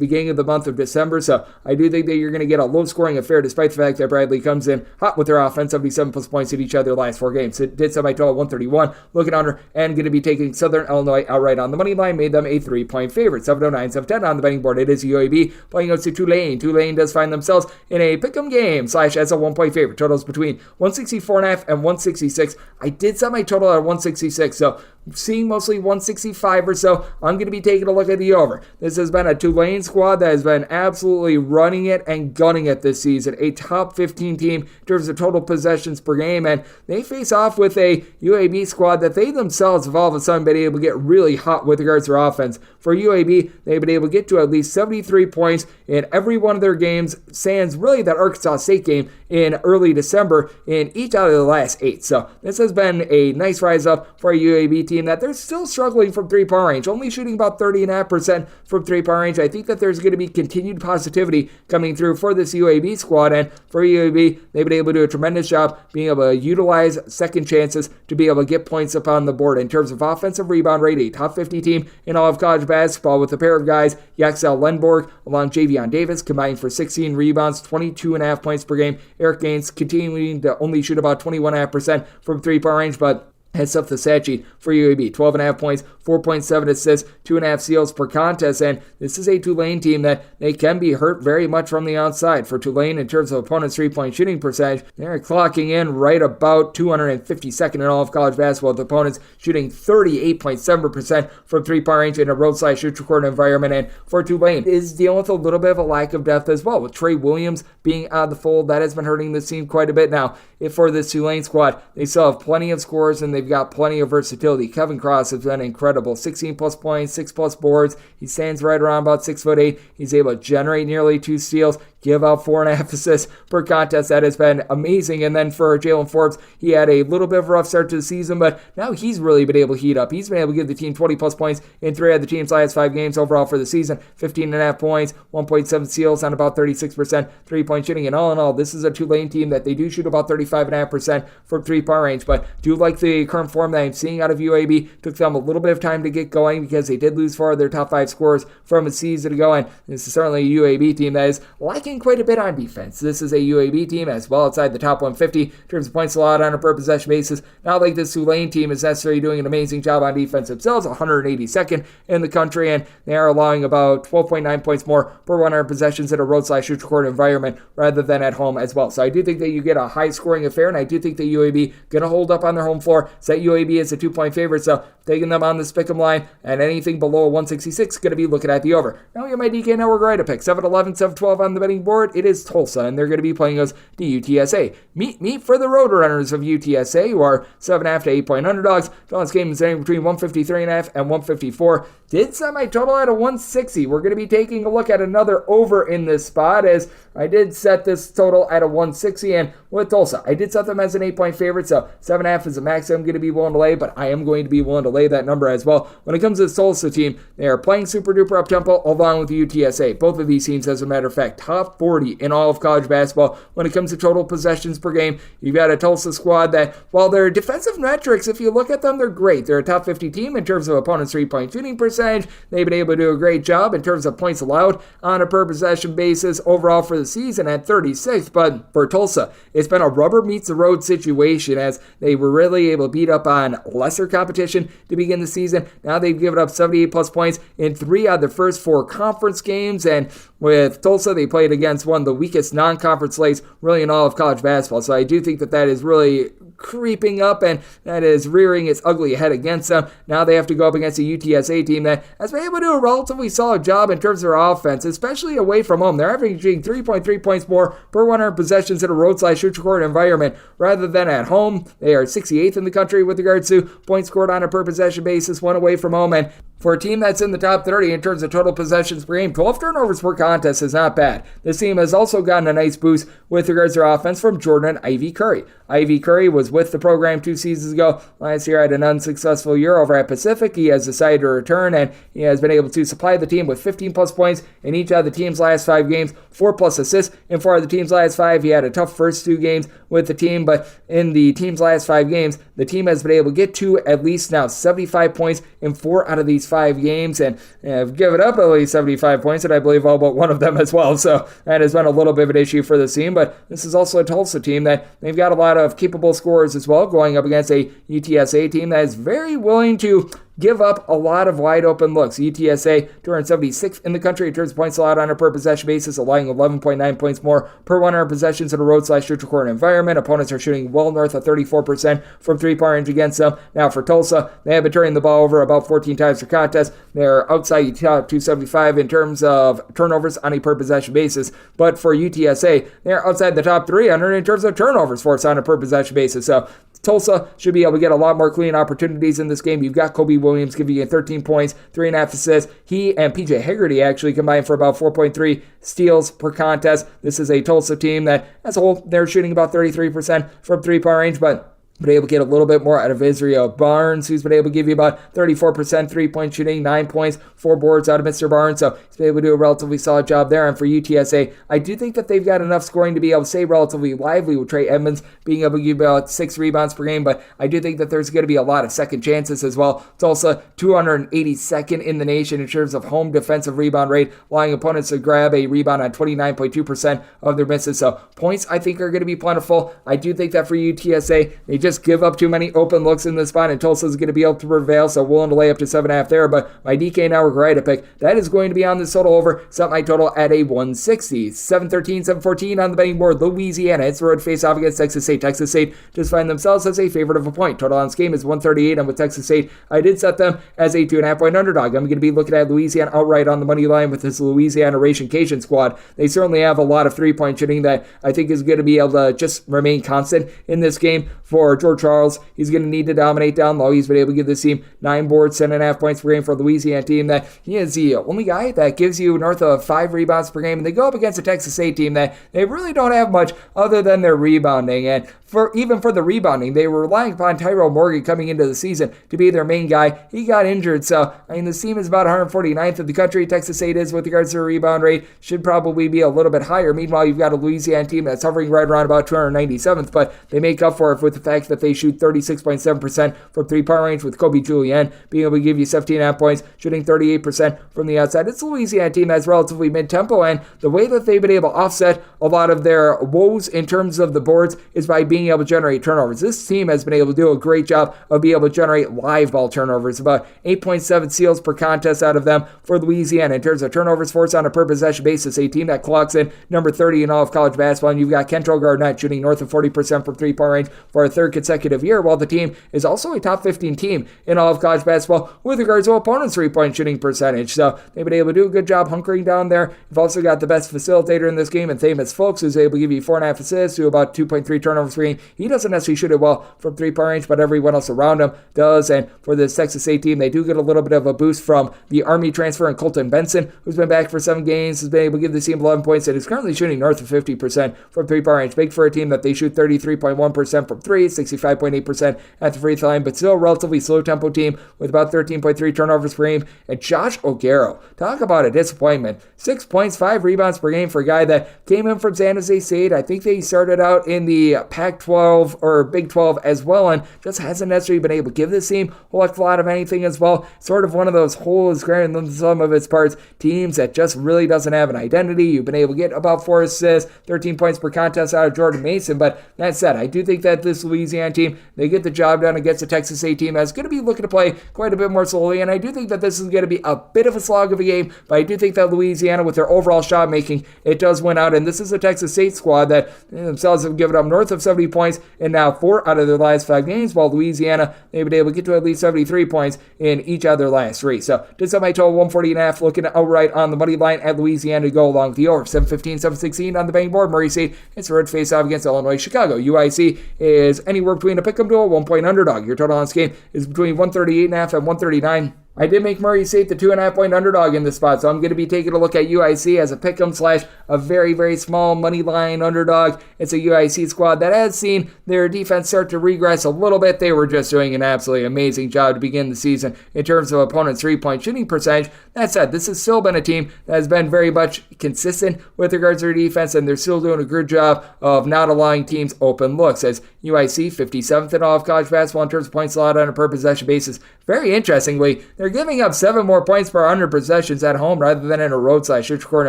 beginning of the month of December, so I do think that you're going to get a low-scoring affair despite the fact that Bradley comes in hot with their offense, 77-plus points in each of their last 4 games. It did set my total 131, looking under, and going to be taking Southern Illinois outright on the money line, made them a 3-point favorite. 709, 710 on the betting board. It is UAB playing out to Tulane. Tulane does find themselves in a pick'em game / as a 1-point favorite. Totals between 164.5 and 166. I did set my total at 166, so seeing mostly 165 or so. I'm going to be taking a look at the over. This has been a Tulane squad that has been absolutely running it and gunning it this season. A top 15 team in terms of total possessions per game, and they face off with a UAB squad that they themselves have all of a sudden been able to get really hot with regards to their offense. For UAB, they've been able to get to at least 73 points in every one of their games, sans really that Arkansas State game in early December in each out of the last 8. So this has been a nice rise up for a UAB team that they're still struggling from three-point range, only shooting about 30.5% from three-point range. I think that there's going to be continued positivity coming through for this UAB squad, and for UAB, they've been able to do a tremendous job being able to utilize second chances to be able to get points up on the board. In terms of offensive rebound rate, a top 50 team in all of college basketball with a pair of guys, Yaxel Lenborg along Javion Davis, combined for 16 rebounds, 22.5 points per game. Eric Gaines continuing to only shoot about 21.5% from three-point range, but heads up the stat sheet for UAB. 12.5 points, 4.7 assists, 2.5 steals per contest, and this is a Tulane team that they can be hurt very much from the outside. For Tulane, in terms of opponents' three-point shooting percentage, they're clocking in right about 252nd in all of college basketball, with opponents shooting 38.7% from three-point range in a roadside shoot-record environment. And for Tulane, is dealing with a little bit of a lack of depth as well, with Trey Williams being out of the fold. That has been hurting this team quite a bit now. If for this Tulane squad, they still have plenty of scores and they've got plenty of versatility. Kevin Cross has been incredible. 16 plus points, 6 plus boards. He stands right around about 6'8". He's able to generate nearly 2 steals, give out 4.5 assists per contest. That has been amazing. And then for Jalen Forbes, he had a little bit of a rough start to the season, but now he's really been able to heat up. He's been able to give the team 20 plus points in 3 of the team's last 5 games overall for the season. 15.5 points, 1.7 steals on about 36% three-point shooting. And all in all, this is a Tulane team that they do shoot about 35.5% from three-point range, but do like the current form that I'm seeing out of UAB. Took them a little bit of time to get going because they did lose 4 of their top 5 scorers from a season ago, and this is certainly a UAB team that is lacking quite a bit on defense. This is a UAB team as well outside the top 150 in terms of points allowed on a per possession basis. Not like this Tulane team is necessarily doing an amazing job on defense themselves, 182nd in the country, and they are allowing about 12.9 points more per 100 possessions in a roadside shoot-record environment rather than at home as well. So I do think that you get a high-scoring affair, and I do think that UAB going to hold up on their home floor. Set UAB as a 2-point favorite, so taking them on the Spick'em line, and anything below a 166 going to be looking at the over. Now we got my DK Network right to pick 7-11, 7-12 on the betting board. It is Tulsa, and they're going to be playing us to UTSA. Meet for the road runners of UTSA, who are 7.5 to 8-point underdogs. Tonight's game is anywhere between 153.5 and 154. Did set my total at a 160. We're going to be taking a look at another over in this spot, as I did set this total at a 160, and with Tulsa, I did set them as an 8-point favorite, so 7.5 is the max I'm going to be willing to lay, but I am going to be willing to lay that number as well. When it comes to this Tulsa team, they are playing super duper up-tempo along with UTSA. Both of these teams, as a matter of fact, top 40 in all of college basketball. When it comes to total possessions per game, you've got a Tulsa squad that, while their defensive metrics, if you look at them, they're great. They're a top 50 team in terms of opponents' three-point shooting percentage. They've been able to do a great job in terms of points allowed on a per possession basis overall for the season at 36th, but for Tulsa, it's been a rubber meets the road situation, as they were really able to beat up on lesser competition to begin the season. Now they've given up 78 plus points in 3 out of the first 4 conference games, and with Tulsa, they played against one of the weakest non-conference slates really in all of college basketball. So I do think that is really creeping up, and that is rearing its ugly head against them. Now they have to go up against a UTSA team that has been able to do a relatively solid job in terms of their offense, especially away from home. They're averaging 3.3 points more per 100 possessions in a roadside shoot-record environment rather than at home. They are 68th in the country with regards to points scored on a per possession basis, one away from home, and for a team that's in the top 30 in terms of total possessions per game, 12 turnovers per contest is not bad. This team has also gotten a nice boost with regards to their offense from Jordan Ivy Curry. Ivy Curry was with the program 2 seasons ago. Last year had an unsuccessful year over at Pacific. He has decided to return, and he has been able to supply the team with 15 plus points in each of the team's last 5 games, 4 plus assists in 4 of the team's last 5. He had a tough first 2 games with the team, but in the team's last 5 games, the team has been able to get to at least now 75 points in 4 out of these 5 games, and have given up at least 75 points, and I believe all but one of them as well. So that has been a little bit of an issue for the team, but this is also a Tulsa team that they've got a lot of capable scorers as well, going up against a UTSA team that is very willing to give up a lot of wide open looks. UTSA 276th in the country in terms of points allowed on a per possession basis, allowing 11.9 points more per 100 possessions in a roadside shoot-record environment. Opponents are shooting well north of 34% from three-point range against them. Now for Tulsa, they have been turning the ball over about 14 times per contest. They're outside top 275 in terms of turnovers on a per possession basis, but for UTSA, they're outside the top 300 in terms of turnovers forced on a per possession basis. So Tulsa should be able to get a lot more clean opportunities in this game. You've got Kobe Williams giving you 13 points, 3.5 assists. He and PJ Haggerty actually combined for about 4.3 steals per contest. This is a Tulsa team that, as a whole, they're shooting about 33% from three-point range, but been able to get a little bit more out of Israel Barnes, who's been able to give you about 34% three-point shooting, 9 points, 4 boards out of Mr. Barnes, so he's been able to do a relatively solid job there. And for UTSA, I do think that they've got enough scoring to be able to stay relatively lively with Trey Edmonds being able to give about 6 rebounds per game, but I do think that there's going to be a lot of second chances as well. Tulsa, 282nd in the nation in terms of home defensive rebound rate, allowing opponents to grab a rebound on 29.2% of their misses, so points I think are going to be plentiful. I do think that for UTSA, they just give up too many open looks in this spot, and Tulsa is going to be able to prevail, so willing to lay up to 7.5 there, but my DK Network Rida pick, that is going to be on this total over, set my total at a 160. 7-13, 7-14 on the betting board. Louisiana, it's the road face-off against Texas State. Texas State just find themselves as a favorite of a point. Total on this game is 138, and with Texas State, I did set them as a 2.5 point underdog. I'm going to be looking at Louisiana outright on the money line with this Louisiana Ration Cajun squad. They certainly have a lot of three-point shooting that I think is going to be able to just remain constant in this game. For George Charles, he's going to need to dominate down low. He's been able to give this team 9 boards, 10.5 points per game for the Louisiana team. That he is the only guy that gives you north of 5 rebounds per game. And they go up against a Texas State team that they really don't have much other than their rebounding. And even for the rebounding, they were relying upon Tyrell Morgan coming into the season to be their main guy. He got injured, so I mean, this team is about 149th in the country. Texas State is with regards to their rebound rate. Should probably be a little bit higher. Meanwhile, you've got a Louisiana team that's hovering right around about 297th, but they make up for it with the fact that they shoot 36.7% from three-point range, with Kobe Julian being able to give you 17.5 points, shooting 38% from the outside. It's a Louisiana team that's relatively mid-tempo, and the way that they've been able to offset a lot of their woes in terms of the boards is by being able to generate turnovers. This team has been able to do a great job of being able to generate live ball turnovers, about 8.7 steals per contest out of them for Louisiana. In terms of turnovers forced on a per possession basis, a team that clocks in number 30 in all of college basketball, and you've got Kentrell Garnett shooting north of 40% from three-point range for a third consecutive year, while the team is also a top 15 team in all of college basketball with regards to opponents' three-point shooting percentage. So they've been able to do a good job hunkering down there. You've also got the best facilitator in this game in Thamus Folks, who's able to give you 4.5 assists to about 2.3 turnovers per game. He doesn't necessarily shoot it well from three-point range, but everyone else around him does. And for this Texas State team, they do get a little bit of a boost from the Army transfer and Colton Benson, who's been back for 7 games, has been able to give the team 11 points, and is currently shooting north of 50% from three-point range. Big for a team that they shoot 33.1% from three, 65.8% at the free throw line, but still a relatively slow-tempo team with about 13.3 turnovers per game. And Josh O'Garo, talk about a disappointment. 6 points, 5 rebounds per game for a guy that came in from San Jose State. I think they started out in the Pac-12 or Big 12 as well, and just hasn't necessarily been able to give this team a whole lot of anything as well. Sort of one of those whole is greater than the sum of its parts teams that just really doesn't have an identity. You've been able to get about 4 assists, 13 points per contest out of Jordan Mason, but that said, I do think that this Louisiana team, they get the job done against a Texas State team that's going to be looking to play quite a bit more slowly, and I do think that this is going to be a bit of a slog of a game, but I do think that Louisiana, with their overall shot making, it does win out, and this is a Texas State squad that themselves have given up north of 70 points in now 4 out of their last 5 games, while Louisiana, they've been able to get to at least 73 points in each of their last 3. So just at my total 140.5, looking outright on the money line at Louisiana to go along with the over. 7-15, 7-16 on the betting board. Murray State, it's a road face-off against Illinois. Chicago, UIC is anywhere between a pick-em to a 1-point underdog. Your total on this game is between 138.5 and 139. I did make Murray State the 2.5 point underdog in this spot, so I'm going to be taking a look at UIC as a pick'em / a very, very small money line underdog. It's a UIC squad that has seen their defense start to regress a little bit. They were just doing an absolutely amazing job to begin the season in terms of opponents' three-point shooting percentage. That said, this has still been a team that has been very much consistent with regards to their defense, and they're still doing a good job of not allowing teams open looks, as UIC 57th in all of college basketball in terms of points allowed on a per possession basis. Very interestingly, they're giving up 7 more points per 100 possessions at home rather than in a road/neutral court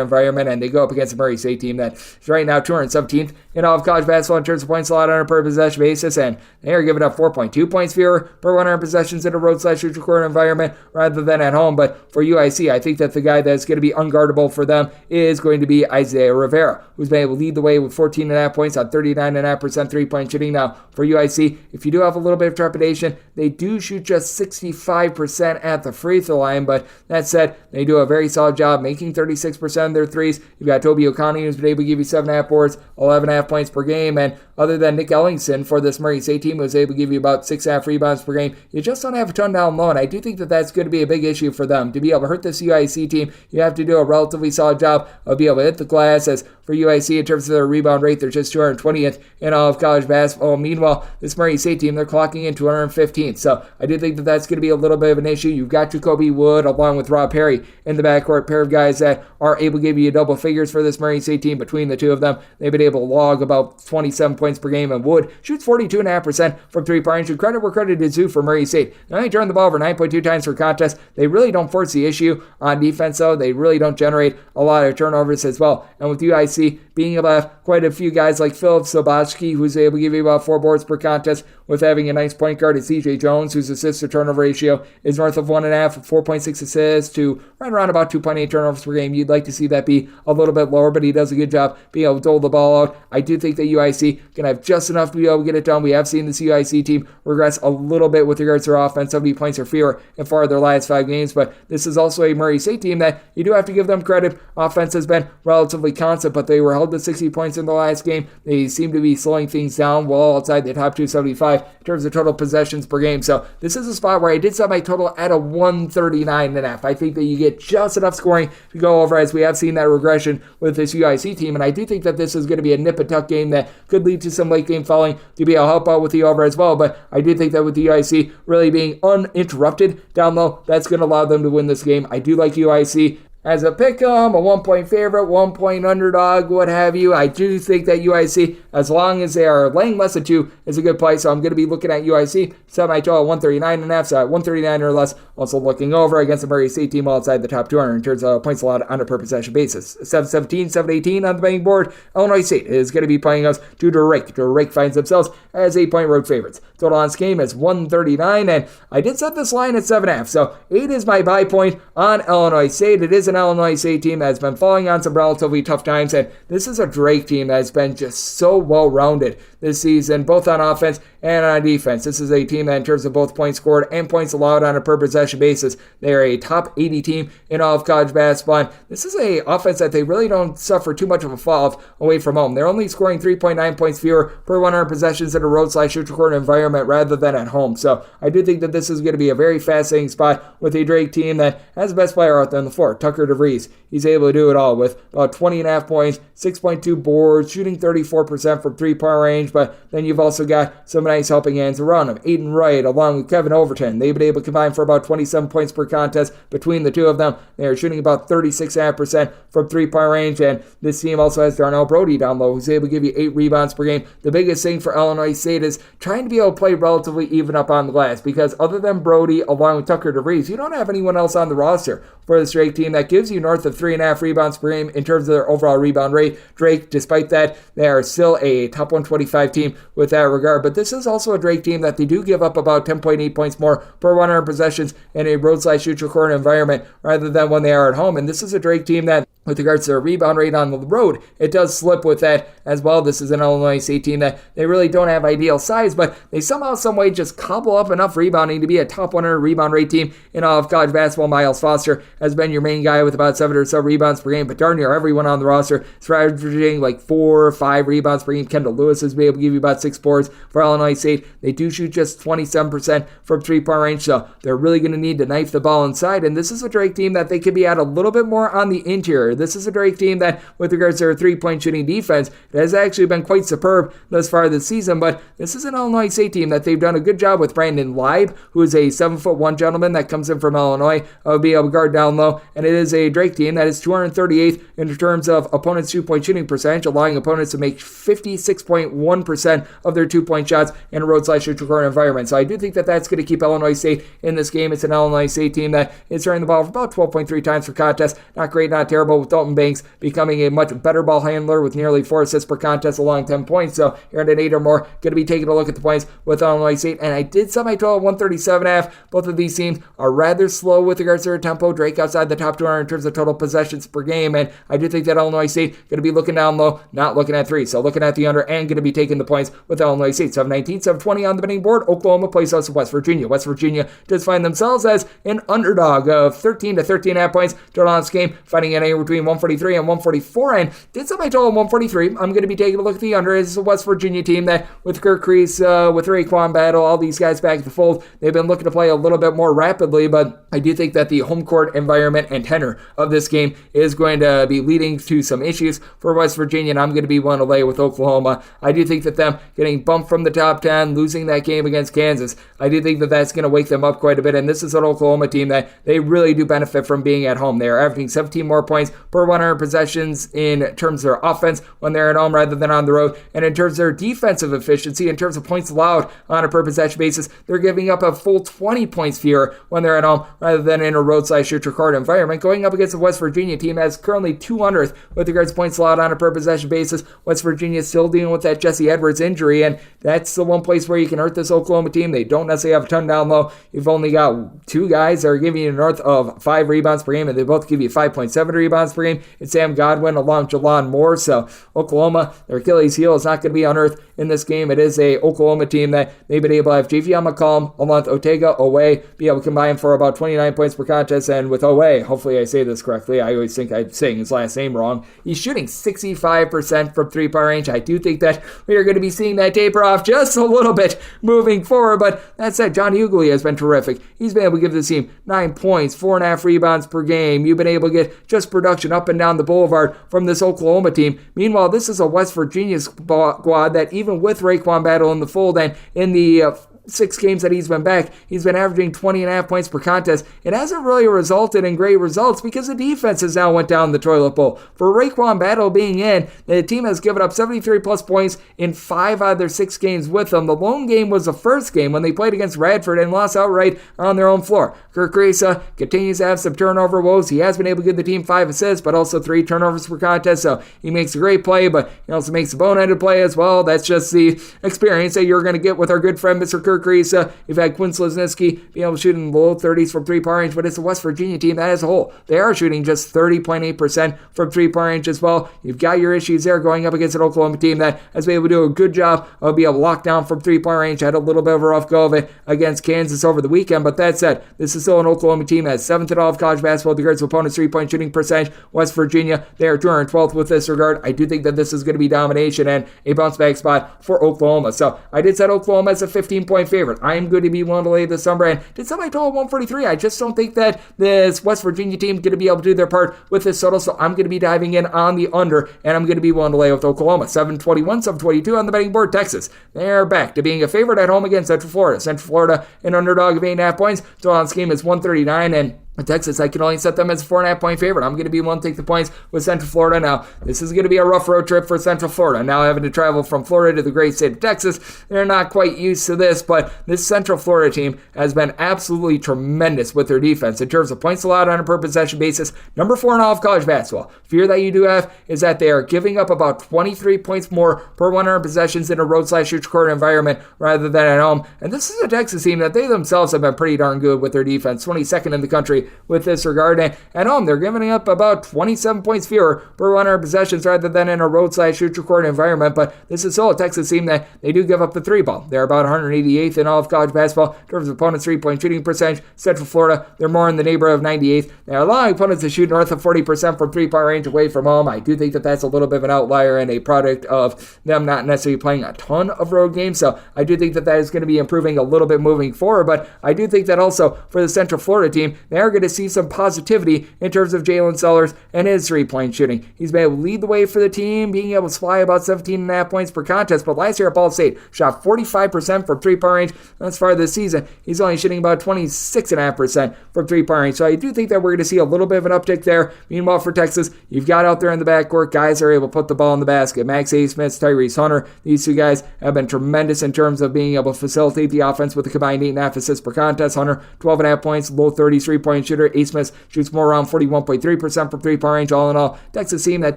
environment, and they go up against a Murray State team that is right now 217th in all of college basketball in terms of points allowed on a per possession basis, and they are giving up 4.2 points fewer per 100 possessions in a road/neutral court environment rather than at home. But for UIC, I think that the guy that's going to be unguardable for them is going to be Isaiah Rivera, who's been able to lead the way with 14.5 points on 39.5% three-point shooting. Now, for UIC, if you do have a little bit of trepidation, they do shoot just 65% at the free throw line, but that said, they do a very solid job making 36% of their threes. You've got Toby O'Connor, who's been able to give you 7.5 boards, 11.5 points per game, and other than Nick Ellingson for this Murray State team, who was able to give you about 6.5 rebounds per game, you just don't have a ton down low, and I do think that that's going to be a big issue for them. To be able to hurt this UIC team, you have to do a relatively solid job of being able to hit the glass. As for UIC, in terms of their rebound rate, they're just 220th in all of college basketball. Meanwhile, this Murray State team, they're clocking in 215th, so I do think that that's going to be a little bit of an issue. You've got Jacoby Wood along with Rob Perry in the backcourt, pair of guys that are able to give you double figures for this Murray State team. Between the two of them, they've been able to log about 27 points per game, and Wood shoots 42.5% from three-point range. Credit where credit is due for Murray State. They only turn the ball over 9.2 times per contest. They really don't force the issue on defense, though. They really don't generate a lot of turnovers as well. And with UIC being able to have quite a few guys like Philip Sobotsky, who's able to give you about 4 boards per contest, with having a nice point guard at CJ Jones, whose assist-to-turnover ratio is north of 1.5, 4.6 assists to right around about 2.8 turnovers per game. You'd like to see that be a little bit lower, but he does a good job being able to dole the ball out. I do think that UIC can have just enough to be able to get it done. We have seen this UIC team regress a little bit with regards to their offense, 70 points or fewer in 4 of their last 5 games, but this is also a Murray State team that you do have to give them credit. Offense has been relatively constant, but they were held to 60 points in the last game. They seem to be slowing things down well outside the top 275 in terms of total possessions per game. So this is a spot where I did set my total at a 139.5. I think that you get just enough scoring to go over, as we have seen that regression with this UIC team, and I do think that this is going to be a nip-and-tuck game that could lead to some late game fouling to be able to help out with the over as well. But I do think that with the UIC really being uninterrupted down low, that's going to allow them to win this game. I do like UIC as a pick'em, a 1-point favorite, 1-point underdog, what have you. I do think that UIC, as long as they are laying less than 2, is a good play. So I'm going to be looking at UIC, set my total at 139.5, so at 139 or less. Also looking over against the Murray State team outside the top 200 in terms of points allowed on a per possession basis. 7-17, 7-18 on the betting board. Illinois State is going to be playing us to Drake. Drake finds themselves as 8-point road favorites. Total on this game is 139, and I did set this line at 7.5, so 8 is my buy point on Illinois State. It is an Illinois State team that has been falling on some relatively tough times, and this is a Drake team that has been just so well-rounded this season, both on offense and on defense. This is a team that, in terms of both points scored and points allowed on a per possession basis, they are a top 80 team in all of college basketball. And this is a offense that they really don't suffer too much of a fall off away from home. They're only scoring 3.9 points fewer per 100 possessions in a road/neutral court environment rather than at home. So I do think that this is going to be a very fascinating spot with a Drake team that has the best player out there on the floor, Tucker DeVries. He's able to do it all with about 20.5 points, 6.2 boards, shooting 34% from three-point range, but then you've also got some nice helping hands around him. Aiden Wright along with Kevin Overton. They've been able to combine for about 27 points per contest between the two of them. They are shooting about 36.5% from three-point range, and this team also has Darnell Brody down low, who's able to give you 8 rebounds per game. The biggest thing for Illinois State is trying to be able to play relatively even up on the glass, because other than Brody along with Tucker DeVries, you don't have anyone else on the roster for this Drake team that gives you north of 3.5 rebounds per game in terms of their overall rebound rate. Drake, despite that, they are still a top 125 team with that regard, but this is also a Drake team that they do give up about 10.8 points more per 100 possessions in a road/neutral court environment rather than when they are at home. And this is a Drake team that, with regards to their rebound rate on the road, it does slip with that as well. This is an Illinois State team that they really don't have ideal size, but they somehow, some way just cobble up enough rebounding to be a top 100 rebound rate team in all of college basketball. Miles Foster has been your main guy with about 7 or so rebounds per game, but darn near everyone on the roster is averaging like 4 or 5 rebounds per game. Kendall Lewis has been able to give you about 6 boards for Illinois State. They do shoot just 27% from three-point range, so they're really going to need to knife the ball inside, and this is a Drake team that they could be at a little bit more on the interior. This is a Drake team that, with regards to their three-point shooting defense, it has actually been quite superb thus far this season, but this is an Illinois State team that they've done a good job with Brandon Leib, who is a 7'1" gentleman that comes in from Illinois, will be able to guard down low, and it is a Drake team that is 238th in terms of opponents' two-point shooting percentage, allowing opponents to make 56.1% of their two-point shots in a road/neutral court environment. So I do think that that's going to keep Illinois State in this game. It's an Illinois State team that is turning the ball for about 12.3 times per contest. Not great, not terrible with Dalton Banks becoming a much better ball handler with nearly 4 assists per contest along 10 points. So here at an 8 or more, going to be taking a look at the points with Illinois State. And I did set my total at 137.5. Both of these teams are rather slow with regards to their tempo. Drake outside the top 200 in terms of total possessions per game. And I do think that Illinois State going to be looking down low, not looking at 3. So looking at the under and going to be taking the points with Illinois State. 7-19, 7-20 on the betting board. Oklahoma plays host to West Virginia. West Virginia does find themselves as an underdog of 13 to 13.5 points total on this game, fighting anywhere between 143 and 144. And did set my total at 143. I'm going to be taking a look at the under. It's a West Virginia team that with Kirk Crease, with Raekwon Battle, all these guys back at the fold, they've been looking to play a little bit more rapidly, but I do think that the home court environment and tenor of this game is going to be leading to some issues for West Virginia, and I'm going to be one to lay with Oklahoma. I do think that them getting bumped from the top 10, losing that game against Kansas, I do think that that's going to wake them up quite a bit, and this is an Oklahoma team that they really do benefit from being at home. They are averaging 17 more points per 100 possessions in terms of their offense when they're at home rather than on the road, and in terms of their defensive efficiency, in terms of points allowed on a per possession basis, they're giving up a full 20 points fewer when they're at home rather than in a road/neutral court environment. Going up against the West Virginia team as currently 200th with regards to points allowed on a per possession basis. West Virginia is still dealing with that Jesse Edwards injury, and that's the one place where you can hurt this Oklahoma team. They don't necessarily have a ton down low. You've only got 2 guys that are giving you north of 5 rebounds per game, and they both give you 5.7 rebounds per game. It's Sam Godwin along Jalon Moore. So Oklahoma, their Achilles heel is not going to be unearthed in this game. It is a Oklahoma team that they've been able to have Javion McCollum along with Otega Owe be able to combine for about 29 points per contest. And with Owe, hopefully I say this correctly, I always think I'm saying his last name wrong, he's shooting 65% from 3-point range. I do think that we are going to be seeing that taper off just a little bit moving forward, but that said, John Hughley has been terrific. He's been able to give this team 9 points, 4.5 rebounds per game. You've been able to get just production up and down the boulevard from this Oklahoma team. Meanwhile, this is a West Virginia squad that even with Raekwon Battle in the fold and in the 6 games that he's been back, he's been averaging 20.5 points per contest. It hasn't really resulted in great results because the defense has now went down the toilet bowl. For Raekwon Battle being in, the team has given up 73 plus points in 5 out of their 6 games with them. The lone game was the first game when they played against Radford and lost outright on their own floor. Kirk Reza continues to have some turnover woes. He has been able to give the team 5 assists, but also 3 turnovers per contest, so he makes a great play, but he also makes a boneheaded play as well. That's just the experience that you're going to get with our good friend Mr. Kirk Reza. You've had Quinn Slesniski be able to shoot in the low 30s from 3-point range, but it's a West Virginia team that as a whole, they are shooting just 30.8% from 3-point range as well. You've got your issues there going up against an Oklahoma team that has been able to do a good job of being able to lock down from 3-point range. Had a little bit of a rough go of it against Kansas over the weekend, but that said, this is still an Oklahoma team that is 7th in all of college basketball with regards to opponents' 3-point shooting percentage. West Virginia, they are 212th with this regard. I do think that this is going to be domination and a bounce back spot for Oklahoma. So I did set Oklahoma as a 15-point favorite. I am going to be willing to lay this number, and did somebody total 143. I just don't think that this West Virginia team is going to be able to do their part with this total, so I'm going to be diving in on the under, and I'm going to be willing to lay with Oklahoma. 721, 722 on the betting board. Texas, they're back to being a favorite at home against Central Florida. Central Florida, an underdog of 8.5 points. Total on this game is 139, and Texas, I can only set them as a 4.5-point favorite. I'm going to be willing to take the points with Central Florida. Now, this is going to be a rough road trip for Central Florida. Now having to travel from Florida to the great state of Texas, they're not quite used to this, but this Central Florida team has been absolutely tremendous with their defense in terms of points allowed on a per possession basis. Number 4 in all of college basketball. Fear that you do have is that they are giving up about 23 points more per 100 possessions in a road/neutral court environment rather than at home. And this is a Texas team that they themselves have been pretty darn good with their defense. 22nd in the country with this regard. And at home, they're giving up about 27 points fewer per 100 possessions rather than in a road/neutral court environment. But this is still a Texas team that they do give up the 3 ball. They're about 188th in all of college basketball in terms of opponents' 3-point shooting percentage. Central Florida, they're more in the neighborhood of 98th. They're allowing opponents to shoot north of 40% from 3-point range away from home. I do think that that's a little bit of an outlier and a product of them not necessarily playing a ton of road games. So I do think that that is going to be improving a little bit moving forward. But I do think that also for the Central Florida team, they are going to see some positivity in terms of Jalen Sellers and his 3-point shooting. He's been able to lead the way for the team, being able to supply about 17.5 points per contest, but last year at Ball State, shot 45% from 3-point range. Thus far this season, he's only shooting about 26.5% from 3-point range. So I do think that we're going to see a little bit of an uptick there. Meanwhile, for Texas, you've got out there in the backcourt, guys are able to put the ball in the basket. Max A. Smith, Tyrese Hunter, these 2 guys have been tremendous in terms of being able to facilitate the offense with a combined 8.5 assists per contest. Hunter, 12.5 points, low 30s 3-point 3-point shooter. Ace Smith shoots more around 41.3% from 3-point range. All in all, Texas team that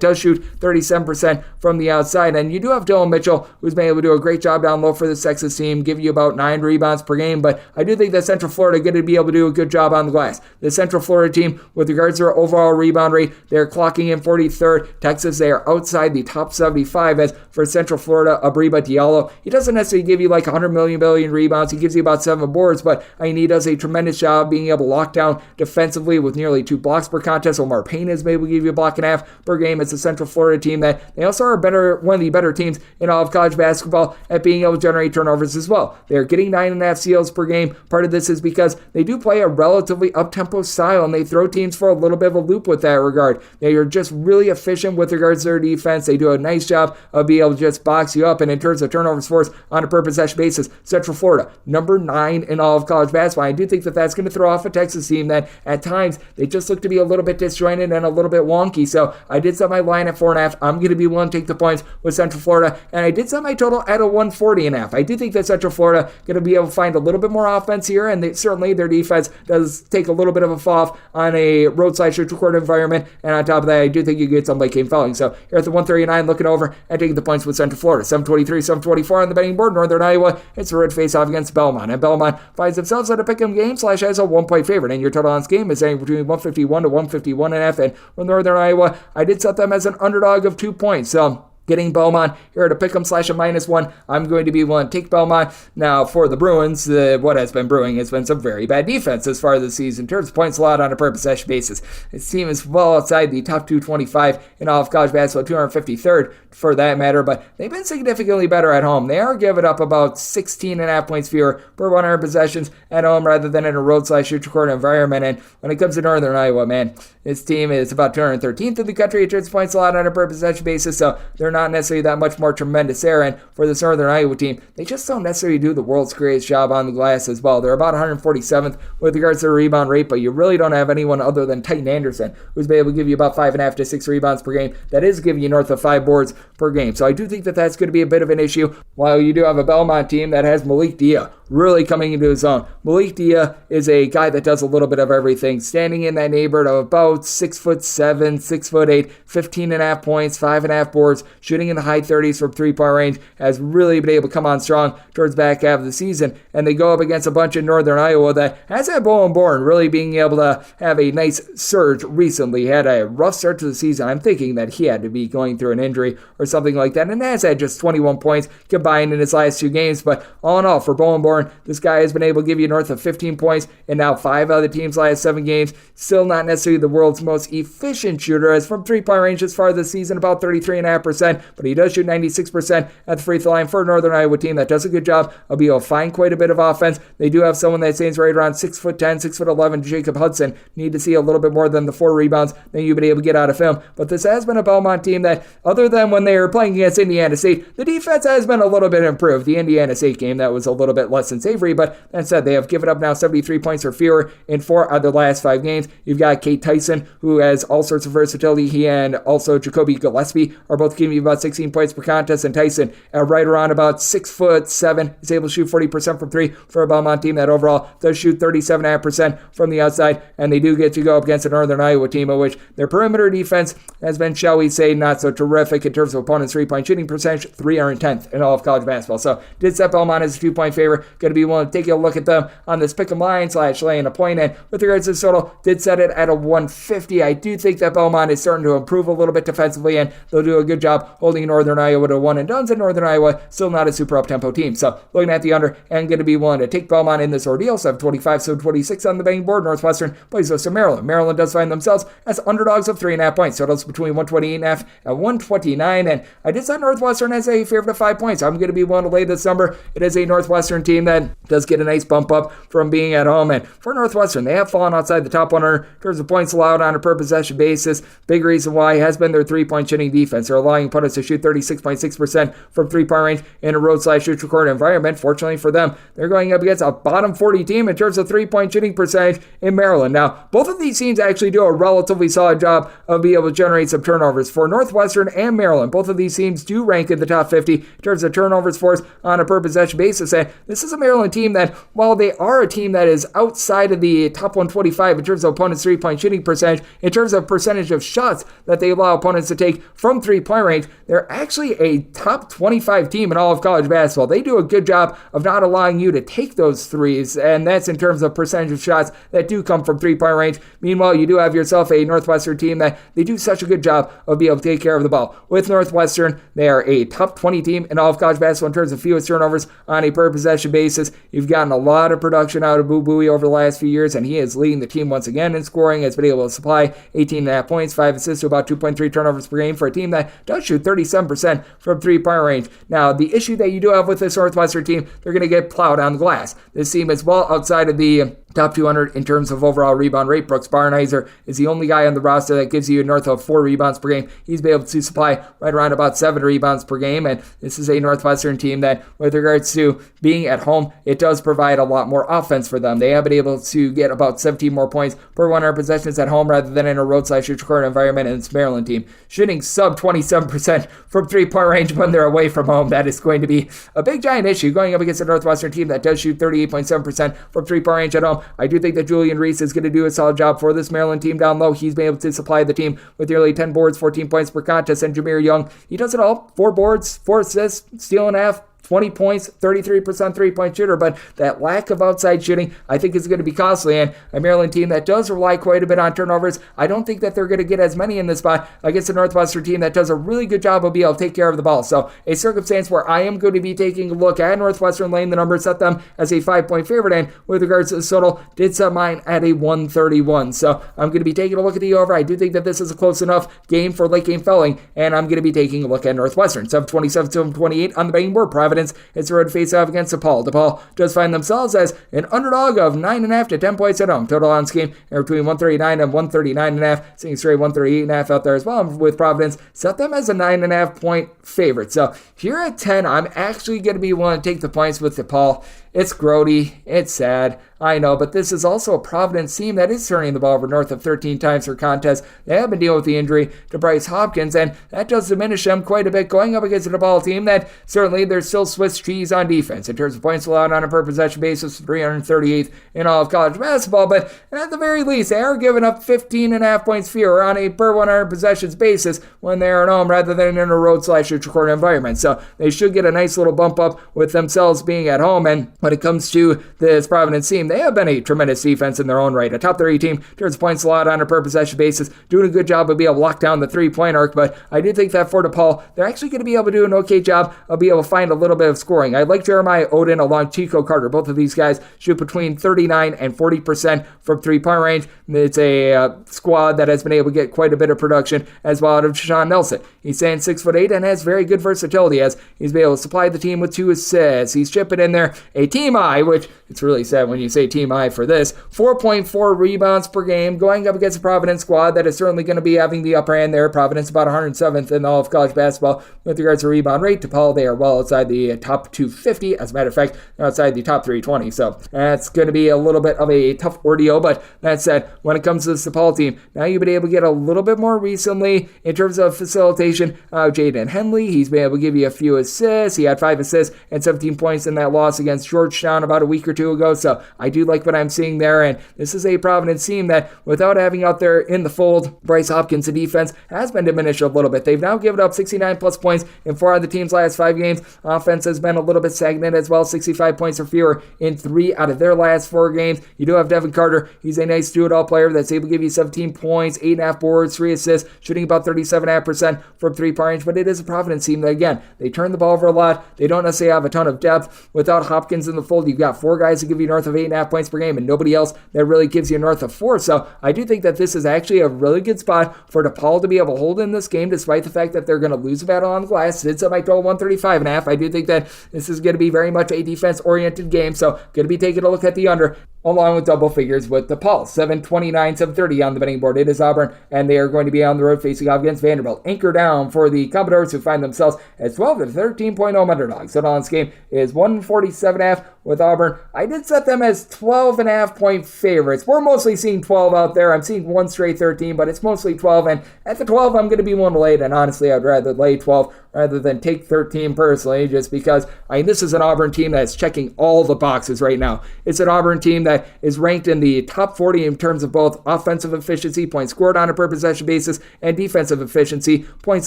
does shoot 37% from the outside. And you do have Dylan Mitchell, who's been able to do a great job down low for this Texas team, give you about 9 rebounds per game. But I do think that Central Florida going to be able to do a good job on the glass. The Central Florida team, with regards to their overall rebound rate, they're clocking in 43rd. Texas, they are outside the top 75. As for Central Florida, Abriba Diallo, he doesn't necessarily give you like 100 billion rebounds. He gives you about 7 boards, but he does a tremendous job being able to lock down defensively with nearly 2 blocks per contest. Omar Payne is able to give you a block and a half per game. It's a Central Florida team that they also are one of the better teams in all of college basketball at being able to generate turnovers as well. They're getting 9.5 steals per game. Part of this is because they do play a relatively up-tempo style, and they throw teams for a little bit of a loop with that regard. They are just really efficient with regards to their defense. They do a nice job of being able to just box you up, and in terms of turnovers forced on a per possession basis, Central Florida, number 9 in all of college basketball. I do think that that's going to throw off a Texas team that at times they just look to be a little bit disjointed and a little bit wonky. So I did set my line at 4.5. I'm going to be willing to take the points with Central Florida, and I did set my total at a 140.5. I do think that Central Florida going to be able to find a little bit more offense here, and certainly their defense does take a little bit of a fall off on a roadside neutral court environment. And on top of that, I do think you get something like Kane Felling. So here at the 139, looking over and taking the points with Central Florida. 723, 724 on the betting board. Northern Iowa, it's a Rhode face-off against Belmont, and Belmont finds themselves at a pick'em game / as a 1-point favorite, and your total on this game is anywhere between 151 to 151.5. And with Northern Iowa, I did set them as an underdog of 2 points. So getting Belmont here at a pick'em / a -1. I'm going to be willing to take Belmont. Now, for the Bruins, what has been brewing has been some very bad defense as far as the season. In terms of points allowed on a per possession basis, this team is well outside the top 225 in all of college basketball, 253rd for that matter, but they've been significantly better at home. They are giving up about 16.5 points fewer per 100 possessions at home rather than in a road / neutral court environment. And when it comes to Northern Iowa, man, this team is about 213th in the country in terms of points allowed on a per possession basis, so they're not necessarily that much more tremendous there. And for this Northern Iowa team, they just don't necessarily do the world's greatest job on the glass as well. They're about 147th with regards to the rebound rate, but you really don't have anyone other than Titan Anderson who's been able to give you about 5.5 to 6 rebounds per game. That is giving you north of 5 boards per game. So I do think that that's going to be a bit of an issue, while you do have a Belmont team that has Malik Dia really coming into his own. Malik Dia is a guy that does a little bit of everything, standing in that neighborhood of about 6'7", 6'8", 15.5 points, 5.5 boards, shooting in the high 30s from 3-point range, has really been able to come on strong towards the back half of the season. And they go up against a bunch in Northern Iowa that has had Bowen Bourne really being able to have a nice surge recently. He had a rough start to the season. I'm thinking that he had to be going through an injury or something like that, and has had just 21 points combined in his last 2 games. But all in all, for Bowen Bourne, this guy has been able to give you north of 15 points in now 5 out of the team's last 7 games. Still not necessarily the world's most efficient shooter, as from 3-point range as far as this season, about 33.5%, but he does shoot 96% at the free throw line for a Northern Iowa team that does a good job of being able to find quite a bit of offense. They do have someone that stands right around 6'10", 6'11", Jacob Hudson. Need to see a little bit more than the 4 rebounds that you've been able to get out of him. But this has been a Belmont team that, other than when they were playing against Indiana State, the defense has been a little bit improved. The Indiana State game, that was a little bit less than savory, but that said, they have given up now 73 points or fewer in 4 out of their last 5 games. You've got Kate Tyson, who has all sorts of versatility. He and also Jacoby Gillespie are both giving you about 16 points per contest, and Tyson right around about 6'7", is able to shoot 40% from 3 for a Belmont team that overall does shoot 37.5% from the outside, and they do get to go up against a Northern Iowa team in which their perimeter defense has been, shall we say, not so terrific in terms of opponents' 3-point shooting percentage. 310th in all of college basketball. So did set Belmont as a 2-point favorite. Going to be willing to take a look at them on this pick 'em line / laying a point. And with regards to the total, did set it at a 150. I do think that Belmont is starting to improve a little bit defensively, and they'll do a good job holding Northern Iowa to 1 and dones, and Northern Iowa still not a super up-tempo team. So looking at the under, and going to be willing to take Belmont in this ordeal. 725, 726 on the betting board. Northwestern plays Western Maryland. Maryland does find themselves as underdogs of 3.5 points. Totals between 128.5 and 129, and I did set Northwestern as a favorite of 5 points. I'm going to be willing to lay this number. It is a Northwestern team that does get a nice bump up from being at home, and for Northwestern, they have fallen outside the top 100 in terms of points allowed on a per possession basis. Big reason why has been their 3-point shooting defense. They're allowing opponents to shoot 36.6% from three-point range in a road/neutral-court environment. Fortunately for them, they're going up against a bottom 40 team in terms of three-point shooting percentage in Maryland. Now, both of these teams actually do a relatively solid job of being able to generate some turnovers. For Northwestern and Maryland, both of these teams do rank in the top 50 in terms of turnovers forced on a per-possession basis. And this is a Maryland team that, while they are a team that is outside of the top 125 in terms of opponents' three-point shooting percentage, in terms of percentage of shots that they allow opponents to take from three-point range, they're actually a top 25 team in all of college basketball. They do a good job of not allowing you to take those threes, and that's in terms of percentage of shots that do come from three-point range. Meanwhile, you do have yourself a Northwestern team that they do such a good job of being able to take care of the ball. With Northwestern, they are a top 20 team in all of college basketball in terms of fewest turnovers on a per-possession basis. You've gotten a lot of production out of Bowie over the last few years, and he is leading the team once again in scoring. Has been able to supply 18.5 points, 5 assists to about 2.3 turnovers per game for a team that does shoot 37% from three-point range. Now, the issue that you do have with this Northwestern team, they're going to get plowed on the glass. This team is well outside of the top 200 in terms of overall rebound rate. Brooks Barnhizer is the only guy on the roster that gives you north of 4 rebounds per game. He's been able to supply right around about 7 rebounds per game, and this is a Northwestern team that, with regards to being at home, it does provide a lot more offense for them. They have been able to get about 17 more points per 100 possessions at home rather than in a road/neutral-court environment, and this Maryland team shooting sub 27% from three-point range when they're away from home. That is going to be a big giant issue going up against a Northwestern team that does shoot 38.7% from three-point range at home. I do think that Julian Reese is going to do a solid job for this Maryland team down low. He's been able to supply the team with nearly 10 boards, 14 points per contest, and Jameer Young, he does it all. 4 boards, 4 assists, steal and a half, 20 points, 33% three-point shooter, but that lack of outside shooting, I think, is going to be costly, and a Maryland team that does rely quite a bit on turnovers, I don't think that they're going to get as many in this spot against a Northwestern team that does a really good job of being able to take care of the ball. So a circumstance where I am going to be taking a look at Northwestern, laying the number, set them as a 5-point favorite, and with regards to the total, did set mine at a 131. So I'm going to be taking a look at the over. I do think that this is a close enough game for late game felling, and I'm going to be taking a look at Northwestern. 727, 728 on the betting board. Providence, it's a road face-off against DePaul. DePaul does find themselves as an underdog of 9.5 to 10 points at home. Total on this game between 139 and 139.5. Seeing straight 138.5 out there as well. With Providence, set them as a 9.5 point favorite. So here at 10, I'm actually going to be willing to take the points with DePaul. It's grody. It's sad. I know, but this is also a Providence team that is turning the ball over north of 13 times per contest. They have been dealing with the injury to Bryce Hopkins, and that does diminish them quite a bit going up against a DePaul team that certainly they're still Swiss cheese on defense in terms of points allowed on a per possession basis, 338th in all of college basketball, but at the very least, they are giving up 15.5 points fewer on a per 100 possessions basis when they're at home rather than in a road/neutral-court environment. So they should get a nice little bump up with themselves being at home, and when it comes to this Providence team, they have been a tremendous defense in their own right. A top 30 team in terms of points allowed on a per possession basis, doing a good job of being able to lock down the three-point arc, but I do think that for DePaul, they're actually going to be able to do an okay job of being able to find a little bit of scoring. I like Jeremiah Odin along Chico Carter. Both of these guys shoot between 39 and 40% from three-point range. It's a squad that has been able to get quite a bit of production as well out of Sean Nelson. He's standing 6'8" and has very good versatility as he's been able to supply the team with 2 assists. He's chipping in there a team high, which it's really sad when you say team high for this, 4.4 rebounds per game going up against a Providence squad that is certainly going to be having the upper hand there. Providence about 107th in all of college basketball with regards to rebound rate. DePaul, they are well outside the top 250. As a matter of fact, they're outside the top 320. So that's going to be a little bit of a tough ordeal. But that said, when it comes to this DePaul team, now you've been able to get a little bit more recently in terms of facilitation. Jaden Henley, he's been able to give you a few assists. He had 5 assists and 17 points in that loss against Georgetown about a week or two ago. So I do like what I'm seeing there. And this is a Providence team that, without having out there in the fold Bryce Hopkins, the defense has been diminished a little bit. They've now given up 69 plus points in 4 of the team's last 5 games. Offense has been a little bit stagnant as well, 65 points or fewer in 3 out of their last 4 games. You do have Devin Carter. He's a nice do-it-all player that's able to give you 17 points, 8.5 boards, 3 assists, shooting about 37.5% from three-point range. But it is a Providence team that, again, they turn the ball over a lot. They don't necessarily have a ton of depth. Without Hopkins in the fold, you've got 4 guys that give you north of 8.5 points per game and nobody else that really gives you north of 4. So I do think that this is actually a really good spot for DePaul to be able to hold in this game despite the fact that they're going to lose a battle on the glass. It's at my total 135.5. I do think that this is going to be very much a defense-oriented game, so going to be taking a look at the under. along with double figures with the Pulse. 7:29, 7:30 on the betting board. It is Auburn, and they are going to be on the road facing off against Vanderbilt. Anchor down for the Commodores, who find themselves as 12 to 13-point home underdogs. Total on this game is 147.5 with Auburn. I did set them as 12.5-point favorites. We're mostly seeing 12 out there. I'm seeing one straight 13, but it's mostly 12, and at the 12, I'm going to be willing to lay it, and honestly, I'd rather lay 12 rather than take 13 personally, just because this is an Auburn team that's checking all the boxes right now. It's an Auburn team that is ranked in the top 40 in terms of both offensive efficiency, points scored on a per possession basis, and defensive efficiency, points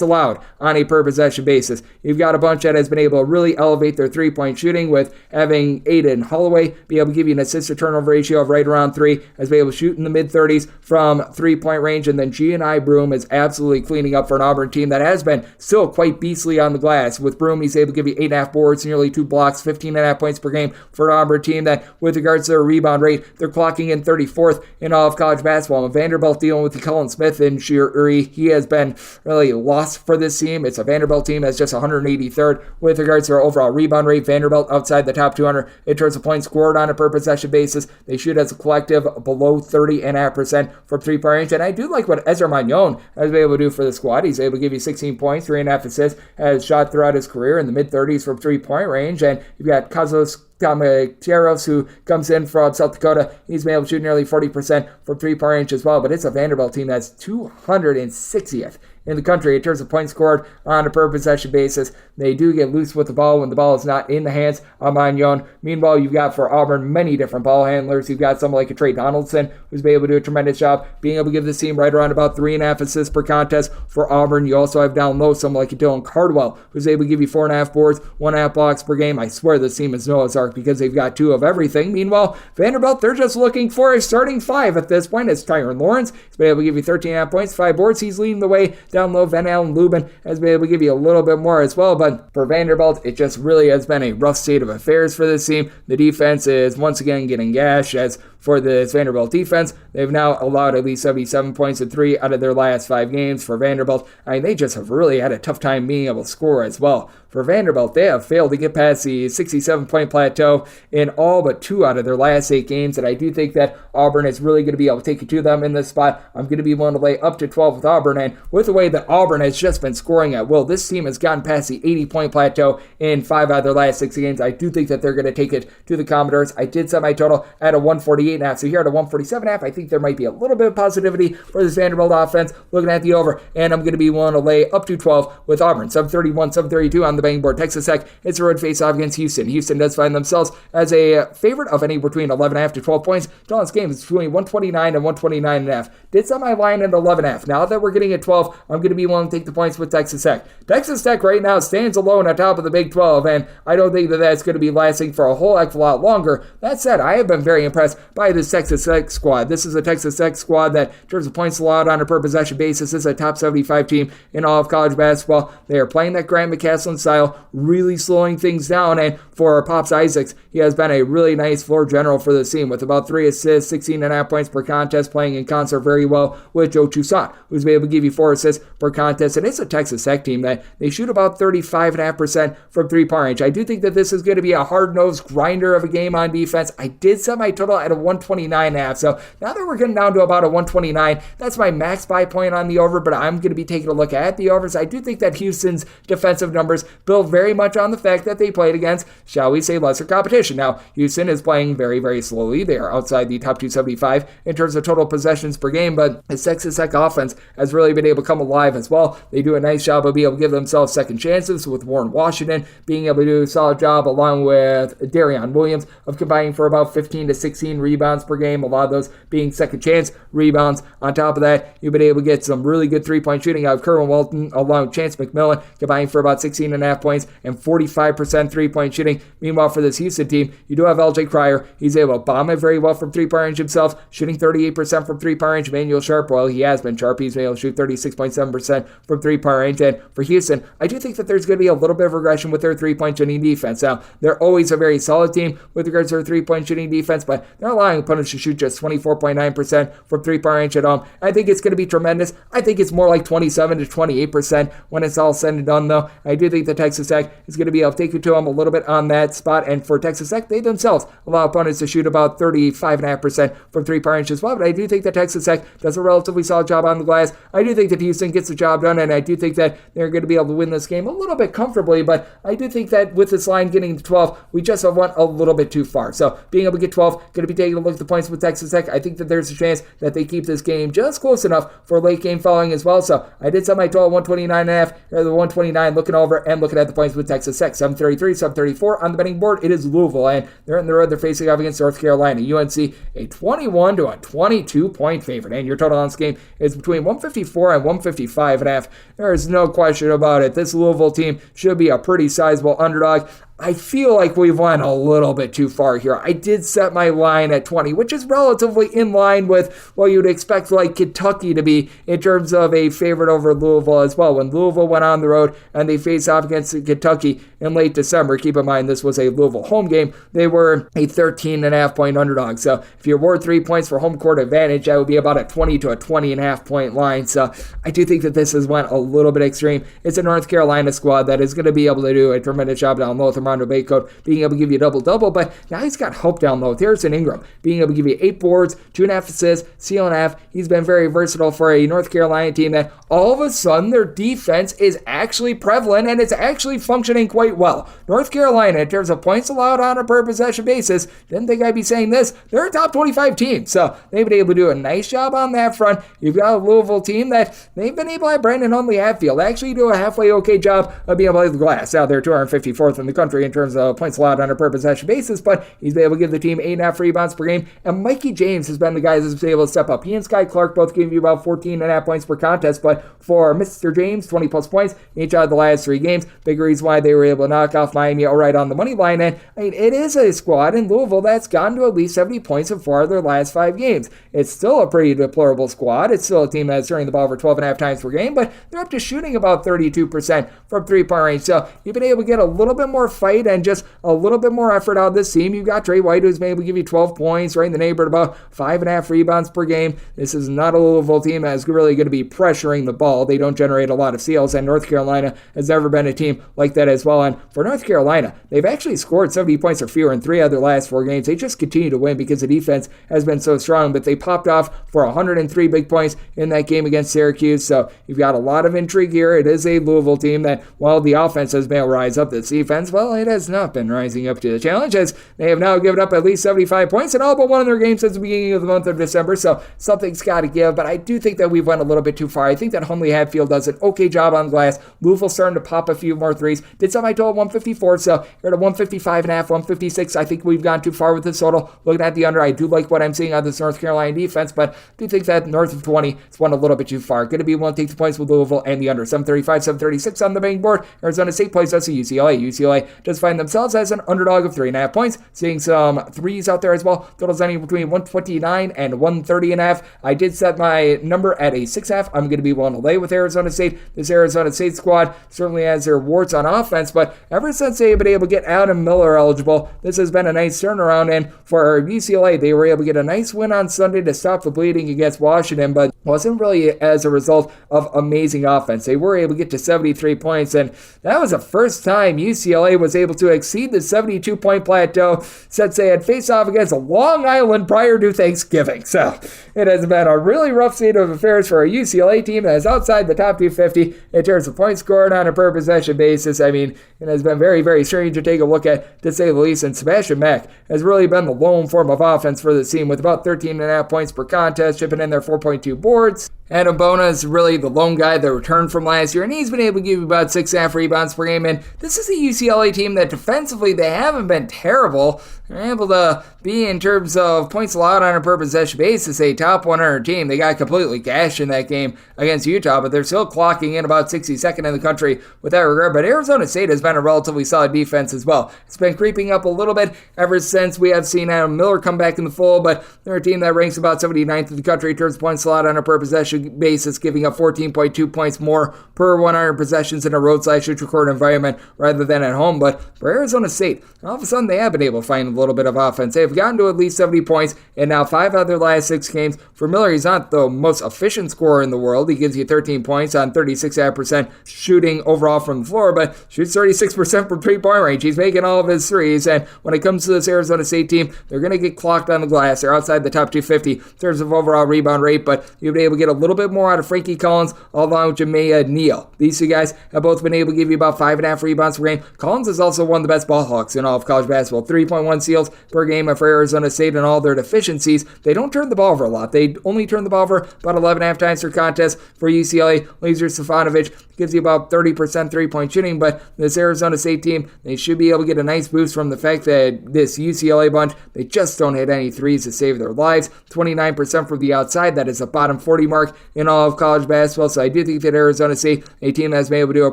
allowed on a per possession basis. You've got a bunch that has been able to really elevate their three-point shooting, with having Aiden Holloway be able to give you an assist to turnover ratio of right around 3, has been able to shoot in the mid-30s from three-point range, and then G&I Broom is absolutely cleaning up for an Auburn team that has been still quite beastly on the glass. With Broom, he's able to give you 8.5 boards, nearly 2 blocks, 15.5 points per game for an Auburn team that, with regards to their rebound rate, they're clocking in 34th in all of college basketball. And Vanderbilt dealing with the Cullen Smith injury, he has been really lost for this team. It's a Vanderbilt team that's just 183rd with regards to their overall rebound rate. Vanderbilt outside the top 200 in terms of points scored on a per possession basis. They shoot as a collective below 30.5% from three-point range. And I do like what Ezra Magnon has been able to do for the squad. He's able to give you 16 points, 3.5 assists, has shot throughout his career in the mid-30s from three-point range. And you've got Kazos Kamacheros, who comes in from South Dakota. He's been able to shoot nearly 40% from three-point range as well, but it's a Vanderbilt team that's 260th in the country in terms of points scored on a per possession basis. They do get loose with the ball when the ball is not in the hands of Magnon. Meanwhile, you've got for Auburn many different ball handlers. You've got someone like a Trey Donaldson, who's been able to do a tremendous job being able to give this team right around about 3.5 assists per contest for Auburn. You also have down low someone like a Dylan Cardwell, who's able to give you 4.5 boards, 1.5 blocks per game. I swear this team is Noah's Ark because they've got 2 of everything. Meanwhile, Vanderbilt, they're just looking for a starting 5 at this point. It's Tyron Lawrence. He's been able to give you 13.5 points, 5 boards. He's leading the way down low. Van Allen Lubin has been able to give you a little bit more as well, but for Vanderbilt, it just really has been a rough state of affairs for this team. The defense is once again getting gashed. As for this Vanderbilt defense, they've now allowed at least 77 points in 3 out of their last 5 games. For Vanderbilt, they just have really had a tough time being able to score as well. For Vanderbilt, they have failed to get past the 67-point plateau in all but 2 out of their last 8 games, and I do think that Auburn is really going to be able to take it to them in this spot. I'm going to be willing to lay up to 12 with Auburn, and with the way that Auburn has just been scoring at will, this team has gotten past the 80-point plateau in 5 out of their last 6 games. I do think that they're going to take it to the Commodores. I did set my total at a 148.5, so here at a 147.5, I think there might be a little bit of positivity for this Vanderbilt offense looking at the over, and I'm going to be willing to lay up to 12 with Auburn. 731, 732 on the betting board. Texas Tech, it's a road face-off against Houston. Houston does find themselves as a favorite of any between 11.5 to 12 points. Total game is between 129 and 129.5. Did set my line at 11.5. Now that we're getting at 12, I'm going to be willing to take the points with Texas Tech. Texas Tech right now stands alone at top of the Big 12, and I don't think that that's going to be lasting for a whole heck of a lot longer. That said, I have been very impressed by this Texas Tech squad. This is a Texas Tech squad that, in terms of points allowed on a per possession basis, is a top 75 team in all of college basketball. They are playing that Grant McCasland style, really slowing things down, and for Pops Isaacs, he has been a really nice floor general for this team with about 3 assists, 16.5 points per contest, playing in concert very well with Joe Toussaint, who's been able to give you 4 assists per contest, and it's a Texas Tech team that they shoot about 35.5% from three-point range. I do think that this is going to be a hard-nosed grinder of a game on defense. I did set my total at a 129.5, so now that we're getting down to about a 129, that's my max buy point on the over, but I'm going to be taking a look at the overs. I do think that Houston's defensive numbers build very much on the fact that they played against, shall we say, lesser competition. Now, Houston is playing very, very slowly. They are outside the top 275 in terms of total possessions per game, but the Texas Tech offense has really been able to come alive as well. They do a nice job of being able to give themselves second chances, with Warren Washington being able to do a solid job along with Darion Williams of combining for about 15 to 16 rebounds per game, a lot of those being second chance rebounds. On top of that, you've been able to get some really good three-point shooting out of Kerwin Walton along with Chance McMillan, combining for about 16.5 points and 45% three-point shooting. Meanwhile, for this Houston team, you do have LJ Cryer. He's able to bomb it very well from three-point range himself, shooting 38% from three-point range. Emmanuel Sharp, well, he has been sharp. He's been able to shoot 36.7% from three-point range. And for Houston, I do think that there's going to be a little bit of regression with their three-point shooting defense. Now, they're always a very solid team with regards to their three-point shooting defense, but there are a allowing opponents to shoot just 24.9% from three-point range at home. I think it's going to be tremendous. I think it's more like 27 to 28% when it's all said and done, though. I do think that Texas Tech is going to be able to take it to them a little bit on that spot. And for Texas Tech, they themselves allow opponents to shoot about 35.5% from three-point range as well. But I do think that Texas Tech does a relatively solid job on the glass. I do think that Houston gets the job done, and I do think that they're going to be able to win this game a little bit comfortably. But I do think that with this line getting to 12, we just have went a little bit too far. So being able to get 12, going to be taking a look at the points with Texas Tech. I think that there's a chance that they keep this game just close enough for late game following as well. So I did set my total 129.5, or the 129, looking over and looking at the points with Texas Tech. 733, 734 on the betting board. It is Louisville, and they're in the road. They're facing off against North Carolina. UNC, a 21 to a 22-point favorite, and your total on this game is between 154 and 155.5. There is no question about it. This Louisville team should be a pretty sizable underdog. I feel like we've went a little bit too far here. I did set my line at 20, which is relatively in line with what you'd expect like Kentucky to be in terms of a favorite over Louisville as well. When Louisville went on the road and they faced off against Kentucky in late December, keep in mind this was a Louisville home game, they were a 13.5-point underdog. So if you award 3 points for home court advantage, that would be about a 20 to a 20.5-point line. So I do think that this has went a little bit extreme. It's a North Carolina squad that is going to be able to do a tremendous job down low. Armando Bacot being able to give you a double-double, but now he's got help down low with Harrison Ingram being able to give you 8 boards, 2.5 assists, steal and a half. He's been very versatile for a North Carolina team that all of a sudden their defense is actually prevalent and it's actually functioning quite well. North Carolina, in terms of points allowed on a per possession basis, didn't think I'd be saying this, they're a top 25 team, so they've been able to do a nice job on that front. You've got a Louisville team that they've been able to have Brandon Hundley Hatfield actually do a halfway okay job of being able to play the glass. Now they're 254th in the country in terms of points allowed on a per possession basis, but he's been able to give the team 8.5 rebounds per game, and Mikey James has been the guy that's been able to step up. He and Sky Clark both gave you about 14.5 points per contest, but for Mr. James, 20 plus points each out of the last 3 games. Big reason why they were able to knock off Miami outright on the money line, and it is a squad in Louisville that's gotten to at least 70 points in 4 of their last 5 games. It's still a pretty deplorable squad. It's still a team that's turning the ball over 12.5 times per game, but they're up to shooting about 32% from 3-point range. So you've been able to get a little bit more fight and just a little bit more effort out of this team. You've got Trey White, who's been able to give you 12 points, right in the neighborhood about 5.5 rebounds per game. This is not a Louisville team that's really going to be pressuring the ball. They don't generate a lot of steals, and North Carolina has never been a team like that as well. And for North Carolina, they've actually scored 70 points or fewer in 3 of their last 4 games. They just continue to win because the defense has been so strong, but they popped off for 103 big points in that game against Syracuse. So you've got a lot of intrigue here. It is a Louisville team that, while the offense has been able to rise up, this defense, well, it has not been rising up to the challenge, as they have now given up at least 75 points in all but one of their games since the beginning of the month of December. So something's got to give, but I do think that we've went a little bit too far. I think that Hundley Hatfield does an okay job on glass. Louisville starting to pop a few more threes. Did some I told 154, so you're at a 155.5, 156. I think we've gone too far with this total. Looking at the under, I do like what I'm seeing on this North Carolina defense, but I do think that north of 20, it's went a little bit too far. Going to be willing to take the points with Louisville and the under. 735, 736 on the betting board. Arizona State plays us at UCLA. UCLA does find themselves as an underdog of 3.5 points. Seeing some threes out there as well. Totals ending between 129 and 130.5. I did set my number at a 6.5. I'm going to be willing to lay with Arizona State. This Arizona State squad certainly has their warts on offense, but ever since they've been able to get Adam Miller eligible, this has been a nice turnaround. And for UCLA, they were able to get a nice win on Sunday to stop the bleeding against Washington, but wasn't really as a result of amazing offense. They were able to get to 73 points, and that was the first time UCLA was able to exceed the 72-point plateau since they had faced off against Long Island prior to Thanksgiving. So it has been a really rough state of affairs for a UCLA team that is outside the top 250 in terms of points scored on a per possession basis. I mean, it has been very, very strange to take a look at, to say the least, and Sebastian Mack has really been the lone form of offense for the team with about 13.5 points per contest, chipping in their 4.2 boards. Adam Bona is really the lone guy that returned from last year, and he's been able to give you about 6.5 rebounds per game. And this is a UCLA team that defensively, they haven't been terrible. They're able to be, in terms of points allowed on a per possession basis, a top 100 team. They got completely gashed in that game against Utah, but they're still clocking in about 62nd in the country with that regard. But Arizona State has been a relatively solid defense as well. It's been creeping up a little bit ever since we have seen Adam Miller come back in the fold, but they're a team that ranks about 79th in the country in terms of points allowed on a per possession possession basis, giving up 14.2 points more per 100 possessions in a road/neutral court environment rather than at home. But for Arizona State, all of a sudden they have been able to find a little bit of offense. They've gotten to at least 70 points in now 5 out of their last 6 games. For Miller, he's not the most efficient scorer in the world. He gives you 13 points on 36% shooting overall from the floor, but shoots 36% from three-point range. He's making all of his threes, and when it comes to this Arizona State team, they're going to get clocked on the glass. They're outside the top 250 in terms of overall rebound rate, but you'll be able to get a little bit more out of Frankie Collins along with Jamea Neal. These two guys have both been able to give you about 5.5 rebounds per game. Collins is also one of the best ball hawks in all of college basketball. 3.1 steals per game for Arizona State, and all their deficiencies, they don't turn the ball over a lot. They only turn the ball over about 11.5 times per contest. For UCLA, Laser Stefanovic gives you about 30% three-point shooting, but this Arizona State team, they should be able to get a nice boost from the fact that this UCLA bunch, they just don't hit any threes to save their lives. 29% from the outside. That is a bottom 40 mark in all of college basketball, so I do think that Arizona State, a team that's been able to do a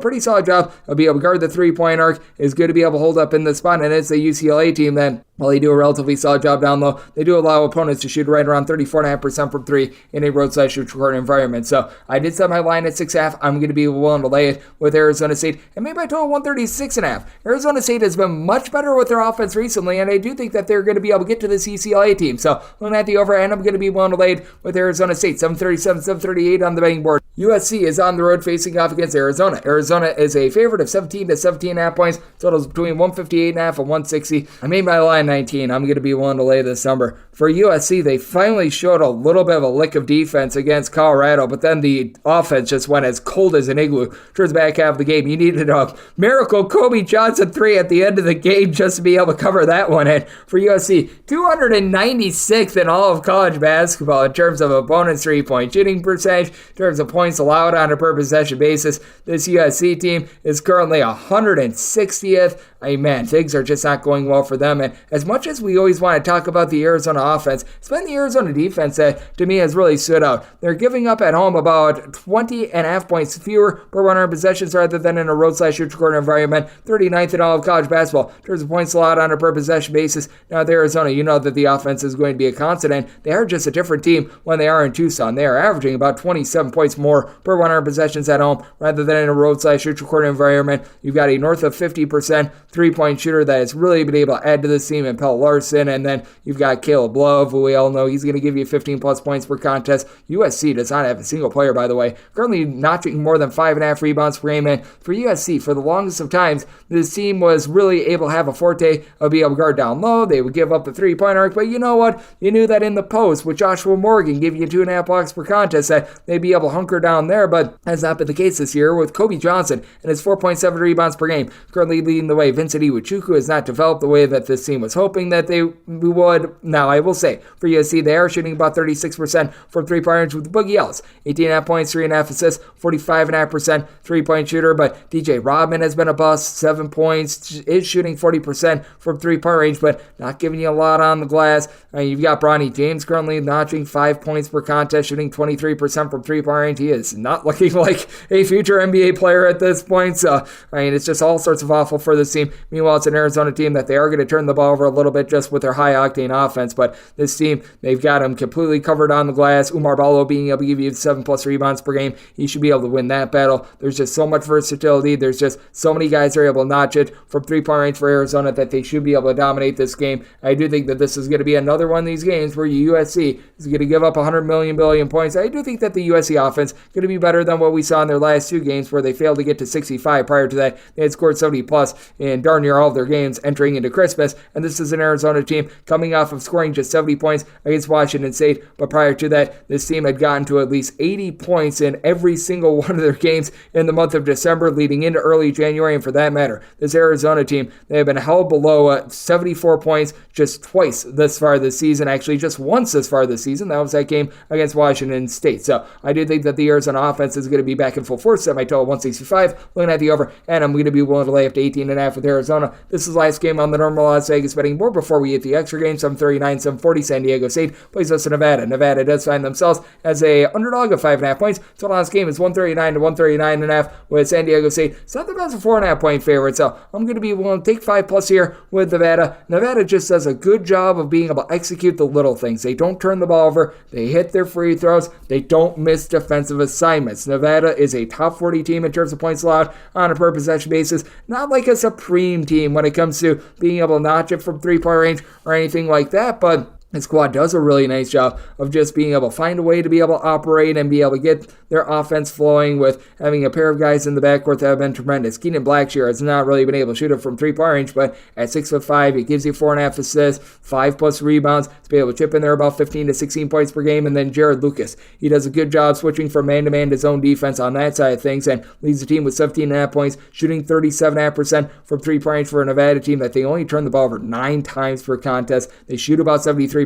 pretty solid job of being able to guard the three-point arc, is good to be able to hold up in this spot, and it's a UCLA team that, while they do a relatively solid job down low, they do allow opponents to shoot right around 34.5% from 3 in a road/neutral court environment. So I did set my line at 6.5. I'm going to be willing to lay it with Arizona State, and maybe I total 136.5. Arizona State has been much better with their offense recently, and I do think that they're going to be able to get to this UCLA team. So looking at the over, and I'm going to be willing to lay it with Arizona State. 737, 738 on the betting board. USC is on the road facing off against Arizona. Arizona is a favorite of 17 to 17.5 points. Totals between 158.5 and 160. I made my line 19. I'm going to be willing to lay this number. For USC, they finally showed a little bit of a lick of defense against Colorado, but then the offense just went as cold as an igloo towards the back half of the game. You needed a miracle Kobe Johnson 3 at the end of the game just to be able to cover that one. And for USC, 296th in all of college basketball in terms of opponents' three-point shooting percentage, in terms of points allowed on a per possession basis. This USC team is currently 160th. Man, things are just not going well for them. And as much as we always want to talk about the Arizona offense, it's been the Arizona defense that, to me, has really stood out. They're giving up at home about 20.5 points fewer per 100 possessions rather than in a road/neutral court environment. 39th in all of college basketball in terms of points allowed on a per possession basis. Now, with Arizona, you know that the offense is going to be a constant. They are just a different team when they are in Tucson. They are averaging about 27 points more per 100 possessions at home rather than in a road/neutral court environment. You've got a north of 50% three-point shooter that has really been able to add to this team in Pell Larson, and then you've got Caleb Love, who we all know he's going to give you 15-plus points per contest. USC does not have a single player, by the way, currently notching more than 5.5 rebounds per game, and for USC, for the longest of times, this team was really able to have a forte of being able to guard down low. They would give up the three-point arc, but you know what? You knew that in the post, with Joshua Morgan giving you 2.5 blocks per contest, that they'd be able to hunker down there, but has not been the case this year with Kobe Johnson and his 4.7 rebounds per game, currently leading the way. Vincent Iwuchukwu has not developed the way that this team was hoping that they would. Now, I will say, for USC, they are shooting about 36% from three-point range with Boogie Ellis. 18.5 points, 3.5 assists, 45.5% three-point shooter, but DJ Rodman has been a bust, 7 points, is shooting 40% from three-point range, but not giving you a lot on the glass. You've got Bronny James currently notching 5 points per contest, shooting 23% from three-point range. He is not looking like a future NBA player at this point, so, it's just all sorts of awful for this team. Meanwhile, it's an Arizona team that they are going to turn the ball over a little bit just with their high-octane offense, but this team, they've got him completely covered on the glass. Umar Ballo being able to give you 7-plus rebounds per game. He should be able to win that battle. There's just so much versatility. There's just so many guys that are able to notch it from three-point range for Arizona that they should be able to dominate this game. I do think that this is going to be another one of these games where USC is going to give up 100 billion points. I do think that the USC offense is going to be better than what we saw in their last 2 games where they failed to get to 65. Prior to that, they had scored 70-plus in darn near all of their games entering into Christmas, and this is an Arizona team coming off of scoring just 70 points against Washington State, but prior to that, this team had gotten to at least 80 points in every single one of their games in the month of December leading into early January, and for that matter, this Arizona team, they have been held below 74 points just twice this far this season, actually just once this far this season. That was that game against Washington State, so I do think that the Arizona offense is going to be back in full force. Set my total 165, looking at the over, and I'm going to be willing to lay up to 18.5 with Arizona. This is the last game on the normal Las Vegas betting board before we hit the extra game. 7:39, 7:40. San Diego State plays us to Nevada. Nevada does find themselves as a underdog of 5.5 points. Total on this game is 139 to 139.5 with San Diego State. It's not the best of 4.5 point favorite, so I'm going to be willing to take 5+ here with Nevada. Nevada just does a good job of being able to execute the little things. They don't turn the ball over. They hit their free throws. They don't miss defensive assignments. Nevada is a top 40 team in terms of points allowed on a per possession basis. Not like a supreme team when it comes to being able to notch it from 3-point range or anything like that, but the squad does a really nice job of just being able to find a way to be able to operate and be able to get their offense flowing with having a pair of guys in the backcourt that have been tremendous. Keenan Blackshear has not really been able to shoot it from 3-point range, but at 6'5", it gives you 4.5 assists, 5+ rebounds to be able to chip in there about 15 to 16 points per game. And then Jared Lucas, he does a good job switching from man-to-man to zone defense on that side of things and leads the team with 17.5 points, shooting 37.5% from 3-point range for a Nevada team that they only turn the ball over 9 times per contest. They shoot about 73%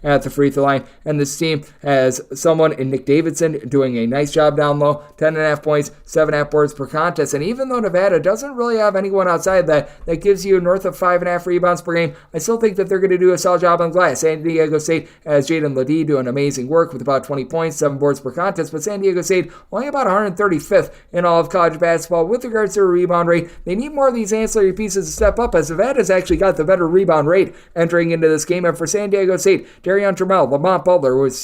at the free throw line, and this team has someone in Nick Davidson doing a nice job down low, 10.5 points, 7.5 boards per contest. And even though Nevada doesn't really have anyone outside that gives you north of 5.5 rebounds per game, I still think that they're going to do a solid job on glass. San Diego State has Jaden Ledee doing amazing work with about 20 points, 7 boards per contest, but San Diego State only about 135th in all of college basketball with regards to their rebound rate. They need more of these ancillary pieces to step up, as Nevada's actually got the better rebound rate entering into this game. And for San Diego State, Darion Trammell, Lamont Butler was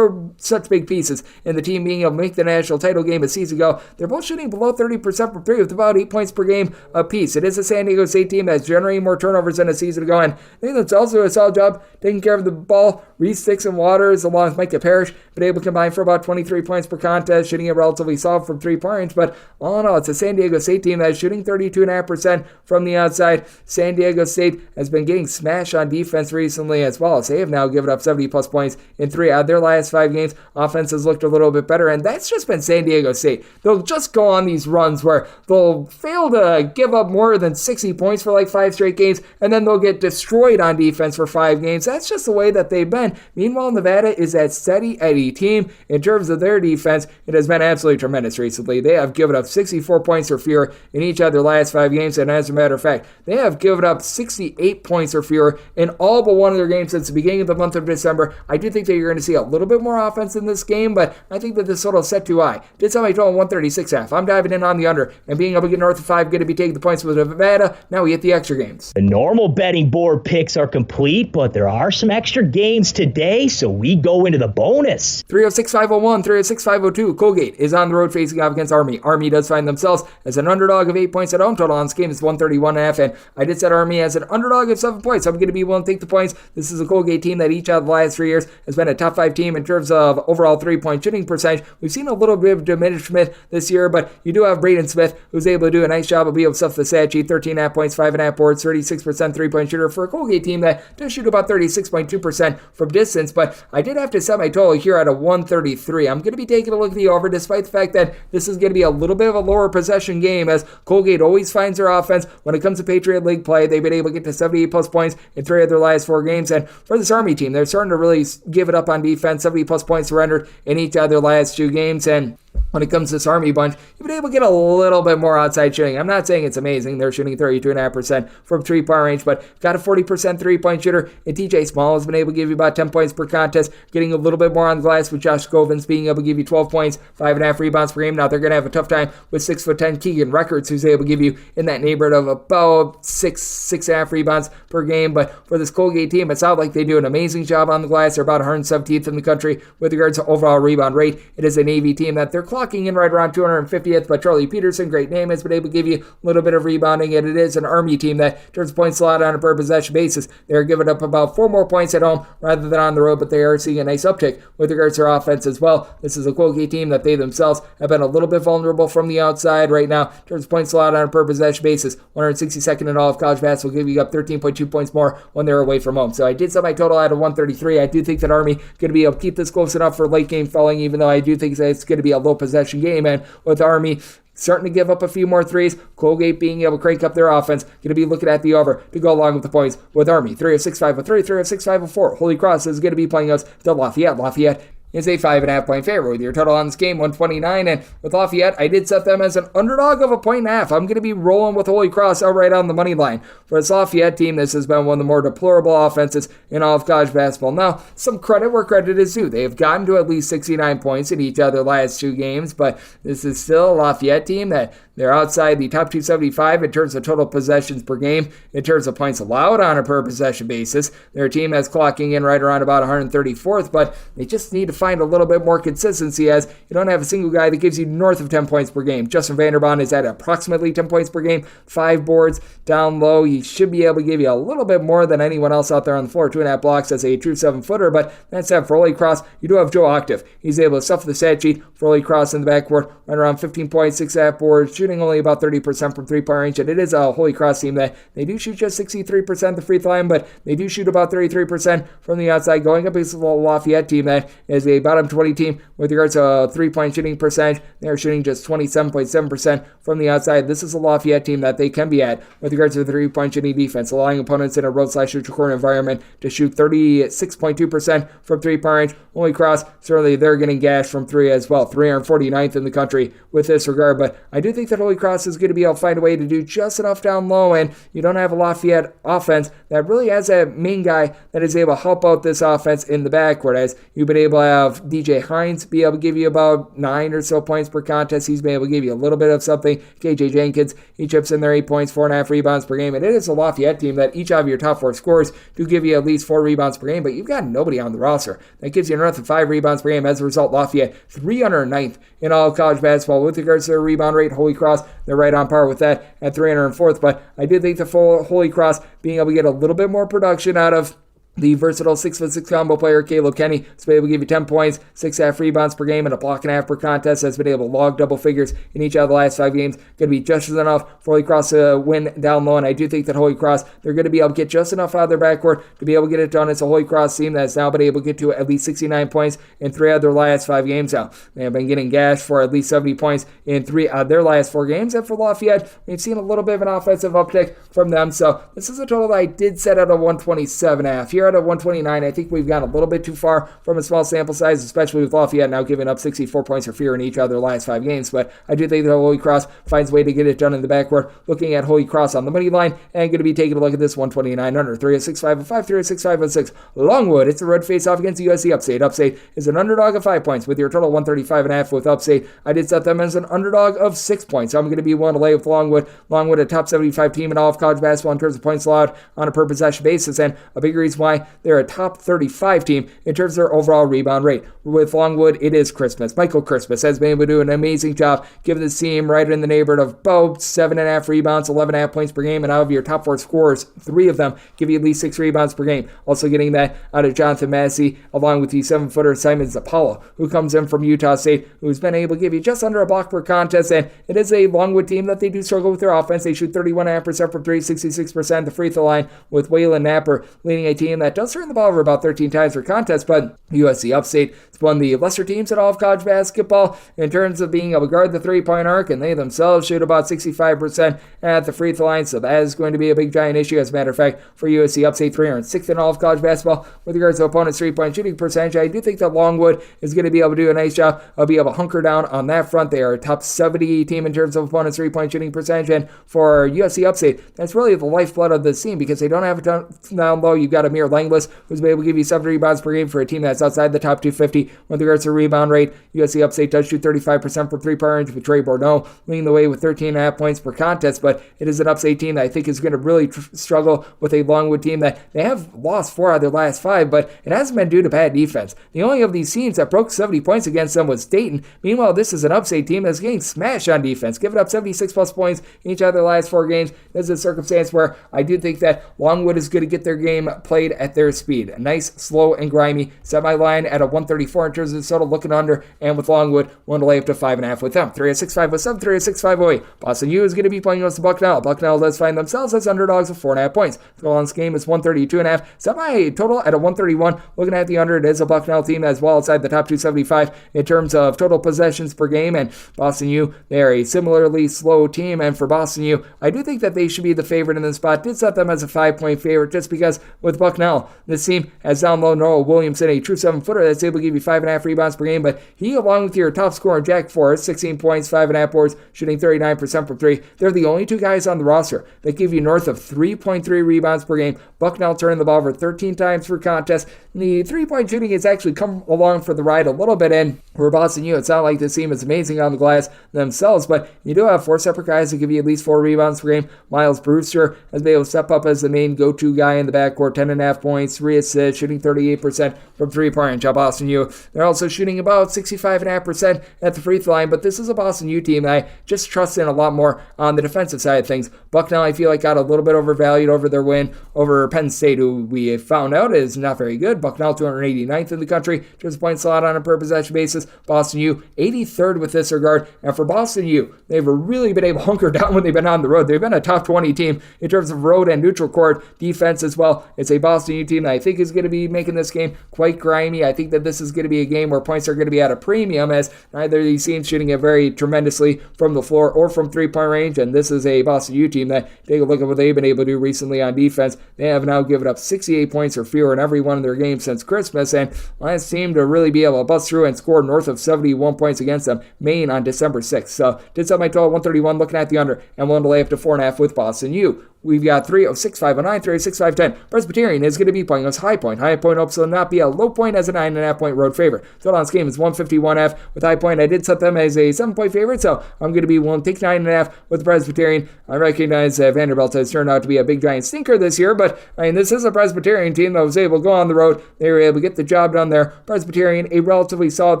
such big pieces in the team being able to make the national title game a season ago. They're both shooting below 30% from 3 with about 8 points per game apiece. It is a San Diego State team that's generating more turnovers than a season ago, and I think that's also a solid job taking care of the ball. Reese Sticks and Waters, along with Micah Parrish, been able to combine for about 23 points per contest, shooting it relatively solid from 3-point range. But all in all, it's a San Diego State team that's shooting 32.5% from the outside. San Diego State has been getting smashed on defense recently as well, as they have now given up 70+ points in 3 out of their last 5 games. Offense has looked a little bit better, and that's just been San Diego State. They'll just go on these runs where they'll fail to give up more than 60 points for like 5 straight games, and then they'll get destroyed on defense for 5 games. That's just the way that they've been. Meanwhile, Nevada is that steady Eddie team in terms of their defense. It has been absolutely tremendous recently. They have given up 64 points or fewer in each of their last 5 games, and as a matter of fact, they have given up 68 points or fewer in all but one of their games since the beginning of the month of December. I do think that you're going to see a little bit more offense in this game, but I think that this total is set too high. Did somebody total 136.5. I'm diving in on the under and being able to get north of 5, going to be taking the points with Nevada. Now we hit the extra games. The normal betting board picks are complete, but there are some extra games today, so we go into the bonus. 306-501, 306-502. Colgate is on the road facing off against Army. Army does find themselves as an underdog of 8 points at home. Total on this game is 131.5, and I did set Army as an underdog of 7 points. I'm going to be willing to take the points. This is a Colgate team that each out of the last 3 years has been a top 5 team in terms of overall 3-point shooting percentage. We've seen a little bit of diminishment this year, but you do have Braden Smith, who's able to do a nice job of being able to stuff the stat sheet. 13.5 points, 5.5 boards, 36% 3-point shooter for a Colgate team that does shoot about 36.2% from distance, but I did have to set my total here at a 133. I'm going to be taking a look at the over, despite the fact that this is going to be a little bit of a lower possession game, as Colgate always finds their offense when it comes to Patriot League play. They've been able to get to 78+ points in 3 of their last 4 games, and for this Army team, they're starting to really give it up on defense. 70+ points surrendered in each of their last 2 games, and when it comes to this Army bunch, you've been able to get a little bit more outside shooting. I'm not saying it's amazing. They're shooting 32.5% from 3-point range, but got a 40% 3-point shooter. And TJ Small has been able to give you about 10 points per contest, getting a little bit more on the glass with Josh Govins being able to give you 12 points, 5.5 rebounds per game. Now they're going to have a tough time with 6'10" Keegan Records, who's able to give you in that neighborhood of about 6.5 rebounds per game. But for this Colgate team, it sounds like they do an amazing job on the glass. They're about 117th in the country with regards to overall rebound rate. It is a Navy team that they're clocking in right around 250th, but Charlie Peterson, great name, has been able to give you a little bit of rebounding, and it is an Army team that turns points a lot on a per possession basis. They're giving up about 4 more points at home rather than on the road, but they are seeing a nice uptick with regards to their offense as well. This is a Colgate team that they themselves have been a little bit vulnerable from the outside right now. Turns points a lot on a per possession basis. 162nd in all of college basketball, give you up 13.2 points more when they're away from home. So I did set my total at a 133. I do think that Army going to be able to keep this close enough for late game falling, even though I do think that it's going to be a low possession game. And with Army starting to give up a few more threes, Colgate being able to crank up their offense, going to be looking at the over to go along with the points with Army. 306-503, 306-504. Holy Cross is going to be playing us to Lafayette. Lafayette is a 5.5-point favorite. With your total on this game, 129. And with Lafayette, I did set them as an underdog of 1.5. I'm going to be rolling with Holy Cross outright on the money line. For this Lafayette team, this has been one of the more deplorable offenses in all of college basketball. Now, some credit where credit is due. They have gotten to at least 69 points in each of their last 2 games, but this is still a Lafayette team that they're outside the top 275 in terms of total possessions per game, in terms of points allowed on a per possession basis. They're a team that's clocking in right around about 134th, but they just need to find a little bit more consistency, as you don't have a single guy that gives you north of 10 points per game. Justin Vanderbond is at approximately 10 points per game, 5 boards down low. He should be able to give you a little bit more than anyone else out there on the floor, 2.5 blocks as a true 7-footer, but that's it. For Holy Cross, you do have Joe Octave. He's able to stuff the stat sheet for Holy Cross in the backcourt, right around 15 points, 6.5 boards, shooting only about 30% from three-point range, and it is a Holy Cross team that they do shoot just 63% the free throw line, but they do shoot about 33% from the outside, going up against the Lafayette team that is a bottom 20 team with regards to three-point shooting percentage. They're shooting just 27.7% from the outside. This is a Lafayette team that they can be at with regards to the three-point shooting defense, allowing opponents in a road/neutral court environment to shoot 36.2% from three-point range. Holy Cross, certainly they're getting gashed from 3 as well, 349th in the country with this regard, but I do think that Holy Cross is going to be able to find a way to do just enough down low, and you don't have a Lafayette offense that really has a main guy that is able to help out this offense in the backcourt, as you've been able to have DJ Hines be able to give you about 9 or so points per contest. He's been able to give you a little bit of something. KJ Jenkins, he chips in there 8 points, 4.5 rebounds per game, and it is a Lafayette team that each of your top 4 scorers do give you at least 4 rebounds per game, but you've got nobody on the roster that gives you north of 5 rebounds per game. As a result, Lafayette 309th in all of college basketball with regards to their rebound rate. Holy Cross, they're right on par with that at 304th, but I did think the full Holy Cross being able to get a little bit more production out of the versatile 6'6" combo player, Caleb Kenny, has been able to give you 10 points, 6.5 rebounds per game, and a block and a half per contest. Has been able to log double figures in each of the last 5 games. Going to be just enough for Holy Cross to win down low, and I do think that Holy Cross, they're going to be able to get just enough out of their backcourt to be able to get it done. It's a Holy Cross team that's now been able to get to at least 69 points in 3 of their last 5 games now. They have been getting gashed for at least 70 points in 3 of their last 4 games, and for Lafayette, we've seen a little bit of an offensive uptick from them, so this is a total that I did set at a 127.5. Here at a 129, I think we've gone a little bit too far from a small sample size, especially with Lafayette now giving up 64 points or fewer in each of their last 5 games. But I do think that Holy Cross finds a way to get it done in the backcourt. Looking at Holy Cross on the money line, and going to be taking a look at this 129 under 306.505, 306.506. Longwood, it's a road face-off against USC Upstate. Upstate is an underdog of 5 points with your total 135.5 with Upstate. I did set them as an underdog of 6 points. So I'm going to be willing to lay with Longwood. Longwood, a top 75 team in all of college basketball in terms of points allowed on a per possession basis, and a big reason why they're a top 35 team in terms of their overall rebound rate. With Longwood, it is Christmas. Michael Christmas has been able to do an amazing job, giving this team right in the neighborhood of about 7.5 rebounds, 11.5 points per game, and out of your top 4 scorers, 3 of them give you at least 6 rebounds per game. Also getting that out of Jonathan Massey, along with the 7-footer Simon Zapala, who comes in from Utah State, who's been able to give you just under a block per contest, and it is a Longwood team that they do struggle with their offense. They shoot 31.5% from 3, 66% the free throw line, with Waylon Napper leading a team that does turn the ball over about 13 times per contest, but USC Upstate is one of the lesser teams in all of college basketball in terms of being able to guard the three-point arc, and they themselves shoot about 65% at the free throw line, so that is going to be a big giant issue. As a matter of fact, for USC Upstate, 306th in all of college basketball with regards to opponent's three-point shooting percentage. I do think that Longwood is going to be able to do a nice job of being able to hunker down on that front. They are a top 70 team in terms of opponent's three-point shooting percentage, and for USC Upstate, that's really the lifeblood of this team because they don't have it down low. You've got Amir Langlis, who's been able to give you 7 rebounds per game for a team that's outside the top 250 with regards to rebound rate. USC Upstate does shoot 35% from three-point range, with Trey Bordeaux leading the way with 13.5 points per contest, but it is an Upstate team that I think is going to really struggle with a Longwood team that they have lost 4 out of their last 5, but it hasn't been due to bad defense. The only of these teams that broke 70 points against them was Dayton. Meanwhile, this is an Upstate team that's getting smashed on defense, giving up 76 plus points in each of their last 4 games. This is a circumstance where I do think that Longwood is going to get their game played at their speed. A nice, slow, and grimy semi-line at a 134 in terms of the total, looking under, and with Longwood, one to lay up to 5.5 with them. 306.507, 306.508. Boston U is going to be playing against the Bucknell. Bucknell does find themselves as underdogs of 4.5 points. The goal on this game is 132.5. Semi-total at a 131. Looking at the under, it is a Bucknell team as well outside the top 275 in terms of total possessions per game, and Boston U, they are a similarly slow team, and for Boston U, I do think that they should be the favorite in this spot. Did set them as a 5-point favorite just because with Bucknell, talent. This team has down low Noah Williamson, a true 7-footer that's able to give you 5.5 rebounds per game, but he, along with your top scorer Jack Forrest, 16 points, 5.5 boards, shooting 39% from 3, they're the only two guys on the roster that give you north of 3.3 rebounds per game. Bucknell turning the ball over 13 times per contest. The three-point shooting has actually come along for the ride a little bit in for Boston U. It's not like this team is amazing on the glass themselves, but you do have 4 separate guys that give you at least 4 rebounds per game. Miles Brewster has been able to step up as the main go-to guy in the backcourt, 10.5 points, 3 assists, shooting 38% from 3-point range on Boston U. They're also shooting about 65.5% at the free throw line, but this is a Boston U team that I just trust in a lot more on the defensive side of things. Bucknell, I feel like, got a little bit overvalued over their win over Penn State, who we have found out is not very good. Bucknell 289th in the country, just point slot on a per possession basis. Boston U 83rd with this regard. And for Boston U, they've really been able to hunker down when they've been on the road. They've been a top 20 team in terms of road and neutral court defense as well. It's a Boston U team that I think is going to be making this game quite grimy. I think that this is going to be a game where points are going to be at a premium, as neither of these teams shooting it very tremendously from the floor or from 3-point range. And this is a Boston U team that, take a look at what they've been able to do recently on defense. They have now given up 68 points or fewer in every one of their games since Christmas, and last team to really be able to bust through and score north of 71 points against them, Maine, on December 6th. So did set my total 131, looking at the under, and willing to lay up to 4.5 with Boston U. We've got 306, 509, 306, 510. Presbyterian is going to be playing us High Point. High Point hopes to not be a low point as a 9.5 point road favorite. Total on this game is 151.5. With High Point, I did set them as a 7-point favorite, so I'm going to be willing to take 9.5 with the Presbyterian. I recognize Vanderbilt has turned out to be a big giant stinker this year, but this is a Presbyterian team that was able to go on the road. They were able to get the job done there. Presbyterian, a relatively solid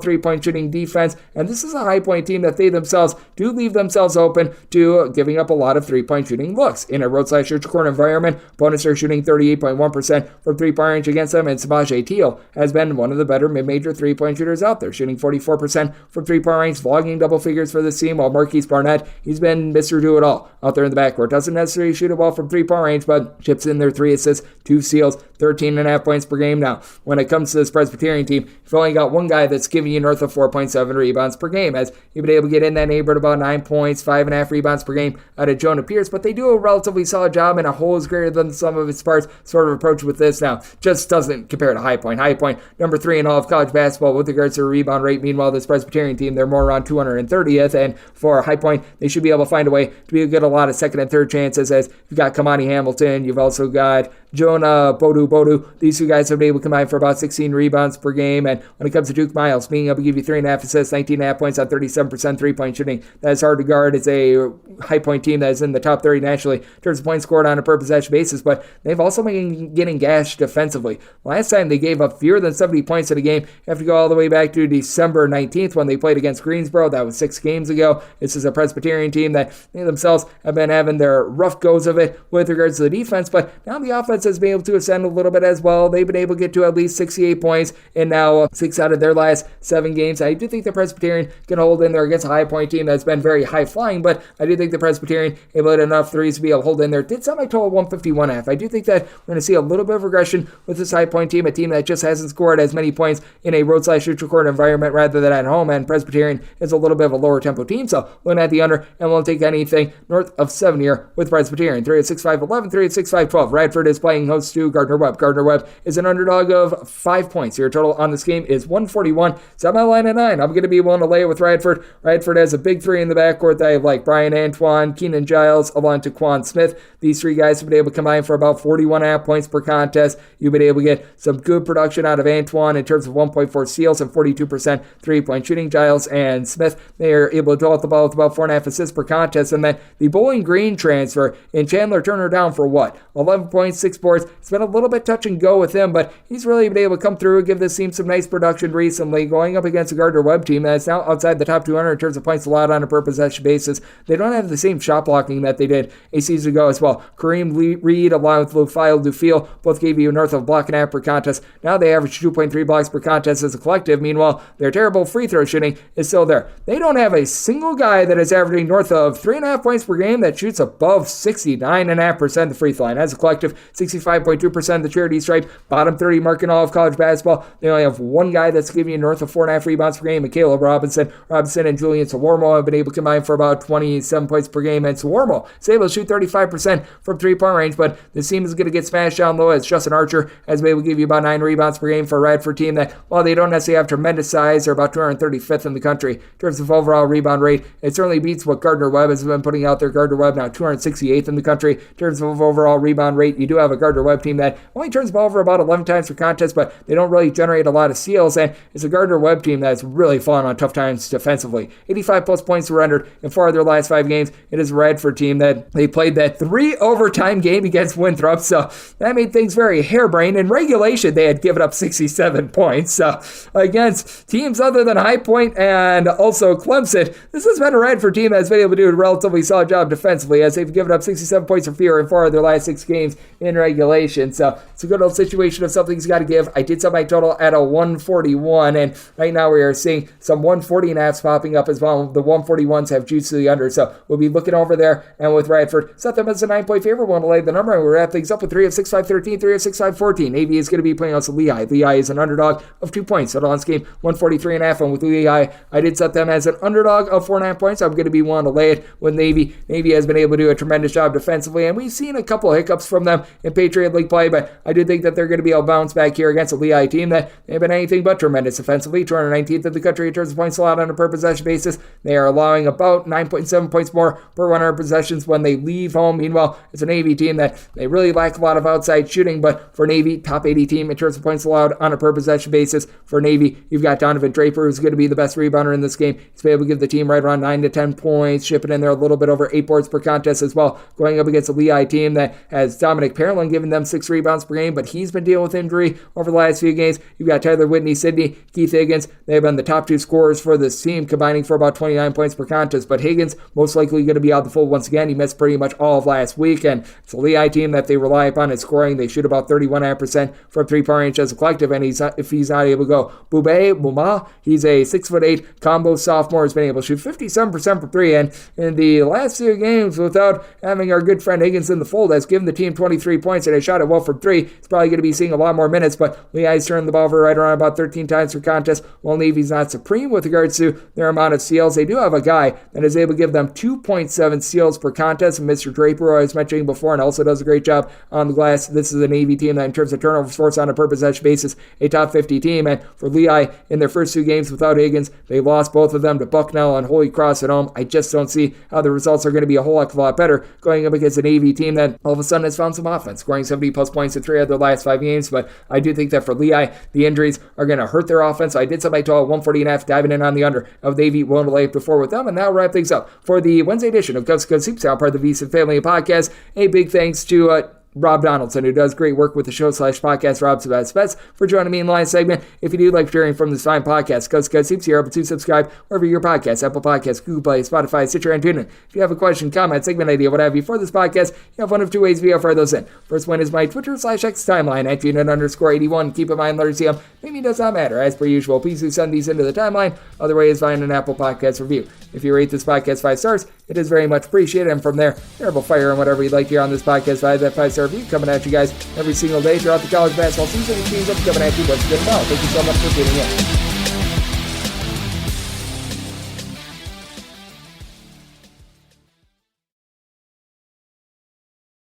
3-point shooting defense, and this is a High Point team that they themselves do leave themselves open to giving up a lot of 3-point shooting looks. In a roadside court environment, opponents are shooting 38.1% from 3-point range against them, and Sabaje Teal has been one of the better mid-major 3-point shooters out there, shooting 44% from 3-point range, logging double figures for this team, while Marquise Barnett, he's been Mr. Do-It-All out there in the backcourt. Doesn't necessarily shoot it well from 3-point range, but chips in their 3 assists, 2 steals, 13.5 points per game. Now, when it comes to this Presbyterian team, you've only got one guy that's giving you north of 4.7 rebounds per game, as you've been able to get in that neighborhood about 9 points, 5.5 rebounds per game out of Jonah Pierce, but they do a relatively solid job, and a whole is greater than the sum of its parts sort of approach with this. Now, just doesn't compare to High Point. High Point, number 3 in all of college basketball with regards to a rebound rate. Meanwhile, this Presbyterian team, they're more around 230th, and for High Point, they should be able to find a way to be able to get a lot of second and third chances, as you've got Kamani Hamilton, you've also got Jonah Bodu. These two guys have been able to combine for about 16 rebounds per game. And when it comes to Duke Miles, being able to give you 3.5 assists, 19.5 points on 37% 3-point shooting, that is hard to guard. It's a High Point team that is in the top 30 nationally in terms of points scored on a per possession basis, but they've also been getting gashed defensively. Last time they gave up fewer than 70 points in a game, you have to go all the way back to December 19th when they played against Greensboro. That was 6 games ago. This is a Presbyterian team that they themselves have been having their rough goes of it with regards to the defense, but now the offense has been able to ascend a little bit as well. They've been able to get to at least 68 points in now 6 out of their last 7 games. I do think the Presbyterian can hold in there against a High Point team that's been very high flying, but I do think the Presbyterian able to hit enough threes to be able to hold in there. Did set my total 151.5. I do think that we're going to see a little bit of regression with this High Point team, a team that just hasn't scored as many points in a road/neutral court environment rather than at home, and Presbyterian is a little bit of a lower tempo team, so looking at the under, and we'll take anything north of 7 here with Presbyterian. 3-6-5-11, 3-6-5-12. Radford is playing host to Gardner-Webb. Gardner-Webb is an underdog of 5 points. Your total on this game is 141. Set my line at 9. I'm going to be willing to lay it with Radford. Radford has a big 3 in the backcourt that I like. Brian Antoine, Keenan Giles, along to Quan Smith. These 3 guys have been able to combine for about 41.5 points per contest. You've been able to get some good production out of Antoine in terms of 1.4 steals and 42% 3-point shooting. Giles and Smith, they are able to dole out the ball with about 4.5 assists per contest. And then the Bowling Green transfer in Chandler Turner down for what? 11.6 boards. It's been a little bit touch and go with him, but he's really been able to come through and give this team some nice production recently, going up against a Gardner-Webb team that's now outside the top 200 in terms of points allowed on a per possession basis. They don't have the same shot blocking that they did a season ago as well. Kareem Reed along with Lufail Dufil both gave you north of a block and a half per contest. Now they average 2.3 blocks per contest as a collective. Meanwhile, their terrible free throw shooting is still there. They don't have a single guy that is averaging north of 3.5 points per game that shoots above 69.5% the free throw line. As a collective, 65.2% the charity stripe, bottom 30 mark in all of college basketball. They only have one guy that's giving you north of 4.5 rebounds per game, Caleb Robinson. Robinson and Julian Sawarmo have been able to combine for about 27 points per game, and Sawarmo is able to shoot 35% from 3-point range, but this team is going to get smashed down low as Justin Archer has been able to give you about 9 rebounds per game for a Radford team that, while they don't necessarily have tremendous size, they're about 235th in the country in terms of overall rebound rate. It certainly beats what Gardner Webb has been putting out there. Gardner Webb now 268th in the country in terms of overall rebound rate. You do have a Gardner Webb team that only turns the ball over about 11 times per contest, but they don't really generate a lot of steals, and it's a Gardner Webb team that's really fallen on tough times defensively. 85 plus points surrendered in 4 of their last 5 games. It is a Radford team that they played that 3 overtime game against Winthrop, so that made things very harebrained. In regulation, they had given up 67 points. So against teams other than High Point and also Clemson, this has been a Radford team that's been able to do a relatively solid job defensively, as they've given up 67 points or fewer in 4 of their last 6 games in regulation. So it's a good old situation of something's got to give. I did set my total at a 141, and right now we are seeing some 140.5s popping up as well. The 141s have juice to the under, so we'll be looking over there. And with Radford, set them as a 9-point favorite. Want to lay the number, and we'll wrap things up with 3 of 6-5-13, 3 of 6-5-14. Navy is going to be playing against Lehigh. Lehigh is an underdog of 2 points. Total on this game, 143.5. And with Lehigh, I did set them as an underdog of 4.5 points. I'm going to be wanting to lay it with Navy. Navy has been able to do a tremendous job defensively, and we've seen a couple of hiccups from them in Patriot League play, but I do think that they're going to be able to bounce back here against a Lehigh team that they've been anything but tremendous offensively. 219th in the country in terms of points allowed on a per possession basis. They are allowing about 9.7 points more per 100 possessions when they leave home. Meanwhile, it's a Navy team that they really lack a lot of outside shooting, but for Navy, top 80 team in terms of points allowed on a per possession basis. For Navy, you've got Donovan Draper, who's going to be the best rebounder in this game. He's been able to give the team right around 9 to 10 points, shipping in there a little bit over 8 boards per contest as well, going up against a Lehigh team that has Dominic Parolin giving them 6 rebounds per game, but he's been dealing with injury over the last few games. You've got Tyler Whitney, Sidney, Keith Higgins. They've been the top 2 scorers for this team, combining for about 29 points per contest, but Higgins most likely going to be out the full once again. He missed pretty much all of last week, and it's a Lehigh team that they rely upon in scoring. They shoot about 31.5% from 3-point range as a collective, and if he's not able to go, Buma, he's a 6'8" combo sophomore, has been able to shoot 57% from 3, and in the last few games, without having our good friend Higgins in the fold, has given the team 23 points and a shot at Wofford 3. He's probably going to be seeing a lot more minutes, but Lehigh's turned the ball over right around about 13 times per contest, while Navy's not supreme with regards to their amount of steals. They do have a guy that is able to give them 2.7 steals per contest, and Mr. Draper, who I was mentioning before, and also does a great job on the glass. This is a Navy team that, in terms of turnovers forced on a per possession basis, a top 50 team, and for Lehigh, in their first 2 games without Higgins, they lost both of them to Bucknell and Holy Cross at home. I just don't see how the results are going to be a whole heck of a lot better going up against a Navy team that all of a sudden has found some offense, scoring 70 plus points in 3 of their last 5 games. But I do think that for Lehigh, the injuries are going to hurt their offense. So I did set my total 140.5, diving in on the under of Navy, willing to lay it before with them. And that'll wrap things up for the Wednesday edition of Coast to Coast Hoops, now part of the VSiN Family Podcast. A big thanks to Rob Donaldson, who does great work with the show /podcast, Rob's Best, for joining me in the line segment. If you do like hearing from this fine podcast, Coast to Coast Hoops, you're able to subscribe wherever your podcast, Apple Podcasts, Google Play, Spotify, Stitcher, and TuneIn. If you have a question, comment, segment idea, what have you for this podcast, you have one of 2 ways via fire those in. First one is my Twitter /X timeline at unit_81. Keep in mind, letters CM, maybe does not matter. As per usual, please do send these into the timeline. Other way is find an Apple Podcast review. If you rate this podcast 5 stars, it is very much appreciated. And from there, you're able to fire and whatever you'd like to hear on this podcast via that 5-star review coming at you guys every single day throughout the college basketball season. It means I'm coming at you once again. Thank you so much for tuning in.